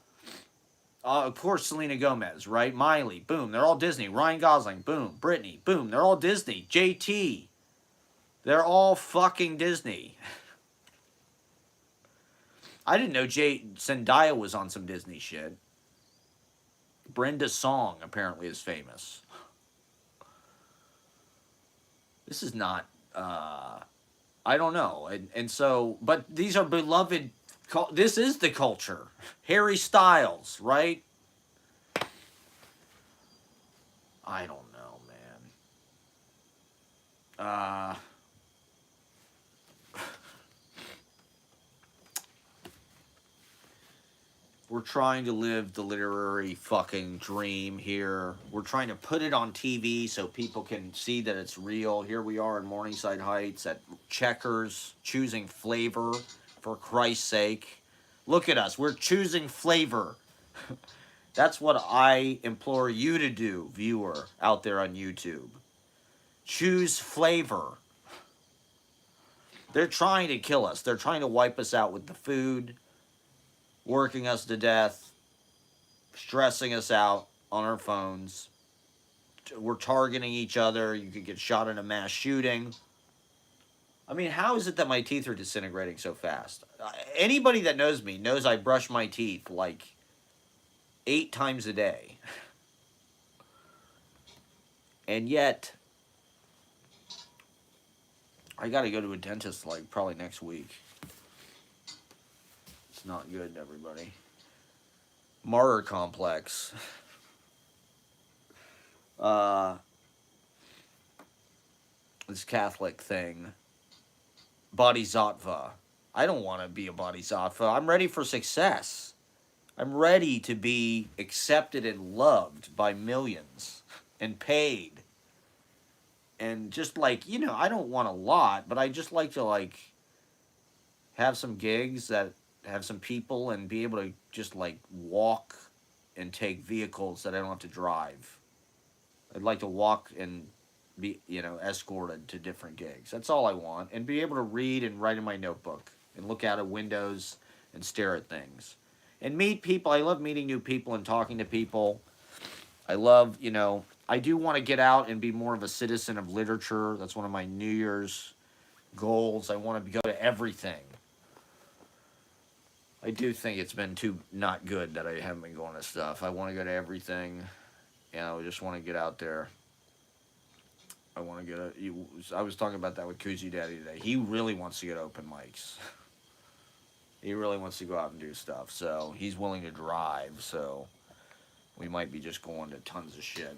course, Selena Gomez, right? Miley, boom, they're all Disney. Ryan Gosling, boom. Britney, boom, they're all Disney. JT, they're all fucking Disney. I didn't know Zendaya was on some Disney shit. Brenda Song apparently is famous. This is not... I don't know. And so, but these are beloved, this is the culture. Harry Styles, right? I don't know, man. We're trying to live the literary fucking dream here. We're trying to put it on TV so people can see that it's real. Here we are in Morningside Heights at Checkers, choosing flavor, for Christ's sake. Look at us. We're choosing flavor. That's what I implore you to do, viewer, out there on YouTube. Choose flavor. They're trying to kill us. They're trying to wipe us out with the food, working us to death, stressing us out on our phones, we're targeting each other. You could get shot in a mass shooting. I mean, how is it that my teeth are disintegrating so fast? Anybody that knows me knows I brush my teeth like 8 times a day. And yet, I got to go to a dentist like probably next week. It's not good, everybody. Martyr complex. This Catholic thing. Bodhisattva. I don't want to be a bodhisattva. I'm ready for success. I'm ready to be accepted and loved by millions and paid. And just like, I don't want a lot, but I just like to like have some gigs that have some people and be able to just like walk and take vehicles that I don't have to drive. I'd like to walk and be, escorted to different gigs. That's all I want. And be able to read and write in my notebook and look out of windows and stare at things. And meet people. I love meeting new people and talking to people. I love, I do want to get out and be more of a citizen of literature. That's one of my New Year's goals. I want to go to everything. I do think it's been too not good that I haven't been going to stuff. I want to go to everything. I just want to get out there. I want to get I was talking about that with Koozie Daddy today. He really wants to get open mics. He really wants to go out and do stuff. So he's willing to drive. So we might be just going to tons of shit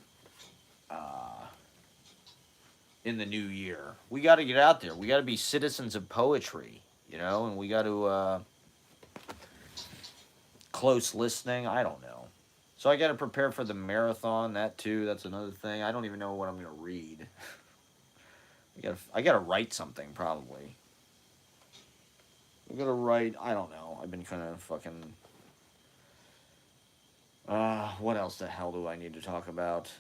in the new year. We got to get out there. We got to be citizens of poetry, and we got to close listening. I don't know. So I got to prepare for the marathon. That too. That's another thing. I don't even know what I'm going to read. I got to write something probably. I got to write. I don't know. I've been kind of fucking. What else the hell do I need to talk about?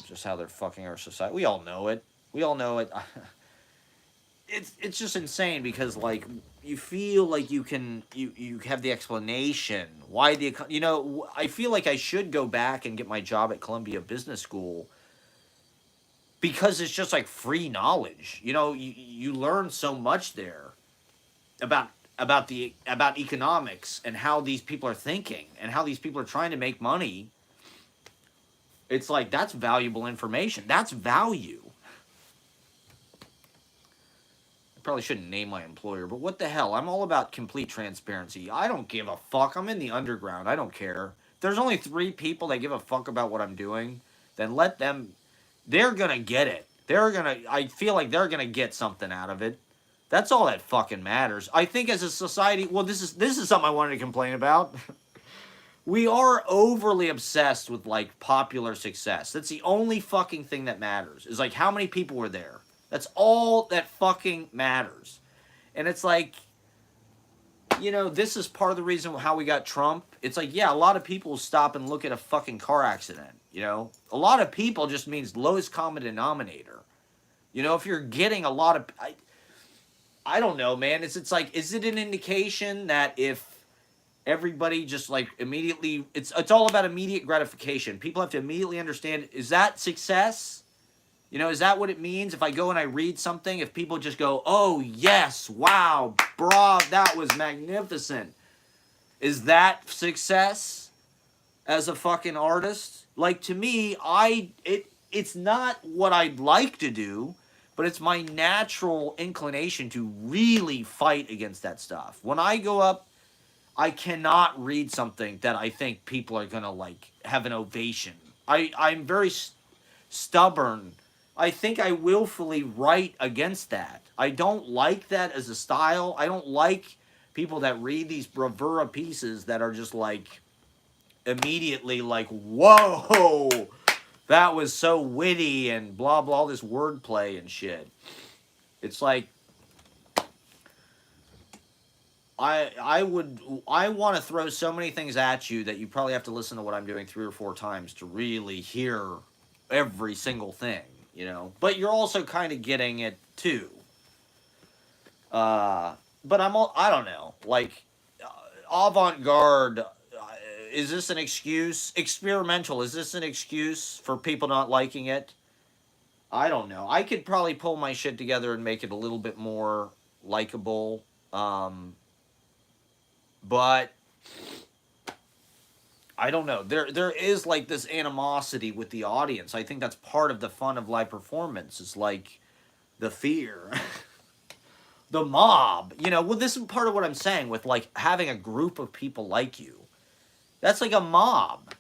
Just how they're fucking our society. We all know it. It's just insane because like you feel like you have the explanation why I feel like I should go back and get my job at Columbia Business School because it's just like free knowledge. You learn so much there about economics and how these people are thinking and how these people are trying to make money. It's like that's valuable information. That's value. Probably shouldn't name my employer, but what the hell? I'm all about complete transparency. I don't give a fuck. I'm in the underground. I don't care. If there's only 3 people that give a fuck about what I'm doing, then let them. They're gonna get it. I feel like they're gonna get something out of it. That's all that fucking matters. I think as a society, well, this is something I wanted to complain about. We are overly obsessed with like popular success. That's the only fucking thing that matters. Is like how many people were there. That's all that fucking matters. And it's like, this is part of the reason how we got Trump. It's like, yeah, a lot of people stop and look at a fucking car accident, A lot of people just means lowest common denominator. If you're getting a lot of... I don't know, man. It's like, is it an indication that if everybody just like immediately... It's all about immediate gratification. People have to immediately understand, is that success? Is that what it means? If I go and I read something, if people just go, oh, yes, wow, bravo, that was magnificent. Is that success as a fucking artist? Like, to me, it's not what I'd like to do, but it's my natural inclination to really fight against that stuff. When I go up, I cannot read something that I think people are going to, like, have an ovation. I'm very stubborn. I think I willfully write against that. I don't like that as a style. I don't like people that read these bravura pieces that are just like immediately like, whoa, that was so witty and blah, blah, all this wordplay and shit. It's like, I want to throw so many things at you that you probably have to listen to what I'm doing 3 or 4 times to really hear every single thing. But you're also kind of getting it too. But I don't know, like avant-garde is this an excuse? Experimental, is this an excuse for people not liking it? I don't know. I could probably pull my shit together and make it a little bit more likable. But I don't know. There is like this animosity with the audience. I think that's part of the fun of live performance. Is like the fear. The mob. You know, well, this is part of what I'm saying with like having a group of people like you. That's like a mob.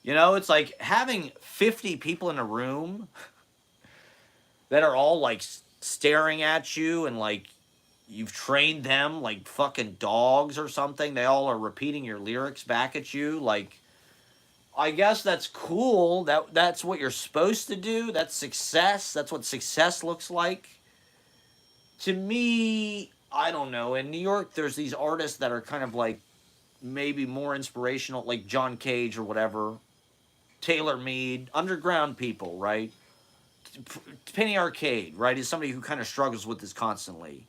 You know, it's like having 50 people in a room that are all like staring at you and like you've trained them like fucking dogs or something. They all are repeating your lyrics back at you. Like, I guess that's cool. That's what you're supposed to do. That's success. That's what success looks like. To me, I don't know. In New York, there's these artists that are kind of like maybe more inspirational, like John Cage or whatever, Taylor Mead, underground people, right? Penny Arcade, right, is somebody who kind of struggles with this constantly.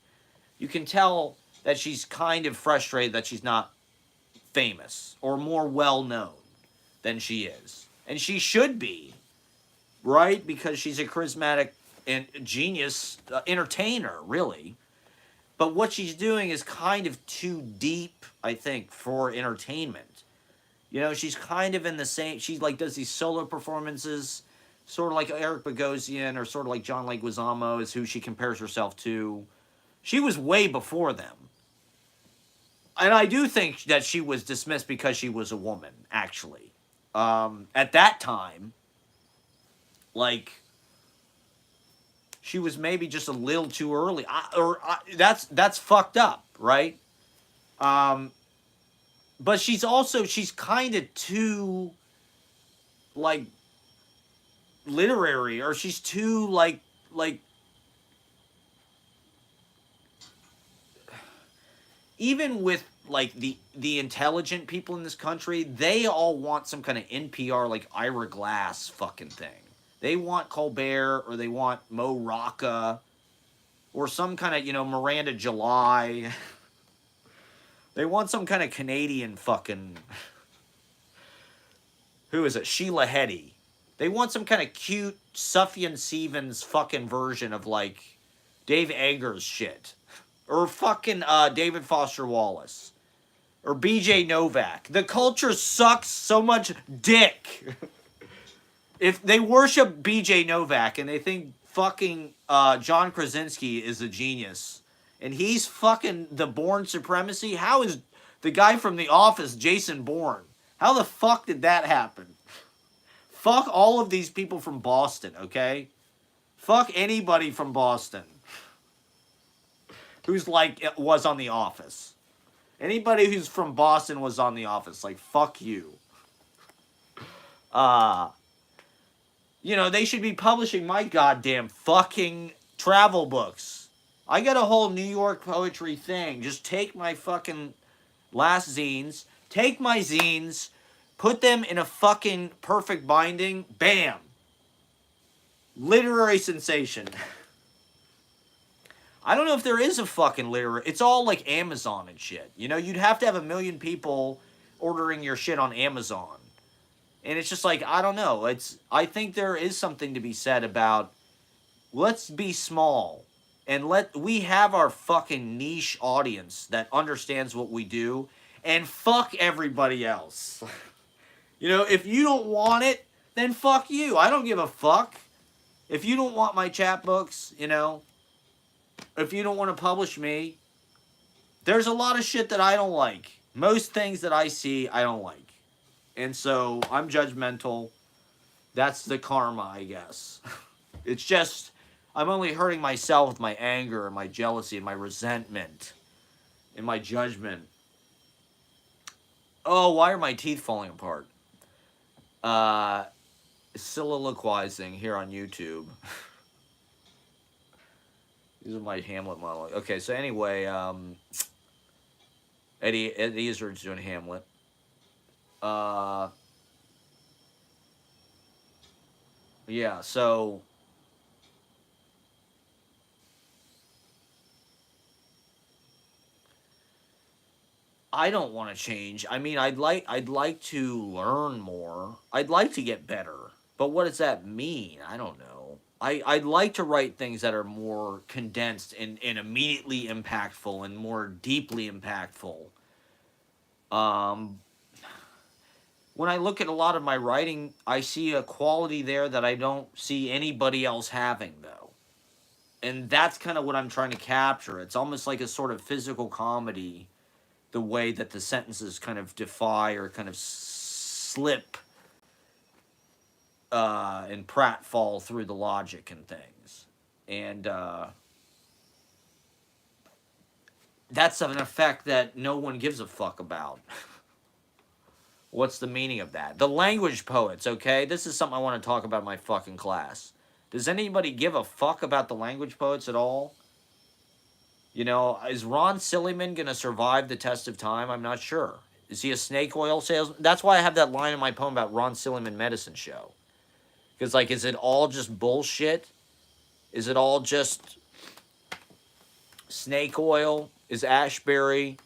You can tell that she's kind of frustrated that she's not famous or more well known than she is. And she should be, right? Because she's a charismatic and genius entertainer, really. But what she's doing is kind of too deep, I think, for entertainment. You know, she's kind of in the same. She like does these solo performances, sort of like Eric Bogosian or sort of like John Leguizamo is who she compares herself to. She was way before them, and I do think that she was dismissed because she was a woman. Actually, at that time, like she was maybe just a little too early, that's fucked up, right? Um, but she's kind of too like literary, or she's too like even with like the intelligent people in this country, they all want some kind of NPR like Ira Glass fucking thing. They want Colbert or they want Mo Rocca or some kind of, you know, Miranda July. They want some kind of Canadian fucking, who is it? Sheila Heti. They want some kind of cute Sufjan Stevens fucking version of like Dave Eggers shit. Or fucking David Foster Wallace. Or BJ Novak. The culture sucks so much dick. If they worship BJ Novak and they think fucking John Krasinski is a genius and he's fucking the Bourne Supremacy, how is the guy from The Office, Jason Bourne? How the fuck did that happen? Fuck all of these people from Boston, okay? Fuck anybody from Boston who's like was on The Office. Anybody who's from Boston was on The Office. Like, fuck you. You know, they should be publishing my goddamn fucking travel books. I got a whole New York poetry thing. Just take my fucking last zines, take my zines, put them in a fucking perfect binding, bam. Literary sensation. I don't know if there is a fucking literary. It's all like Amazon and shit. You know, you'd have to have 1 million people ordering your shit on Amazon. And it's just like, I don't know. I think there is something to be said about let's be small and we have our fucking niche audience that understands what we do and fuck everybody else. You know, if you don't want it, then fuck you. I don't give a fuck. If you don't want my chapbooks, you know, if you don't want to publish me, there's a lot of shit that I don't like. Most things that I see, I don't like. And so I'm judgmental. That's the karma, I guess. It's just, I'm only hurting myself with my anger and my jealousy and my resentment and my judgment. Oh, why are my teeth falling apart? Soliloquizing here on YouTube. These are my Hamlet monologue. Okay, so anyway, Eddie Izzard's doing Hamlet. Yeah, so I don't want to change. I mean, I'd like to learn more. I'd like to get better. But what does that mean? I don't know. I'd like to write things that are more condensed and immediately impactful and more deeply impactful. Um, when I look at a lot of my writing, I see a quality there that I don't see anybody else having, though. And that's kind of what I'm trying to capture. It's almost like a sort of physical comedy, the way that the sentences kind of defy or kind of slip and pratfall through the logic and things. And that's an effect that no one gives a fuck about. What's the meaning of that? The language poets, okay? This is something I want to talk about in my fucking class. Does anybody give a fuck about the language poets at all? You know, is Ron Silliman going to survive the test of time? I'm not sure. Is he a snake oil salesman? That's why I have that line in my poem about Ron Silliman Medicine Show. Because, like, is it all just bullshit? Is it all just snake oil? Is Ashbury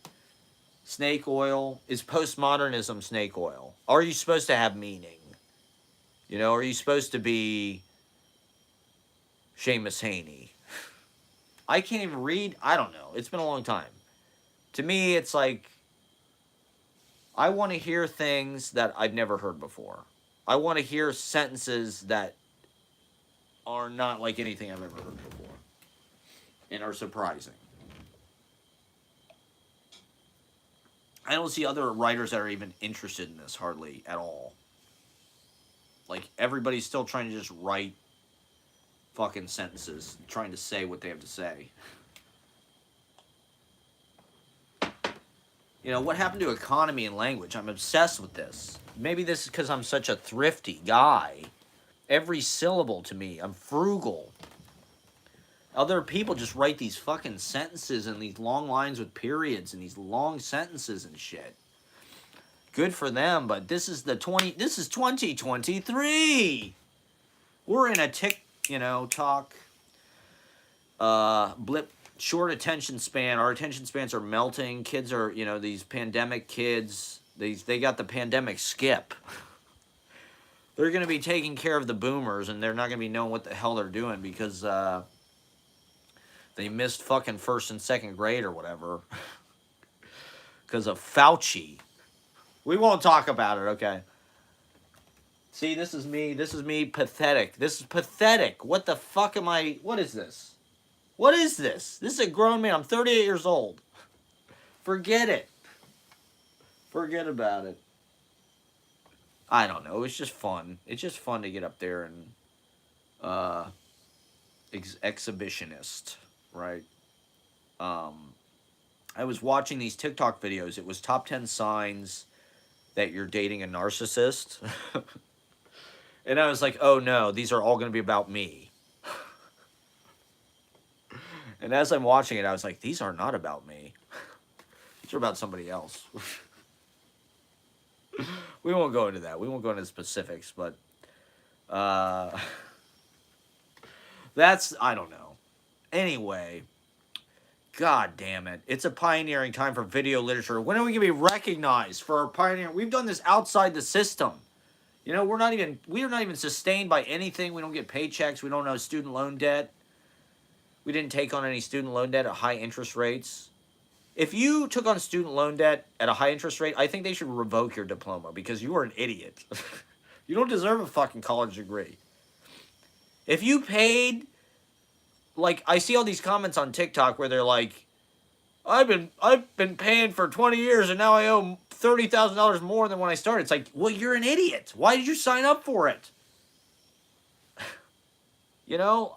snake oil? Is postmodernism snake oil? Are you supposed to have meaning? You know, are you supposed to be Seamus Haney? I can't even read. I don't know. It's been a long time. To me, it's like, I want to hear things that I've never heard before. I want to hear sentences that are not like anything I've ever heard before and are surprising. I don't see other writers that are even interested in this hardly at all. Like, everybody's still trying to just write fucking sentences, trying to say what they have to say. You know, what happened to economy and language? I'm obsessed with this. Maybe this is because I'm such a thrifty guy. Every syllable to me, I'm frugal. Other people just write these fucking sentences and these long lines with periods and these long sentences and shit. Good for them, but this is 2023. We're in a talk blip, short attention span. Our attention spans are melting. Kids are, these pandemic kids, they got the pandemic skip. They're going to be taking care of the boomers, and they're not going to be knowing what the hell they're doing because they missed fucking first and second grade or whatever because of Fauci. We won't talk about it, okay? See, this is me. This is me pathetic. This is pathetic. What the fuck am I? What is this? What is this? This is a grown man. I'm 38 years old. Forget it. Forget about it. I don't know. It's just fun. It's just fun to get up there and exhibitionist, right? I was watching these TikTok videos. It was top 10 signs that you're dating a narcissist. And I was like, oh no, these are all going to be about me. And as I'm watching it, I was like, these are not about me. These are about somebody else. We won't go into that. We won't go into specifics, but that's, I don't know. Anyway, god damn it. It's a pioneering time for video literature. When are we going to be recognized for our pioneering? We've done this outside the system. You know, we're not even sustained by anything. We don't get paychecks. We don't know student loan debt. We didn't take on any student loan debt at high interest rates. If you took on student loan debt at a high interest rate, I think they should revoke your diploma because you are an idiot. You don't deserve a fucking college degree. If you paid, like, I see all these comments on TikTok where they're like, I've been paying for 20 years and now I owe $30,000 more than when I started. It's like, well, you're an idiot. Why did you sign up for it? You know?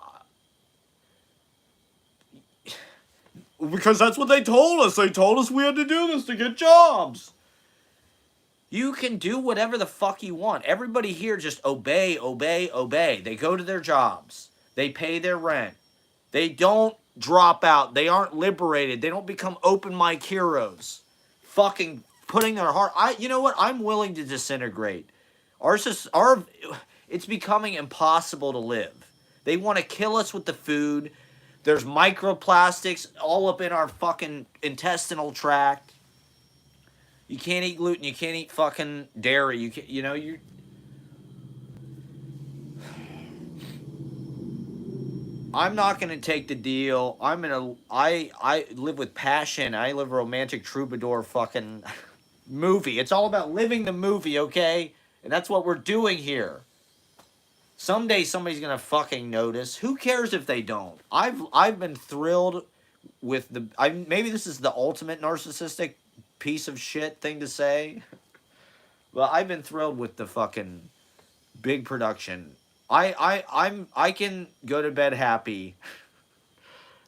Because that's what they told us. They told us we had to do this to get jobs. You can do whatever the fuck you want. Everybody here just obey, obey, obey. They go to their jobs. They pay their rent. They don't drop out. They aren't liberated. They don't become open mic heroes. Fucking putting their heart. You know what? I'm willing to disintegrate. It's becoming impossible to live. They want to kill us with the food. There's microplastics all up in our fucking intestinal tract. You can't eat gluten. You can't eat fucking dairy. You can, you know, you. I'm not gonna take the deal. I live with passion. I live a romantic troubadour fucking movie. It's all about living the movie, okay? And that's what we're doing here. Someday somebody's gonna fucking notice. Who cares if they don't? I've been thrilled with the. I maybe this is the ultimate narcissistic piece of shit thing to say. Well, I've been thrilled with the fucking big production. I can go to bed happy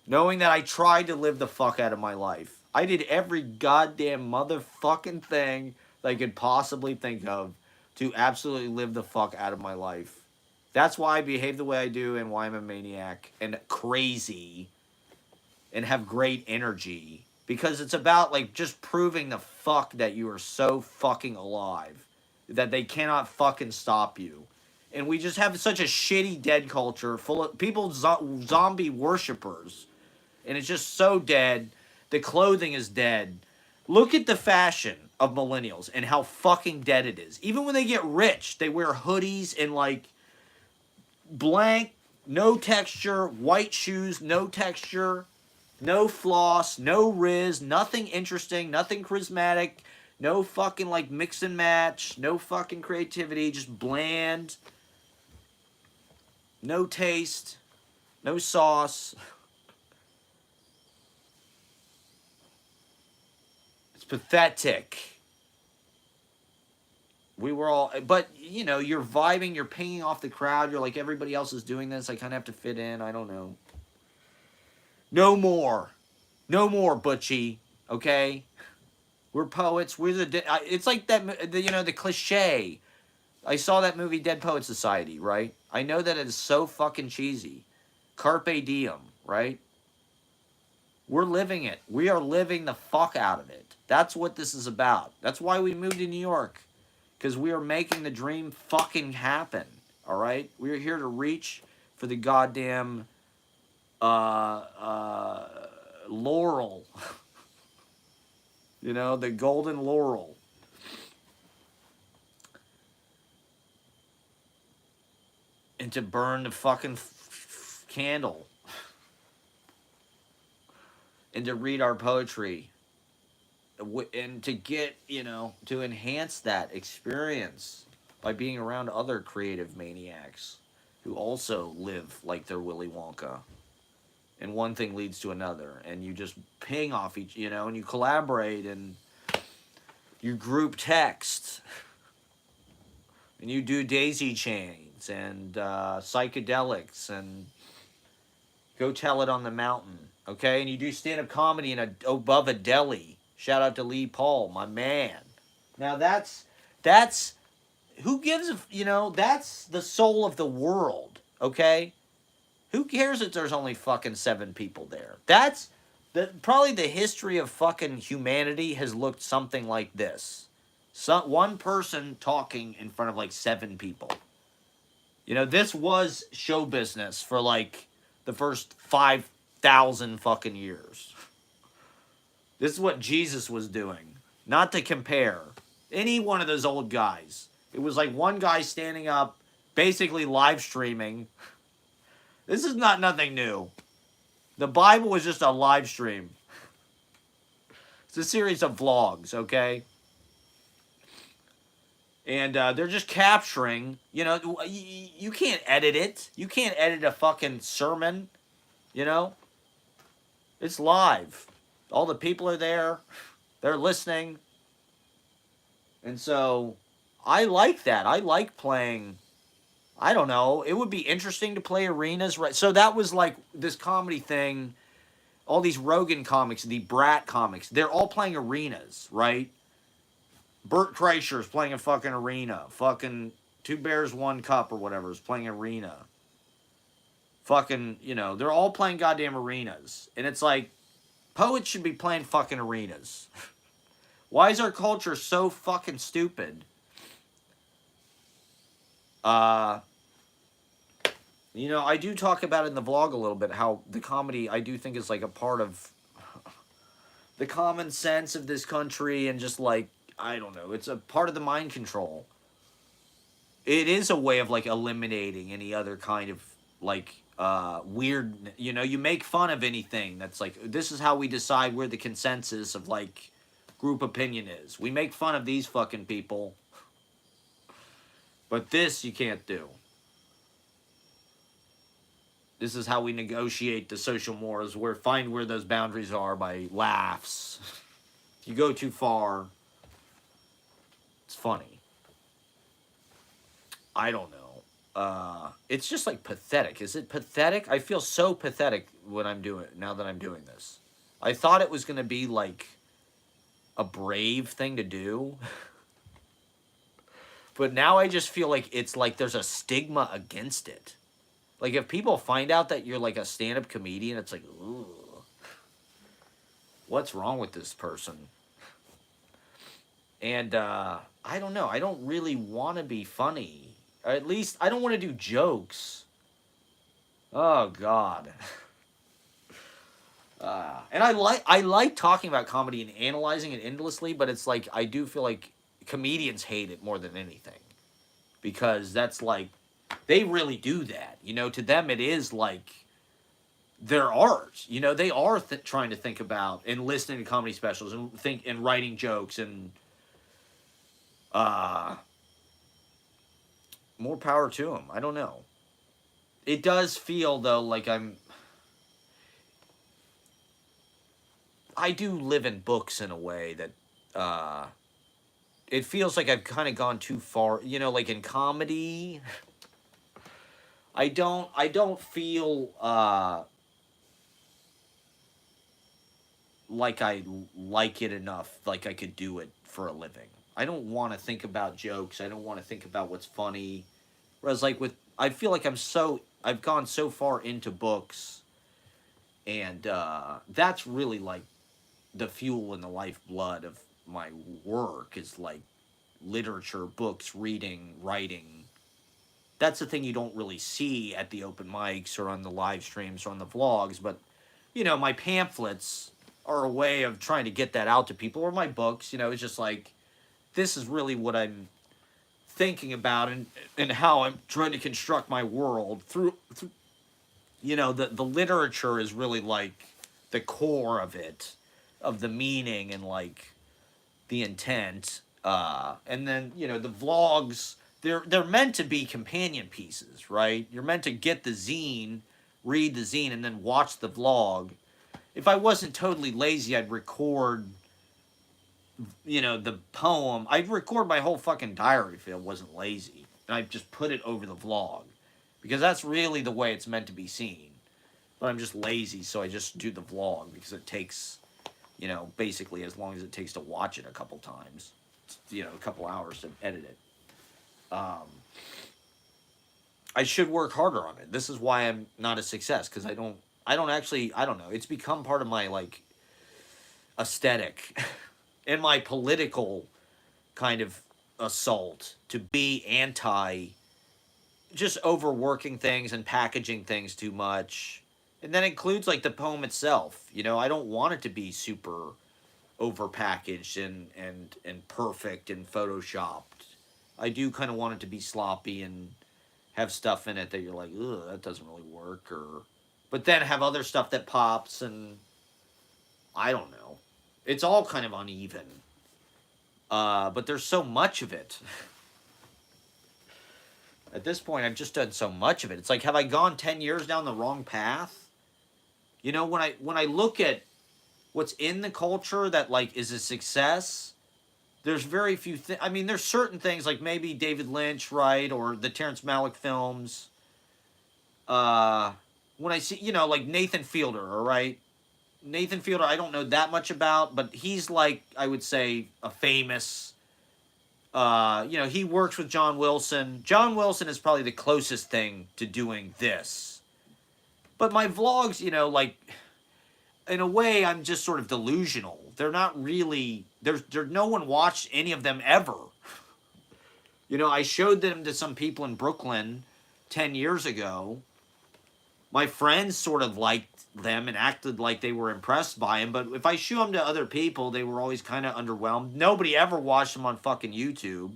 knowing that I tried to live the fuck out of my life. I did every goddamn motherfucking thing that I could possibly think of to absolutely live the fuck out of my life. That's why I behave the way I do and why I'm a maniac and crazy and have great energy. Because it's about like just proving the fuck that you are so fucking alive that they cannot fucking stop you. And we just have such a shitty dead culture full of people zombie worshippers, and it's just so dead. The clothing is dead. Look at the fashion of millennials and how fucking dead it is. Even when they get rich, they wear hoodies and like blank, no texture, white shoes, no texture, no floss, no riz, nothing interesting, nothing charismatic, no fucking like mix and match, no fucking creativity, just bland, no taste, no sauce. It's pathetic. We were all, but you know, you're vibing, you're pinging off the crowd. You're like, everybody else is doing this. I kind of have to fit in. I don't know. No more. No more, Butchie. Okay? We're poets. We're the, it's like that, you know, the cliche. I saw that movie, Dead Poet Society, right? I know that it is so fucking cheesy. Carpe diem, right? We're living it. We are living the fuck out of it. That's what this is about. That's why we moved to New York. Because we are making the dream fucking happen. All right? We're here to reach for the goddamn laurel. You know, the golden laurel. And to burn the fucking candle. And to read our poetry. And to get, you know, to enhance that experience by being around other creative maniacs who also live like they're Willy Wonka. And one thing leads to another. And you just ping off each, you know, and you collaborate and you group text. And you do daisy chains and psychedelics and go tell it on the mountain. Okay? And you do stand-up comedy above a deli. Shout out to Lee Paul, my man. Now that's who gives a, you know, that's the soul of the world, okay? Who cares if there's only fucking 7 people there? That's probably the history of fucking humanity has looked something like this. One person talking in front of like 7 people. You know, this was show business for like the first 5,000 fucking years. This is what Jesus was doing. Not to compare. Any one of those old guys. It was like one guy standing up, basically live streaming. This is not nothing new. The Bible was just a live stream. It's a series of vlogs, okay? And they're just capturing, you know, you can't edit it. You can't edit a fucking sermon, you know? It's live. All the people are there. They're listening. And so I like that. I like playing. I don't know. It would be interesting to play arenas, right? So that was like this comedy thing. All these Rogan comics, the Brat comics, they're all playing arenas, right? Bert Kreischer's playing a fucking arena. Fucking Two Bears, One Cup or whatever is playing arena. Fucking, you know, they're all playing goddamn arenas. And it's like, poets should be playing fucking arenas. Why is our culture so fucking stupid? You know, I do talk about it in the vlog a little bit, how the comedy, I do think is like a part of the common sense of this country and just like I don't know. It's a part of the mind control. It is a way of like eliminating any other kind of like weird, you know, you make fun of anything that's like, this is how we decide where the consensus of like group opinion is. We make fun of these fucking people, but this you can't do. This is how we negotiate the social mores, where find where those boundaries are by laughs. If you go too far, it's funny. I don't know. It's just like pathetic. Is it pathetic? I feel so pathetic when I'm doing now that I'm doing this. I thought it was gonna be like a brave thing to do, but now I just feel like it's like there's a stigma against it. Like if people find out that you're like a stand-up comedian, it's like, ooh, what's wrong with this person? And I don't know. I don't really want to be funny. Or at least I don't want to do jokes. Oh God. And I like talking about comedy and analyzing it endlessly, but it's like I do feel like comedians hate it more than anything, because that's like they really do that. You know, to them it is like their art. You know, they are trying to think about and listening to comedy specials and think and writing jokes and more power to them. I don't know. It does feel though like I do live in books in a way that it feels like I've kind of gone too far, you know, like in comedy. I don't feel like I like it enough, like I could do it for a living. I don't want to think about jokes. I don't want to think about what's funny. Whereas like with I feel like I've gone so far into books, and that's really like the fuel and the lifeblood of my work is like literature, books, reading, writing. That's the thing you don't really see at the open mics or on the live streams or on the vlogs, but you know, my pamphlets are a way of trying to get that out to people, or my books, you know, it's just like this is really what I'm thinking about, and how I'm trying to construct my world through you know, the literature is really like the core of it, of the meaning and like the intent, and then you know the vlogs, they're meant to be companion pieces, right? You're meant to get the zine, read the zine, and then watch the vlog. If I wasn't totally lazy, I'd record, you know, the poem. I'd record my whole fucking diary if I wasn't lazy, and I'd just put it over the vlog, because that's really the way it's meant to be seen. But I'm just lazy, so I just do the vlog because it takes, you know, basically as long as it takes to watch it a couple times, you know, a couple hours to edit it. I should work harder on it. This is why I'm not a success, because I don't actually, I don't know. It's become part of my like aesthetic and my political kind of assault to be anti just overworking things and packaging things too much. And that includes like the poem itself. You know, I don't want it to be super overpackaged and perfect and photoshopped. I do kind of want it to be sloppy and have stuff in it that you're like, ugh, that doesn't really work, or but then have other stuff that pops, and I don't know. It's all kind of uneven. But there's so much of it. At this point, I've just done so much of it. It's like, have I gone 10 years down the wrong path? You know, when I look at what's in the culture that like is a success, there's very few things. I mean, there's certain things like maybe David Lynch, right, or the Terrence Malick films. When I see, you know, like Nathan Fielder, all right, Nathan Fielder, I don't know that much about, but he's like, I would say, a famous. You know, he works with John Wilson. John Wilson is probably the closest thing to doing this. But my vlogs, you know, like, in a way, I'm just sort of delusional. They're not really, there's no one watched any of them ever. You know, I showed them to some people in Brooklyn 10 years ago. My friends sort of liked them and acted like they were impressed by them, but if I show them to other people, they were always kind of underwhelmed. Nobody ever watched them on fucking YouTube.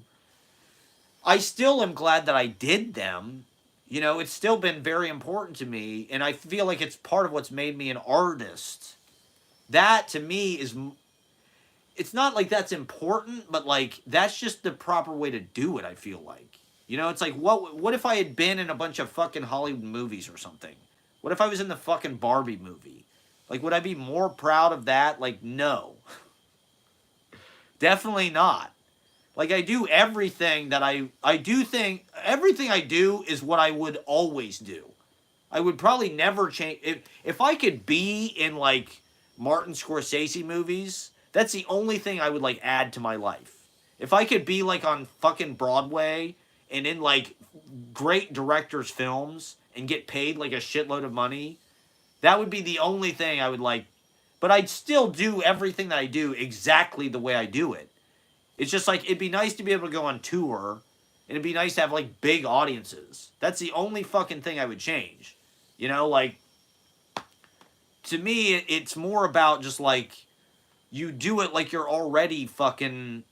I still am glad that I did them. You know, it's still been very important to me, and I feel like it's part of what's made me an artist. That to me is, it's not like that's important, but like that's just the proper way to do it, I feel like. You know, it's like what if I had been in a bunch of fucking Hollywood movies or something? What if I was in the fucking Barbie movie? Like, would I be more proud of that? Like, no. Definitely not. Like, I do everything that I do think, everything I do is what I would always do. I would probably never change. If I could be in, like, Martin Scorsese movies, that's the only thing I would, like, add to my life. If I could be, like, on fucking Broadway and in, like, great directors' films and get paid, like, a shitload of money, that would be the only thing I would, like. But I'd still do everything that I do exactly the way I do it. It's just like, it'd be nice to be able to go on tour, and it'd be nice to have, like, big audiences. That's the only fucking thing I would change. You know, like, to me, it's more about just, like, you do it like you're already fucking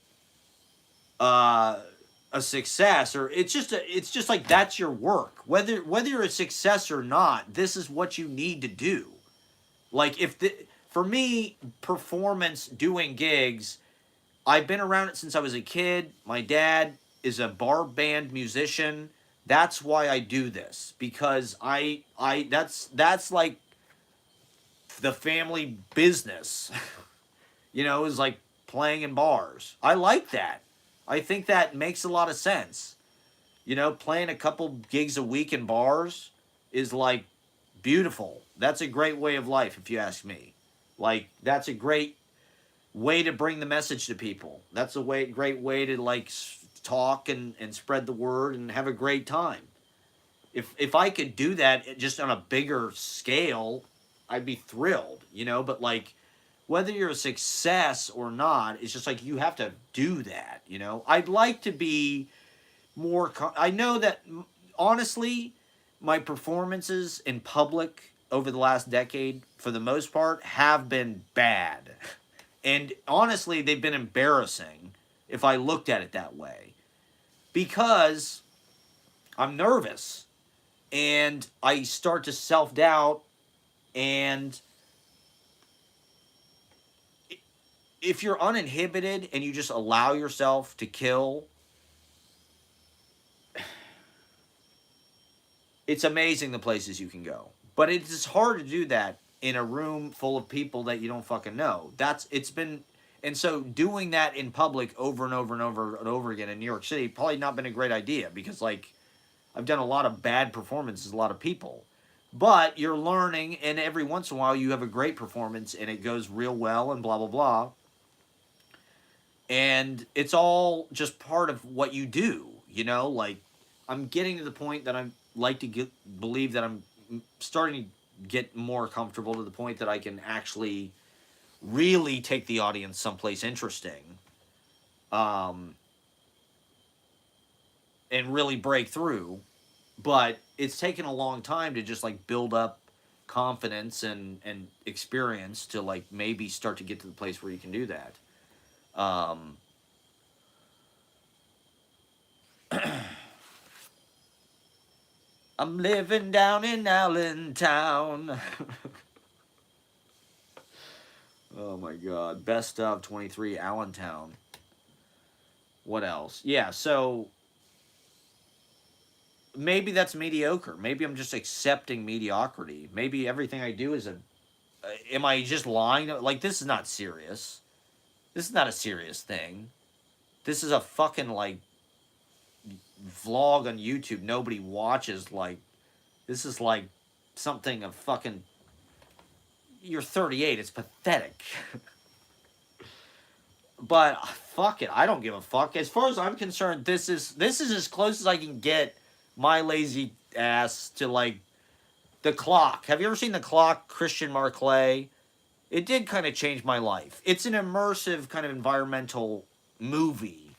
a success, or it's just like that's your work. Whether you're a success or not, this is what you need to do. Like, for me, performance, doing gigs, I've been around it since I was a kid. My dad is a bar band musician. That's why I do this, because that's like the family business. You know, is like playing in bars. I like that. I think that makes a lot of sense. You know, playing a couple gigs a week in bars is like beautiful. That's a great way of life, if you ask me. Like, that's a great way to bring the message to people. That's a great way to, like, talk and spread the word and have a great time. If I could do that just on a bigger scale, I'd be thrilled, you know. But, like, whether you're a success or not, it's just like you have to do that, you know. I'd like to be more. I know that, honestly, my performances in public over the last decade, for the most part, have been bad. And honestly, they've been embarrassing if I looked at it that way. Because I'm nervous and I start to self-doubt, and if you're uninhibited and you just allow yourself to kill, it's amazing the places you can go. But it's hard to do that in a room full of people that you don't fucking know. And so doing that in public over and over and over and over again in New York City probably not been a great idea, because, like, I've done a lot of bad performances, a lot of people. But you're learning, and every once in a while you have a great performance and it goes real well and blah, blah, blah. And it's all just part of what you do, you know? Like, I'm getting to the point that I like to believe that I'm starting to get more comfortable to the point that I can actually really take the audience someplace interesting, and really break through. But it's taken a long time to just, like, build up confidence and experience to, like, maybe start to get to the place where you can do that. I'm living down in Allentown. Oh my god. Best of 23 Allentown. What else? Yeah, so maybe that's mediocre. Maybe I'm just accepting mediocrity. Maybe everything I do is am I just lying? Like, this is not serious. This is not a serious thing. This is a fucking, like, vlog on YouTube nobody watches. Like, this is like something of fucking. You're 38. It's pathetic. But fuck it. I don't give a fuck. As far as I'm concerned, this is as close as I can get my lazy ass to, like, The Clock. Have you ever seen The Clock, Christian Marclay? It did kind of change my life. It's an immersive kind of environmental movie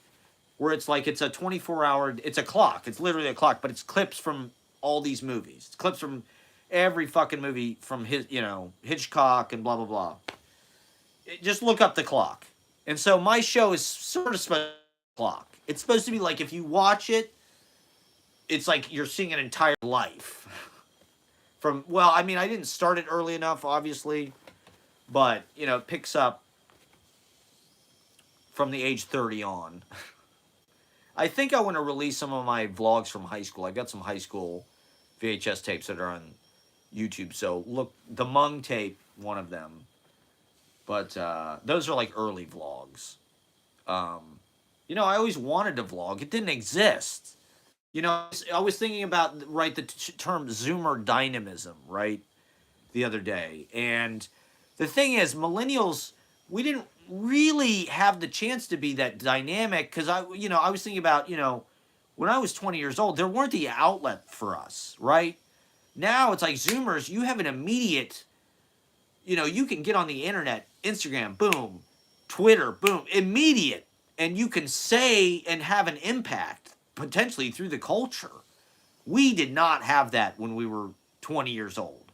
where it's like, it's a 24-hour, it's a clock. It's literally a clock, but it's clips from all these movies. It's clips from every fucking movie from his, Hitchcock and blah blah blah. Just look up The Clock. And so my show is sort of supposed to be clock. It's supposed to be like if you watch it, it's like you're seeing an entire life. From well, I mean, I didn't start it early enough, obviously, but it picks up from the age 30 on. I think I want to release some of my vlogs from high school. I got some high school VHS tapes that are on YouTube. So look, the Mung tape, one of them. But those are like early vlogs. I always wanted to vlog. It didn't exist. I was thinking about, right, the term Zoomer dynamism, right, the other day. And the thing is, millennials, we didn't really have the chance to be that dynamic because I was thinking about, when I was 20 years old, there weren't the outlet for us, right? Now it's like Zoomers, you have an immediate, you can get on the internet, Instagram, boom, Twitter, boom, immediate, and you can say and have an impact potentially through the culture. We did not have that when we were 20 years old.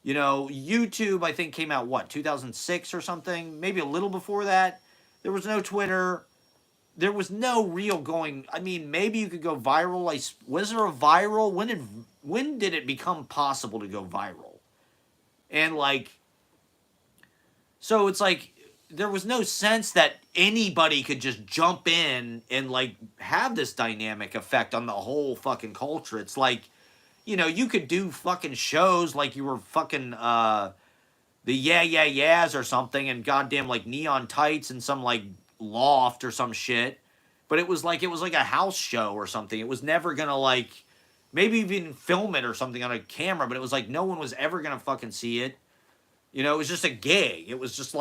YouTube, I think, came out, 2006 or something? Maybe a little before that. There was no Twitter. There was no real going. I mean, maybe you could go viral. Was there a viral? When did it become possible to go viral? And, so it's like there was no sense that anybody could just jump in and, have this dynamic effect on the whole fucking culture. It's like, you could do fucking shows like you were fucking the Yeah Yeah Yeahs or something, and goddamn neon tights and some loft or some shit. But it was like a house show or something. It was never gonna maybe even film it or something on a camera, but it was like no one was ever gonna fucking see it. It was just a gig. It was just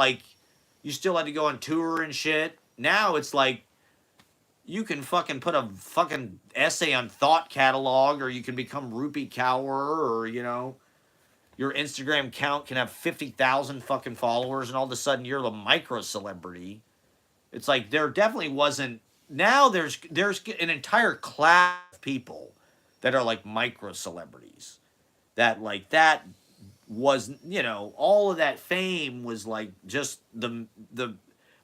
you still had to go on tour and shit. Now it's like you can fucking put a fucking essay on Thought Catalog, or you can become Rupi Kaur, or your Instagram count can have 50,000 fucking followers, and all of a sudden you're the micro celebrity. It's like there definitely wasn't. Now there's an entire class of people that are micro celebrities. That that was all of that fame was just the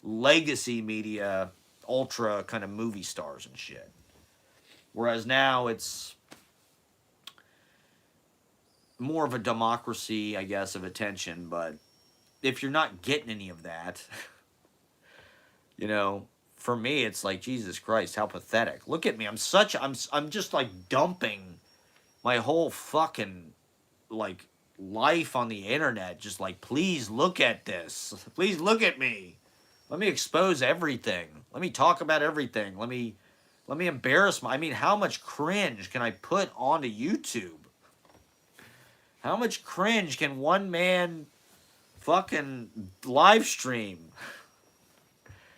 legacy media, ultra kind of movie stars and shit. Whereas now it's more of a democracy, I guess, of attention. But if you're not getting any of that, for me, it's like, Jesus Christ, how pathetic. Look at me. I'm just dumping my whole fucking life on the internet. Just please look at this. Please look at me. Let me expose everything. Let me talk about everything. Let me embarrass how much cringe can I put onto YouTube? How much cringe can one man fucking live stream?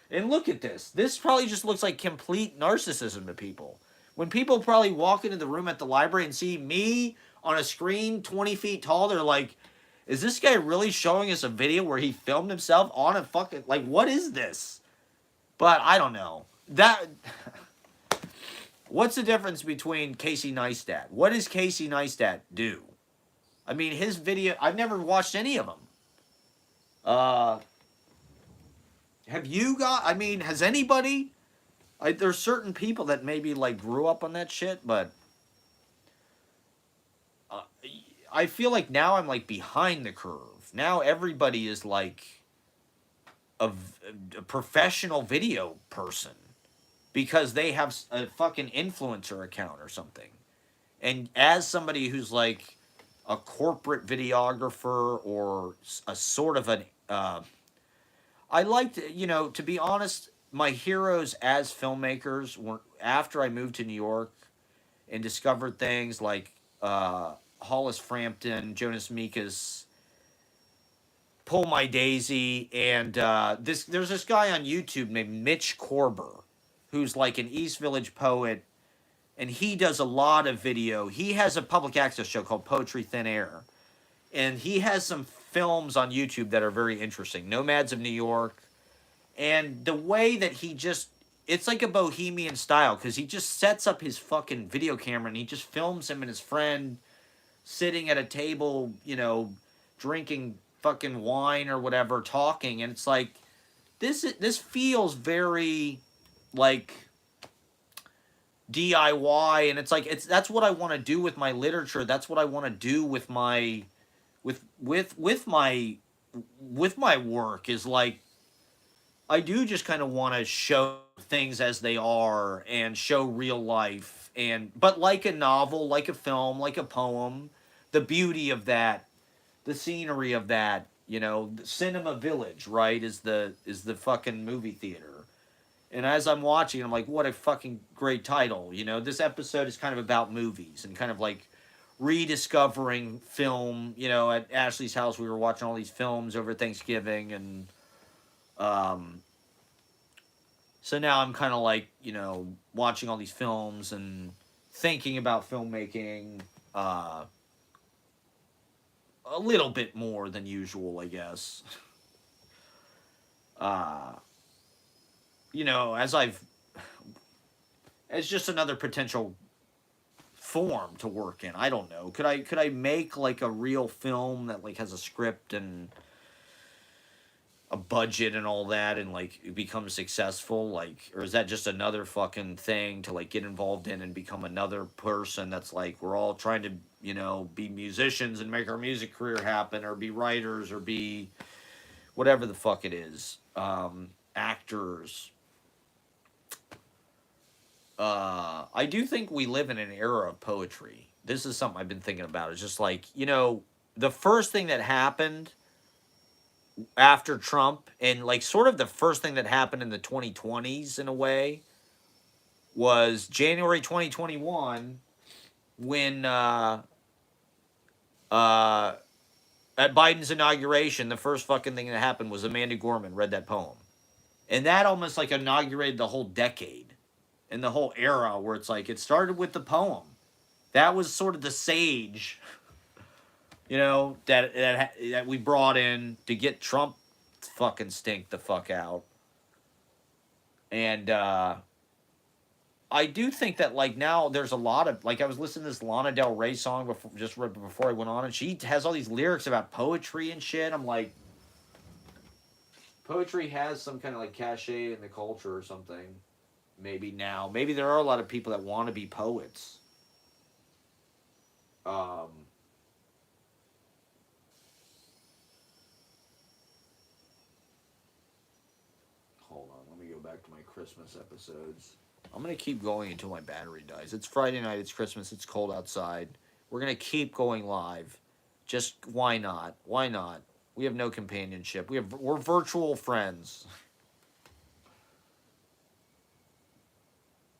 And look at this. This probably just looks like complete narcissism to people. When people probably walk into the room at the library and see me on a screen 20 feet tall, they're like, is this guy really showing us a video where he filmed himself on a fucking... what is this? But I don't know. What's the difference between Casey Neistat? What does Casey Neistat do? I mean, his video... I've never watched any of them. Have you got... has anybody... there's certain people that maybe, grew up on that shit, but... I feel like now I'm, behind the curve. Now everybody is, a professional video person. Because they have a fucking influencer account or something. And as somebody who's, a corporate videographer or a sort of an... I liked, to be honest, my heroes as filmmakers were after I moved to New York and discovered things like Hollis Frampton, Jonas Mekas, Pull My Daisy, and there's this guy on YouTube named Mitch Korber, who's an East Village poet, and he does a lot of video. He has a public access show called Poetry Thin Air, and he has some films on YouTube that are very interesting. Nomads of New York, and the way that he just... It's like a bohemian style, because he just sets up his fucking video camera, and he just films him and his friend sitting at a table, drinking fucking wine or whatever, talking, and it's like this feels very like DIY, and it's like that's what I want to do with my literature. That's what I want to do with my with my work is like I do just kind of want to show things as they are and show real life and but like a novel, like a film, like a poem, the beauty of that, the scenery of that, the Cinema Village, right, is the fucking movie theater. And as I'm watching, I'm like, what a fucking great title. This episode is kind of about movies and kind of like rediscovering film. At Ashley's house, we were watching all these films over Thanksgiving, and um, so now I'm kind of like, watching all these films and thinking about filmmaking a little bit more than usual, I guess. Uh, as as just another potential form to work in. I don't know. Could I make like a real film that like has a script and a budget and all that and like it becomes successful, like, or is that just another fucking thing to like get involved in and become another person that's like we're all trying to be musicians and make our music career happen or be writers or be whatever the fuck it is, actors. I do think we live in an era of poetry. This is something I've been thinking about. It's just like, the first thing that happened after Trump and like sort of the first thing that happened in the 2020s in a way was January 2021 when uh, at Biden's inauguration, the first fucking thing that happened was Amanda Gorman read that poem. And that almost like inaugurated the whole decade and the whole era where it's like it started with the poem. That was sort of the sage, that we brought in to get Trump fucking stink the fuck out. And I do think that like now there's a lot of like I was listening to this Lana Del Rey song before I went on, and she has all these lyrics about poetry and shit. I'm like, poetry has some kind of like cachet in the culture or something. Maybe now, maybe there are a lot of people that want to be poets. Um, Hold on, let me go back to my Christmas episodes. I'm gonna keep going until my battery dies. It's Friday night. It's Christmas. It's cold outside. We're gonna keep going live. Just why not? Why not? We have no companionship. We're virtual friends.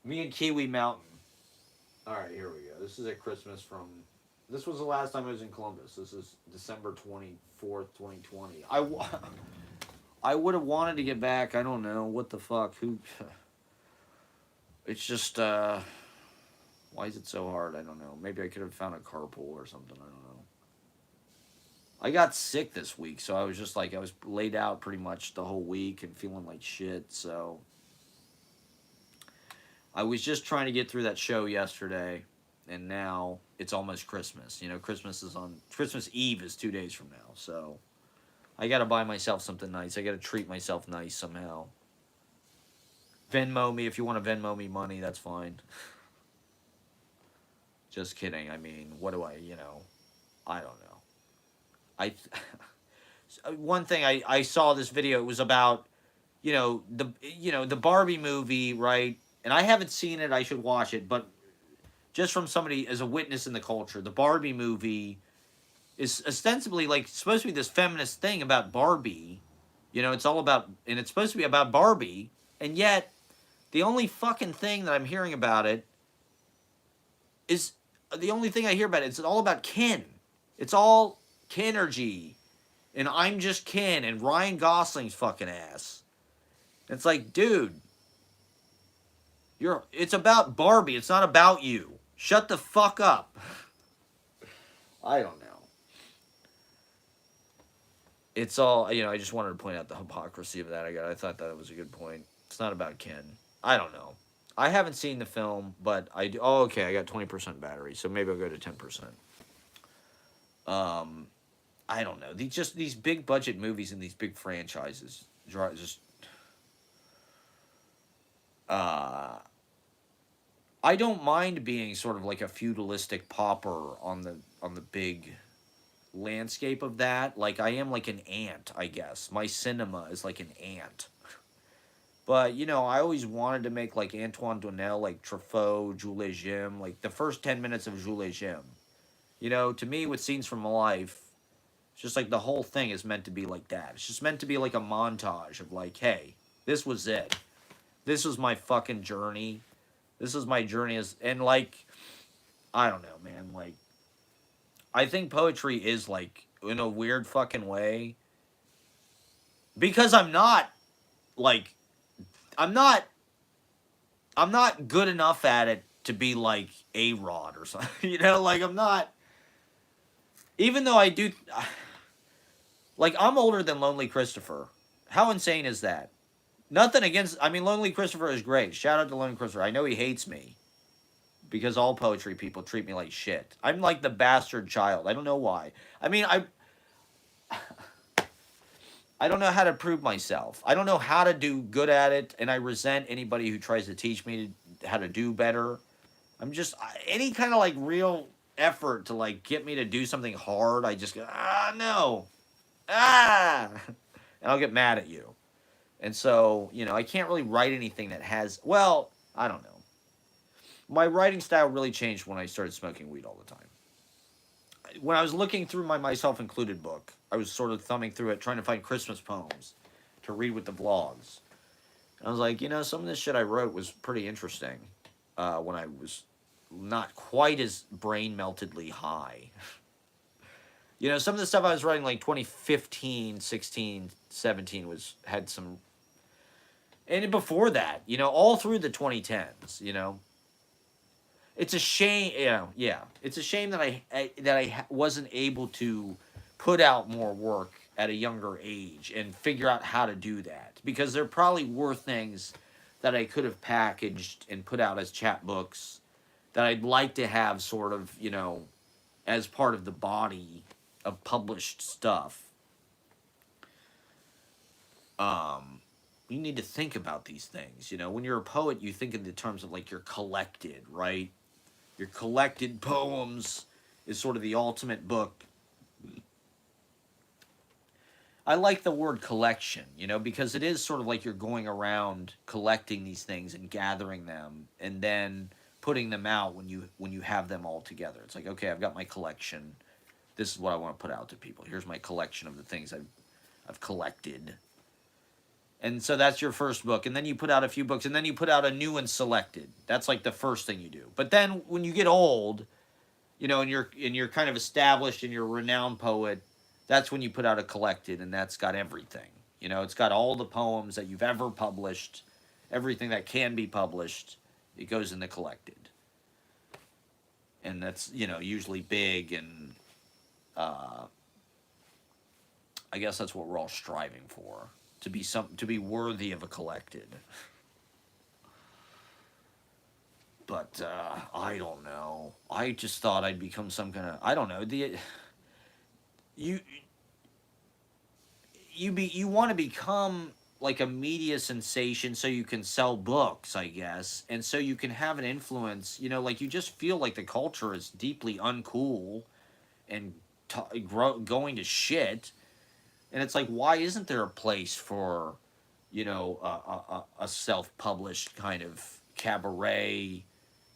Me and Kiwi Mountain. All right, here we go. This is a Christmas from. This was the last time I was in Columbus. This is December 24th, 2020. I would have wanted to get back. I don't know what the fuck. Who? It's just why is it so hard? I don't know. Maybe I could have found a carpool or something. I don't know. I got sick this week, so I was just like I was laid out pretty much the whole week and feeling like shit. So I was just trying to get through that show yesterday, and now it's almost Christmas. Christmas Eve is 2 days from now, so I got to buy myself something nice. I got to treat myself nice somehow. Venmo me if you want to Venmo me money. That's fine. Just kidding. I mean, what do I don't know. One thing I saw this video. It was about the Barbie movie, right? And I haven't seen it. I should watch it, but just from somebody as a witness in the culture, the Barbie movie is ostensibly like supposed to be this feminist thing about Barbie. It's all about, and it's supposed to be about Barbie, and yet the only fucking thing that I'm hearing about it is the only thing I hear about it. It's all about Ken. It's all Kenergy, and I'm just Ken, and Ryan Gosling's fucking ass. It's like, dude, it's about Barbie. It's not about you. Shut the fuck up. I don't know. It's all, I just wanted to point out the hypocrisy of that. I thought that was a good point. It's not about Ken. I don't know. I haven't seen the film, but I do. Oh, okay. I got 20% battery, so maybe I'll go to 10%. Um, I don't know. These big budget movies and these big franchises just uh I don't mind being sort of like a feudalistic pauper on the big landscape of that. Like I am like an ant, I guess. My cinema is like an ant. But you know, I always wanted to make like Antoine Donnell, like Truffaut, Jules Jim, like the first 10 minutes of Jules Jim. You know, to me, with Scenes from Life, it's just like the whole thing is meant to be like that. It's just meant to be like a montage of like, hey, this was it. This was my fucking journey. This is my journey as and like I don't know, man. Like I think poetry is like in a weird fucking way because like I'm not I'm not good enough at it to be like A Rod or something. You know, like I'm not. Even though I do, like I'm older than Lonely Christopher. How insane is that? Nothing against. I mean, Lonely Christopher is great. Shout out to Lonely Christopher. I know he hates me because all poetry people treat me like shit. I'm like the bastard child. I don't know why. I mean, I don't know how to prove myself. I don't know how to do good at it, and I resent anybody who tries to teach me how to do better. I'm just any kind of like real effort to like get me to do something hard. I just go no and I'll get mad at you. And so you know I can't really write anything that has I don't know. My writing style really changed when I started smoking weed all the time. When I was looking through my myself included book, I was sort of thumbing through it trying to find Christmas poems to read with the vlogs. And I was like, you know, some of this shit I wrote was pretty interesting when I was not quite as brain meltedly high. You know, some of the stuff I was writing like 2015, 16, 17 had some and before that, you know, all through the 2010s, you know. It's a shame, you know, yeah. It's a shame that I wasn't able to put out more work at a younger age and figure out how to do that because there probably were things that I could have packaged and put out as chapbooks that I'd like to have sort of, you know, as part of the body of published stuff. You need to think about these things. You know, when you're a poet, you think in the terms of like your collected, right? Your collected poems is sort of the ultimate book. I like the word collection, you know, because it is sort of like you're going around collecting these things and gathering them and then putting them out when you have them all together. It's like, okay, I've got my collection. This is what I want to put out to people. Here's my collection of the things I've collected. And so that's your first book. And then you put out a few books and then you put out a new one selected. That's like the first thing you do. But then when you get old, you know, and you're kind of established and you're a renowned poet, that's when you put out a collected and that's got everything. You know, it's got all the poems that you've ever published, everything that can be published, it goes in the collected. And that's, you know, usually big and uh, I guess that's what we're all striving for. To be worthy of a collected. But I don't know. I just thought I'd become some kind of I don't know. You you want to become like a media sensation so you can sell books, I guess, and so you can have an influence. You know, like you just feel like the culture is deeply uncool and going to shit. And it's like, why isn't there a place for, you know, a self-published kind of cabaret,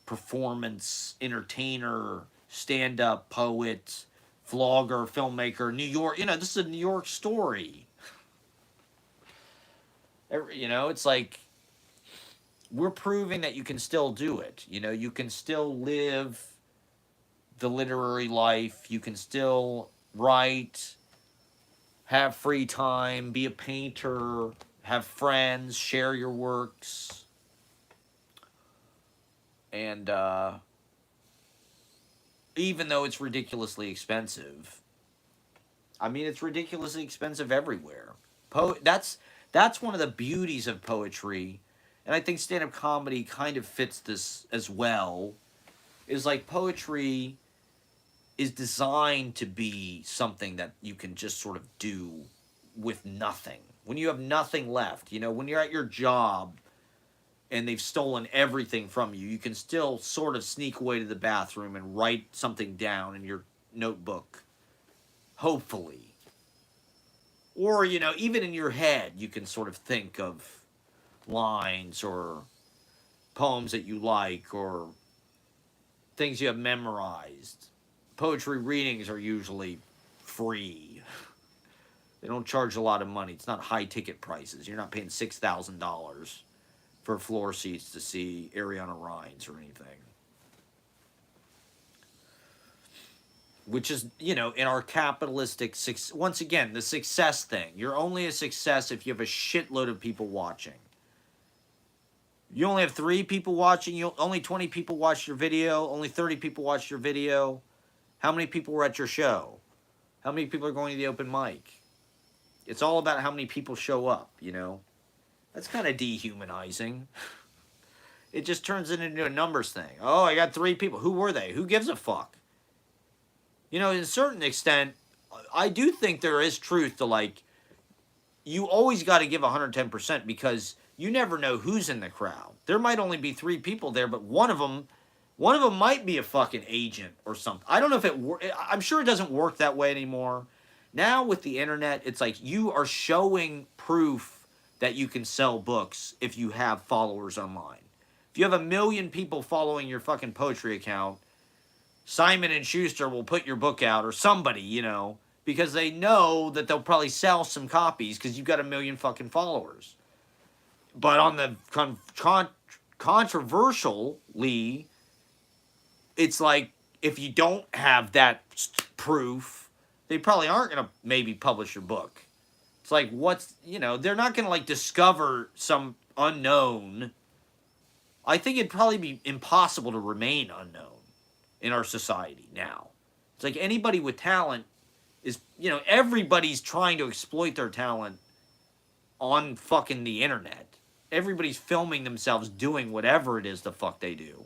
performance, entertainer, stand-up poet, vlogger, filmmaker, New York? You know, this is a New York story. You know, it's like we're proving that you can still do it. You know, you can still live the literary life. You can still write, have free time, be a painter, have friends, share your works. And even though it's ridiculously expensive, I mean, it's ridiculously expensive everywhere. That's one of the beauties of poetry, and I think stand-up comedy kind of fits this as well. Is like poetry is designed to be something that you can just sort of do with nothing. When you have nothing left, you know, when you're at your job and they've stolen everything from you, you can still sort of sneak away to the bathroom and write something down in your notebook. Hopefully. Or, you know, even in your head, you can sort of think of lines or poems that you like or things you have memorized. Poetry readings are usually free. They don't charge a lot of money. It's not high ticket prices. You're not paying $6,000 for floor seats to see Ariana Rines or anything. Which is, you know, in our capitalistic, once again, the success thing. You're only a success if you have a shitload of people watching. You only have 3 people watching, only 20 people watched your video, only 30 people watched your video. How many people were at your show? How many people are going to the open mic? It's all about how many people show up, you know? That's kind of dehumanizing. It just turns it into a numbers thing. Oh, I got 3 people. Who were they? Who gives a fuck? You know, to a certain extent, I do think there is truth to, like, you always got to give 110% because you never know who's in the crowd. There might only be 3 people there, but one of them might be a fucking agent or something. I don't know if I'm sure it doesn't work that way anymore. Now with the internet, it's like you are showing proof that you can sell books if you have followers online. If you have 1 million people following your fucking poetry account, Simon and Schuster will put your book out, or somebody, you know, because they know that they'll probably sell some copies because you've got 1 million fucking followers. But on the controversially, it's like if you don't have that proof, they probably aren't going to maybe publish your book. It's like, what's, you know, they're not going to like discover some unknown. I think it'd probably be impossible to remain unknown in our society now. It's like anybody with talent is, you know, everybody's trying to exploit their talent on fucking the internet. Everybody's filming themselves doing whatever it is the fuck they do.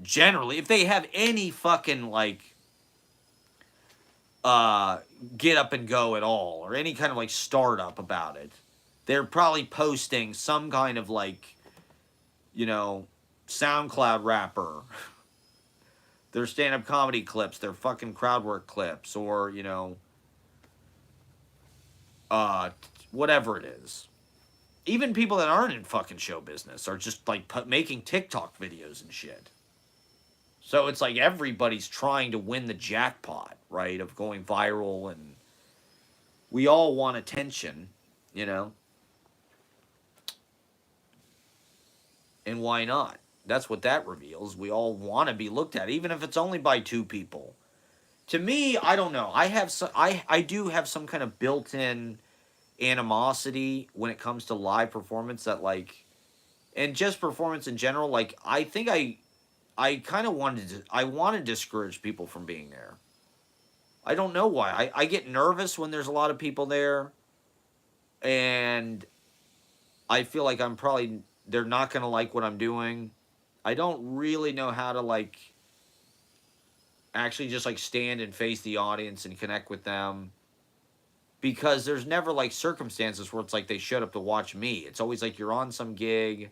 Generally, if they have any fucking, like, get up and go at all, or any kind of, like, startup about it, they're probably posting some kind of, like, you know, SoundCloud rapper, their stand-up comedy clips, their fucking crowd work clips, or, you know, whatever it is. Even people that aren't in fucking show business are just, like, making TikTok videos and shit. So it's like everybody's trying to win the jackpot, right, of going viral, and we all want attention, you know? And why not? That's what that reveals. We all want to be looked at, even if it's only by 2 people. To me, I don't know. I do have some kind of built-in animosity when it comes to live performance that, like, and just performance in general. Like, I think I kind of want to discourage people from being there. I don't know why. I get nervous when there's a lot of people there, and I feel like they're not going to like what I'm doing. I don't really know how to, like, actually just, like, stand and face the audience and connect with them. Because there's never, like, circumstances where it's like they showed up to watch me. It's always like you're on some gig,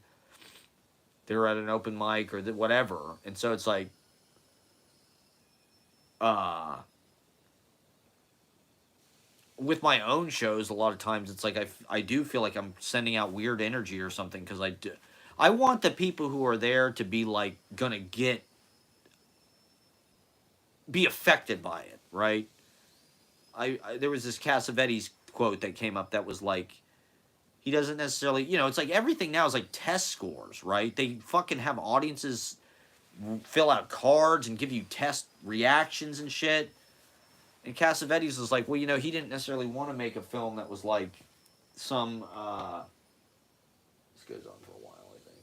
they're at an open mic or whatever. And so it's like, with my own shows, a lot of times it's like I do feel like I'm sending out weird energy or something because I want the people who are there to be, like, gonna be affected by it, right? There was this Cassavetes quote that came up that was like, he doesn't necessarily, you know, it's like everything now is like test scores, right? They fucking have audiences fill out cards and give you test reactions and shit. And Cassavetes was like, well, you know, he didn't necessarily want to make a film that was like some, this goes on for a while, I think.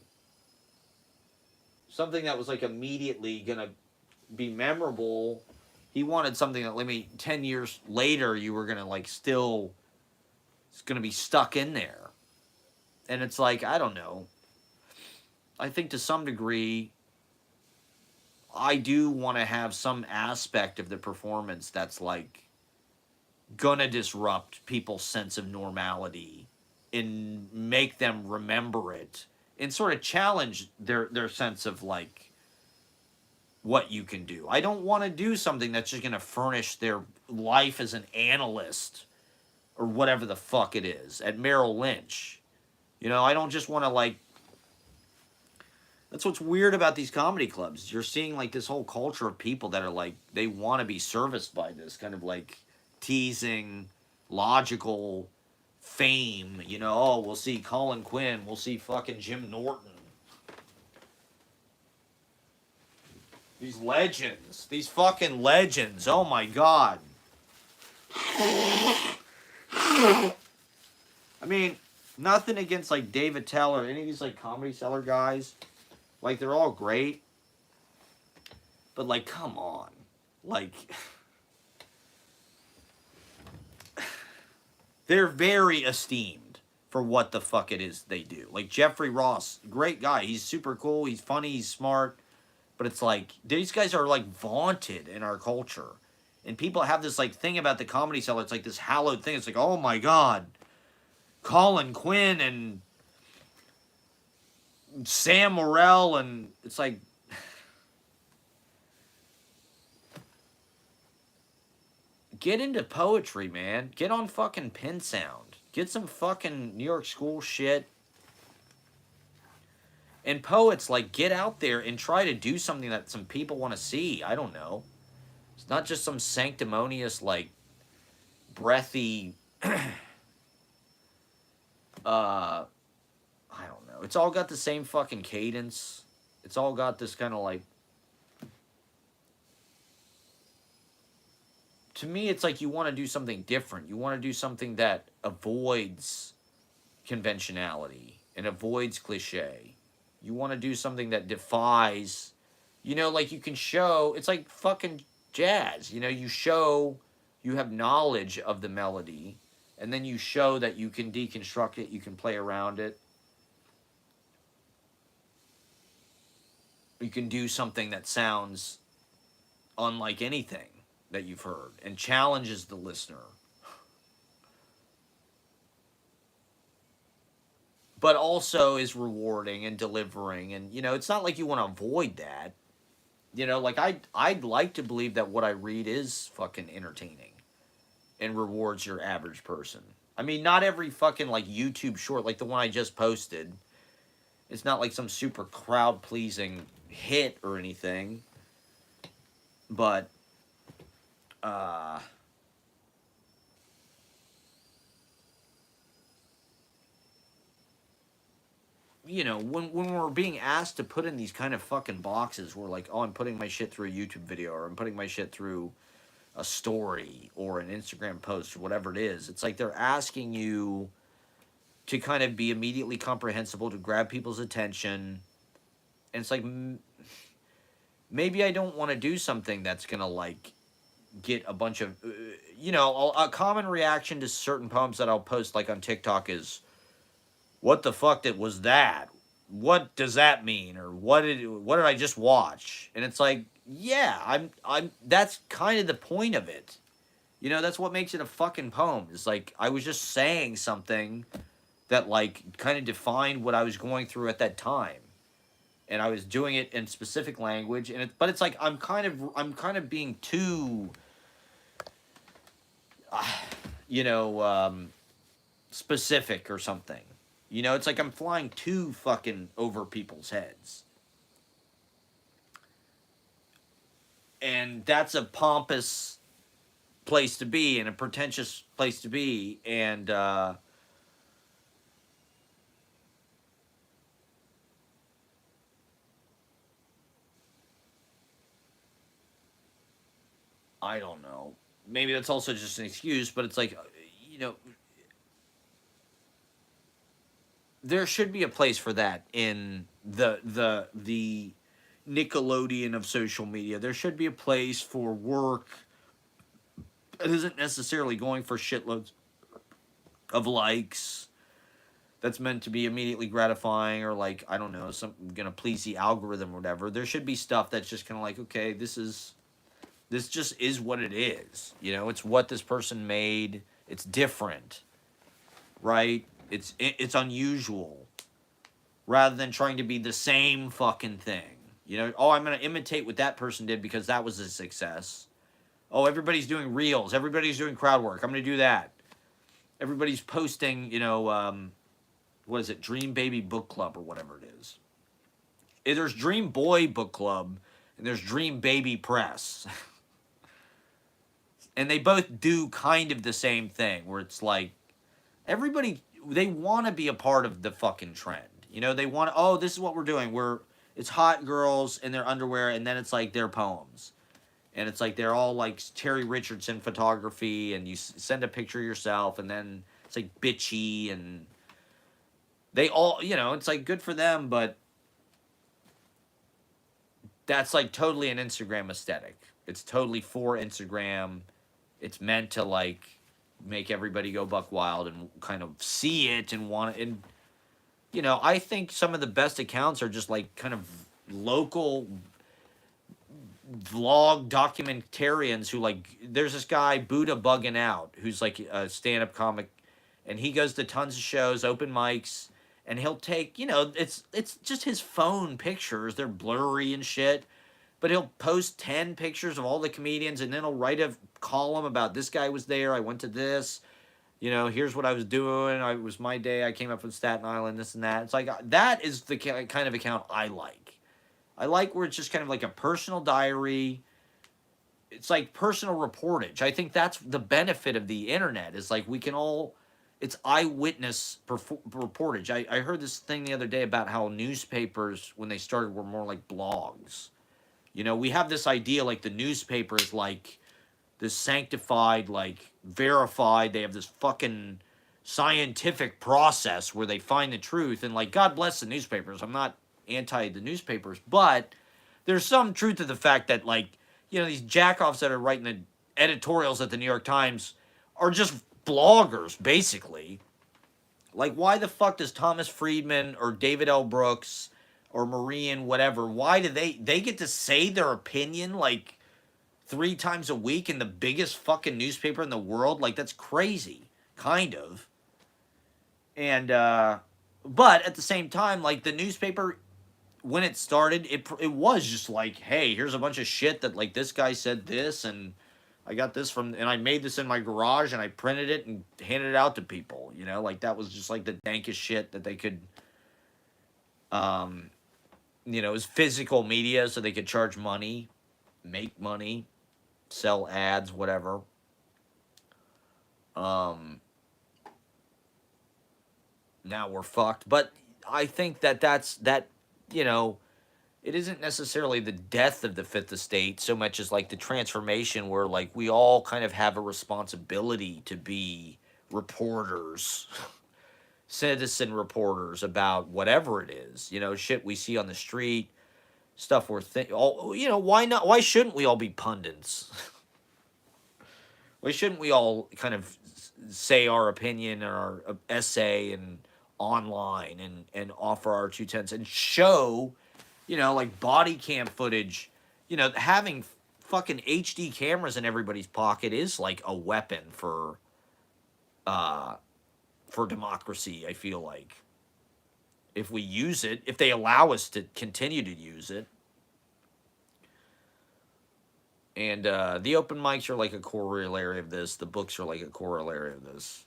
Something that was like immediately gonna be memorable. He wanted something that, let me, 10 years later, you were gonna, like, still, it's gonna be stuck in there. And it's like, I don't know. I think to some degree, I do want to have some aspect of the performance that's like gonna disrupt people's sense of normality and make them remember it and sort of challenge their sense of like what you can do. I don't want to do something that's just gonna furnish their life as an analyst or whatever the fuck it is at Merrill Lynch. You know, I don't just want to like. That's what's weird about these comedy clubs. You're seeing like this whole culture of people that are like they want to be serviced by this kind of like teasing, logical fame. You know, oh, we'll see Colin Quinn, we'll see fucking Jim Norton. These legends, these fucking legends. Oh my god. I mean, nothing against like David Tell or any of these like Comedy Cellar guys. Like they're all great. But like, come on. Like they're very esteemed for what the fuck it is they do. Like Jeffrey Ross, great guy. He's super cool, he's funny, he's smart. But it's like these guys are like vaunted in our culture. And people have this like thing about the Comedy Cellar. It's like this hallowed thing. It's like, oh my god, Colin Quinn and Sam Morril, and it's like get into poetry, man. Get on fucking Pen Sound. Get some fucking New York School shit. And poets, like, get out there and try to do something that some people want to see. I don't know. It's not just some sanctimonious, like, breathy, I don't know. It's all got the same fucking cadence. It's all got this kind of like. To me, it's like you want to do something different. You want to do something that avoids conventionality and avoids cliche. You want to do something that defies, you know, like you can show, it's like fucking jazz. You know, you show you have knowledge of the melody, and then you show that you can deconstruct it, you can play around it. You can do something that sounds unlike anything that you've heard and challenges the listener. But also is rewarding and delivering. And, you know, it's not like you want to avoid that. You know, like I'd like to believe that what I read is fucking entertaining and rewards your average person. I mean, not every fucking like YouTube short, like the one I just posted. It's not like some super crowd pleasing hit or anything. But you know, when we're being asked to put in these kind of fucking boxes, we're like, oh, I'm putting my shit through a YouTube video, or I'm putting my shit through a story or an Instagram post or whatever it is. It's like they're asking you to kind of be immediately comprehensible, to grab people's attention. And it's like, maybe I don't want to do something that's going to like get a bunch of, you know, a common reaction to certain poems that I'll post like on TikTok is, what the fuck was that? What does that mean? Or what did I just watch? And it's like, yeah, I'm that's kind of the point of it. You know, that's what makes it a fucking poem. It's like I was just saying something that like kind of defined what I was going through at that time. And I was doing it in specific language, and but it's like I'm kind of being too you know, specific or something. You know, it's like I'm flying too fucking over people's heads. And that's a pompous place to be and a pretentious place to be. And I don't know. Maybe that's also just an excuse, but it's like, you know, there should be a place for that in the Nickelodeon of social media. There should be a place for work that isn't necessarily going for shitloads of likes that's meant to be immediately gratifying, or like, I don't know, some gonna please the algorithm or whatever. There should be stuff that's just kind of like, okay, this just is what it is. You know, it's what this person made. It's different, right? It's unusual, rather than trying to be the same fucking thing. You know, oh, I'm gonna imitate what that person did because that was a success. Oh, everybody's doing reels. Everybody's doing crowd work. I'm gonna do that. Everybody's posting, you know, what is it, Dream Baby Book Club or whatever it is. There's Dream Boy Book Club and there's Dream Baby Press. And they both do kind of the same thing, where it's like everybody, they want to be a part of the fucking trend. You know, they want, oh, this is what we're doing. It's hot girls in their underwear, and then it's like their poems. And it's like they're all like Terry Richardson photography, and you send a picture of yourself, and then it's like bitchy, and they all, you know, it's like good for them, but that's like totally an Instagram aesthetic. It's totally for Instagram. It's meant to like make everybody go buck wild and kind of see it and want it. And, you know, I think some of the best accounts are just like kind of local vlog documentarians who like, there's this guy Buddha Bugging Out who's like a stand-up comic, and he goes to tons of shows, open mics, and he'll take, you know, it's just his phone pictures. They're blurry and shit, but he'll post 10 pictures of all the comedians, and then he'll write a column about this guy was there, I went to this, you know, here's what I was doing, it was my day, I came up from Staten Island, this and that. It's like, that is the kind of account I like. I like where it's just kind of like a personal diary. It's like personal reportage. I think that's the benefit of the internet, is like we can all, it's eyewitness reportage. I heard this thing the other day about how newspapers, when they started, were more like blogs. You know, we have this idea like the newspaper is like this sanctified, like verified, they have this fucking scientific process where they find the truth, and like, God bless the newspapers. I'm not anti the newspapers, but there's some truth to the fact that, like, you know, these jackoffs that are writing the editorials at the New York Times are just bloggers, basically. Like, why the fuck does Thomas Friedman or David L. Brooks or Marine, whatever, why do they get to say their opinion like 3 times a week in the biggest fucking newspaper in the world? Like, that's crazy, kind of. And but at the same time, like, the newspaper, when it started, it was just like, hey, here's a bunch of shit that, like, this guy said this, and I got this from, and I made this in my garage, and I printed it and handed it out to people, you know? Like, that was just, like, the dankest shit that they could, you know, it was physical media, so they could charge money, make money, sell ads, whatever. Now we're fucked. But I think that, you know, it isn't necessarily the death of the fifth estate so much as like the transformation where like we all kind of have a responsibility to be reporters, citizen reporters about whatever it is, you know, shit we see on the street, stuff we're all, you know, why not? Why shouldn't we all be pundits? Why shouldn't we all kind of say our opinion or our essay and online and offer our 2 cents and show, you know, like body cam footage, you know, having fucking HD cameras in everybody's pocket is like a weapon for democracy, I feel like. If we use it, if they allow us to continue to use it. And the open mics are like a corollary of this. The books are like a corollary of this.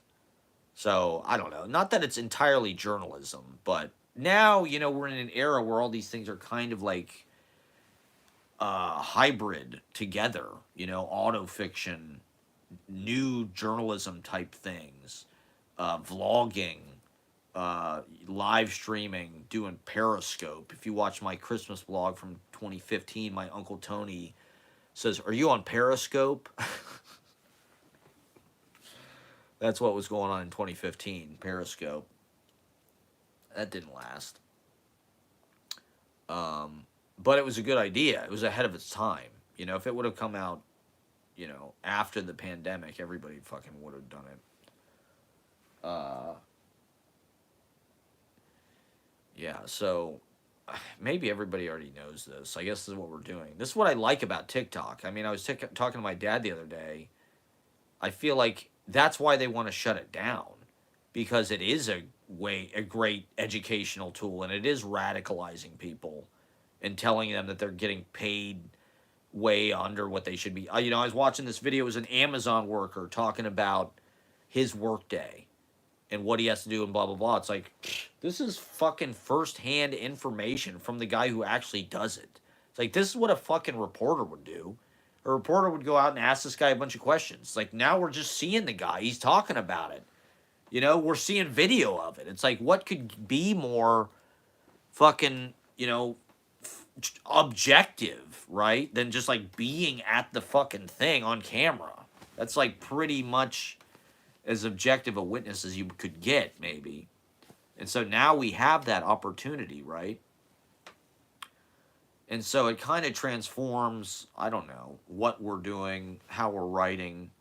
So, I don't know. Not that it's entirely journalism, but now, you know, we're in an era where all these things are kind of like hybrid together. You know, autofiction, new journalism type things, vlogging, live streaming, doing Periscope. If you watch my Christmas vlog from 2015, my Uncle Tony says, "Are you on Periscope?" That's what was going on in 2015, Periscope. That didn't last. But it was a good idea. It was ahead of its time. You know, if it would have come out, you know, after the pandemic, everybody fucking would have done it. Yeah, so maybe everybody already knows this. I guess this is what we're doing. This is what I like about TikTok. I mean, I was talking to my dad the other day. I feel like that's why they want to shut it down, because it is a great educational tool, and it is radicalizing people and telling them that they're getting paid way under what they should be. I was watching this video. It was an Amazon worker talking about his workday and what he has to do and blah blah blah. It's like, this is fucking firsthand information from the guy who actually does it. It's like, this is what a fucking reporter would do. A reporter would go out and ask this guy a bunch of questions. Like, now we're just seeing the guy. He's talking about it. We're seeing video of it. It's like, what could be more fucking, objective, right? Than just like being at the fucking thing on camera. That's like pretty much as objective a witness as you could get, maybe. And so now we have that opportunity, right? And so it kind of transforms, I don't know, what we're doing, how we're writing.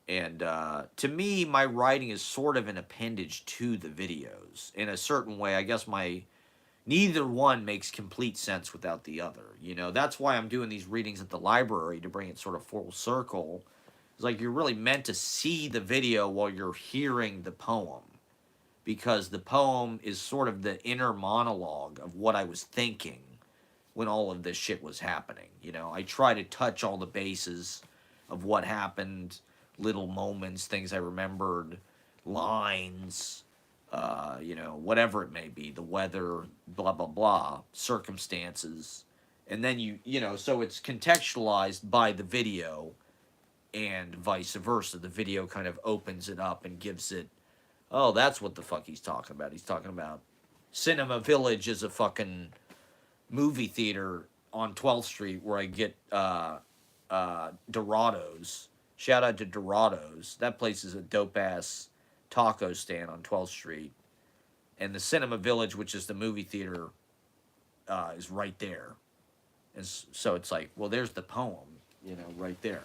And to me, my writing is sort of an appendage to the videos in a certain way. I guess neither one makes complete sense without the other. That's why I'm doing these readings at the library, to bring it sort of full circle. It's like, you're really meant to see the video while you're hearing the poem, because the poem is sort of the inner monologue of what I was thinking when all of this shit was happening. I try to touch all the bases of what happened, little moments, things I remembered, lines, whatever it may be, the weather, blah, blah, blah, circumstances. And then so it's contextualized by the video and vice versa. The video kind of opens it up and gives it, oh, that's what the fuck he's talking about. He's talking about Cinema Village is a fucking movie theater on 12th Street where I get Dorados. Shout out to Dorados. That place is a dope ass taco stand on 12th Street. And the Cinema Village, which is the movie theater, is right there. And so it's like, well, there's the poem, right there.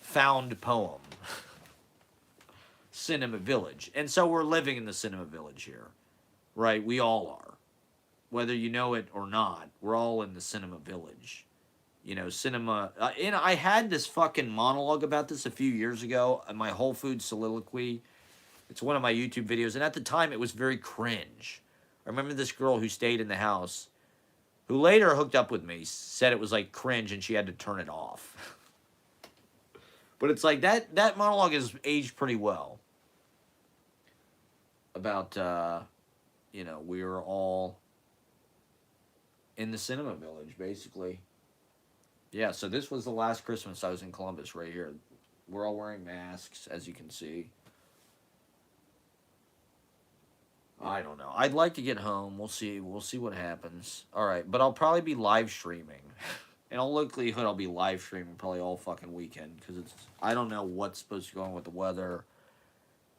Found poem. Cinema Village. And so we're living in the Cinema Village here, right? We all are. Whether you know it or not, we're all in the Cinema Village. Cinema. And I had this fucking monologue about this a few years ago, my Whole Foods soliloquy. It's one of my YouTube videos, and at the time it was very cringe. I remember this girl who stayed in the house, who later hooked up with me, said it was like cringe and she had to turn it off. But it's like, that monologue is aged pretty well. About, we were all in the Cinema Village, basically. Yeah, so this was the last Christmas I was in Columbus, right here. We're all wearing masks, as you can see. I don't know. I'd like to get home. We'll see. We'll see what happens. All right, but I'll probably be live streaming. In all likelihood, I'll be live streaming probably all fucking weekend, because I don't know what's supposed to go on with the weather.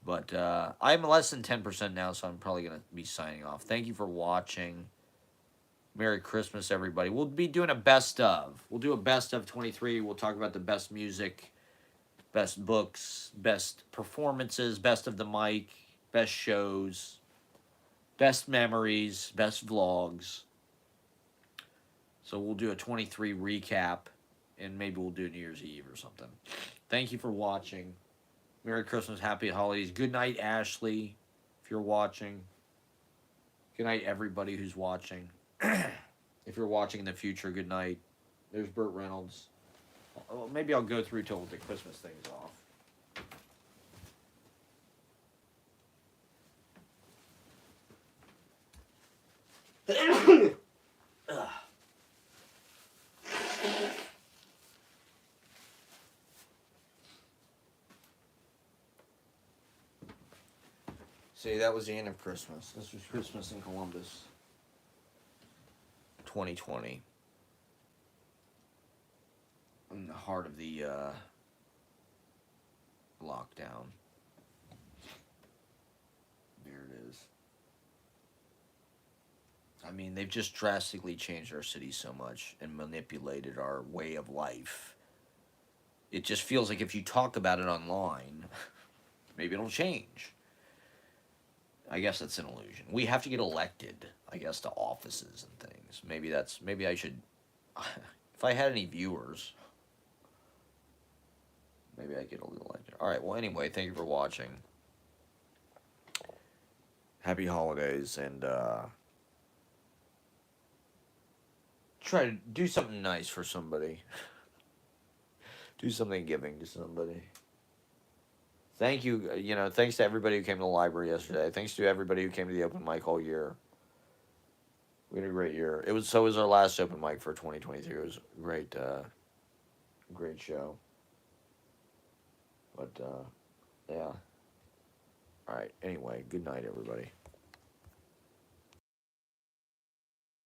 But I'm less than 10% now, so I'm probably going to be signing off. Thank you for watching. Merry Christmas, everybody. We'll be doing a best of. We'll do a best of 23. We'll talk about the best music, best books, best performances, best of the mic, best shows, best memories, best vlogs. So we'll do a 23 recap, and maybe we'll do New Year's Eve or something. Thank you for watching. Merry Christmas, Happy Holidays. Good night, Ashley, if you're watching. Good night, everybody who's watching. If you're watching in the future, good night. There's Burt Reynolds. Well, maybe I'll go through till the Christmas thing's off. See, that was the end of Christmas. This was Christmas in Columbus. 2020. In the heart of the lockdown. There it is. I mean, they've just drastically changed our city so much and manipulated our way of life. It just feels like if you talk about it online, maybe it'll change. I guess that's an illusion. We have to get elected, I guess, to offices and things. Maybe I should. If I had any viewers, maybe I get elected. All right. Well, anyway, thank you for watching. Happy holidays, and try to do something nice for somebody. Do something giving to somebody. Thank you. Thanks to everybody who came to the library yesterday. Thanks to everybody who came to the open mic all year. We had a great year. It was our last open mic for 2023. It was a great show. But yeah. All right. Anyway, good night, everybody.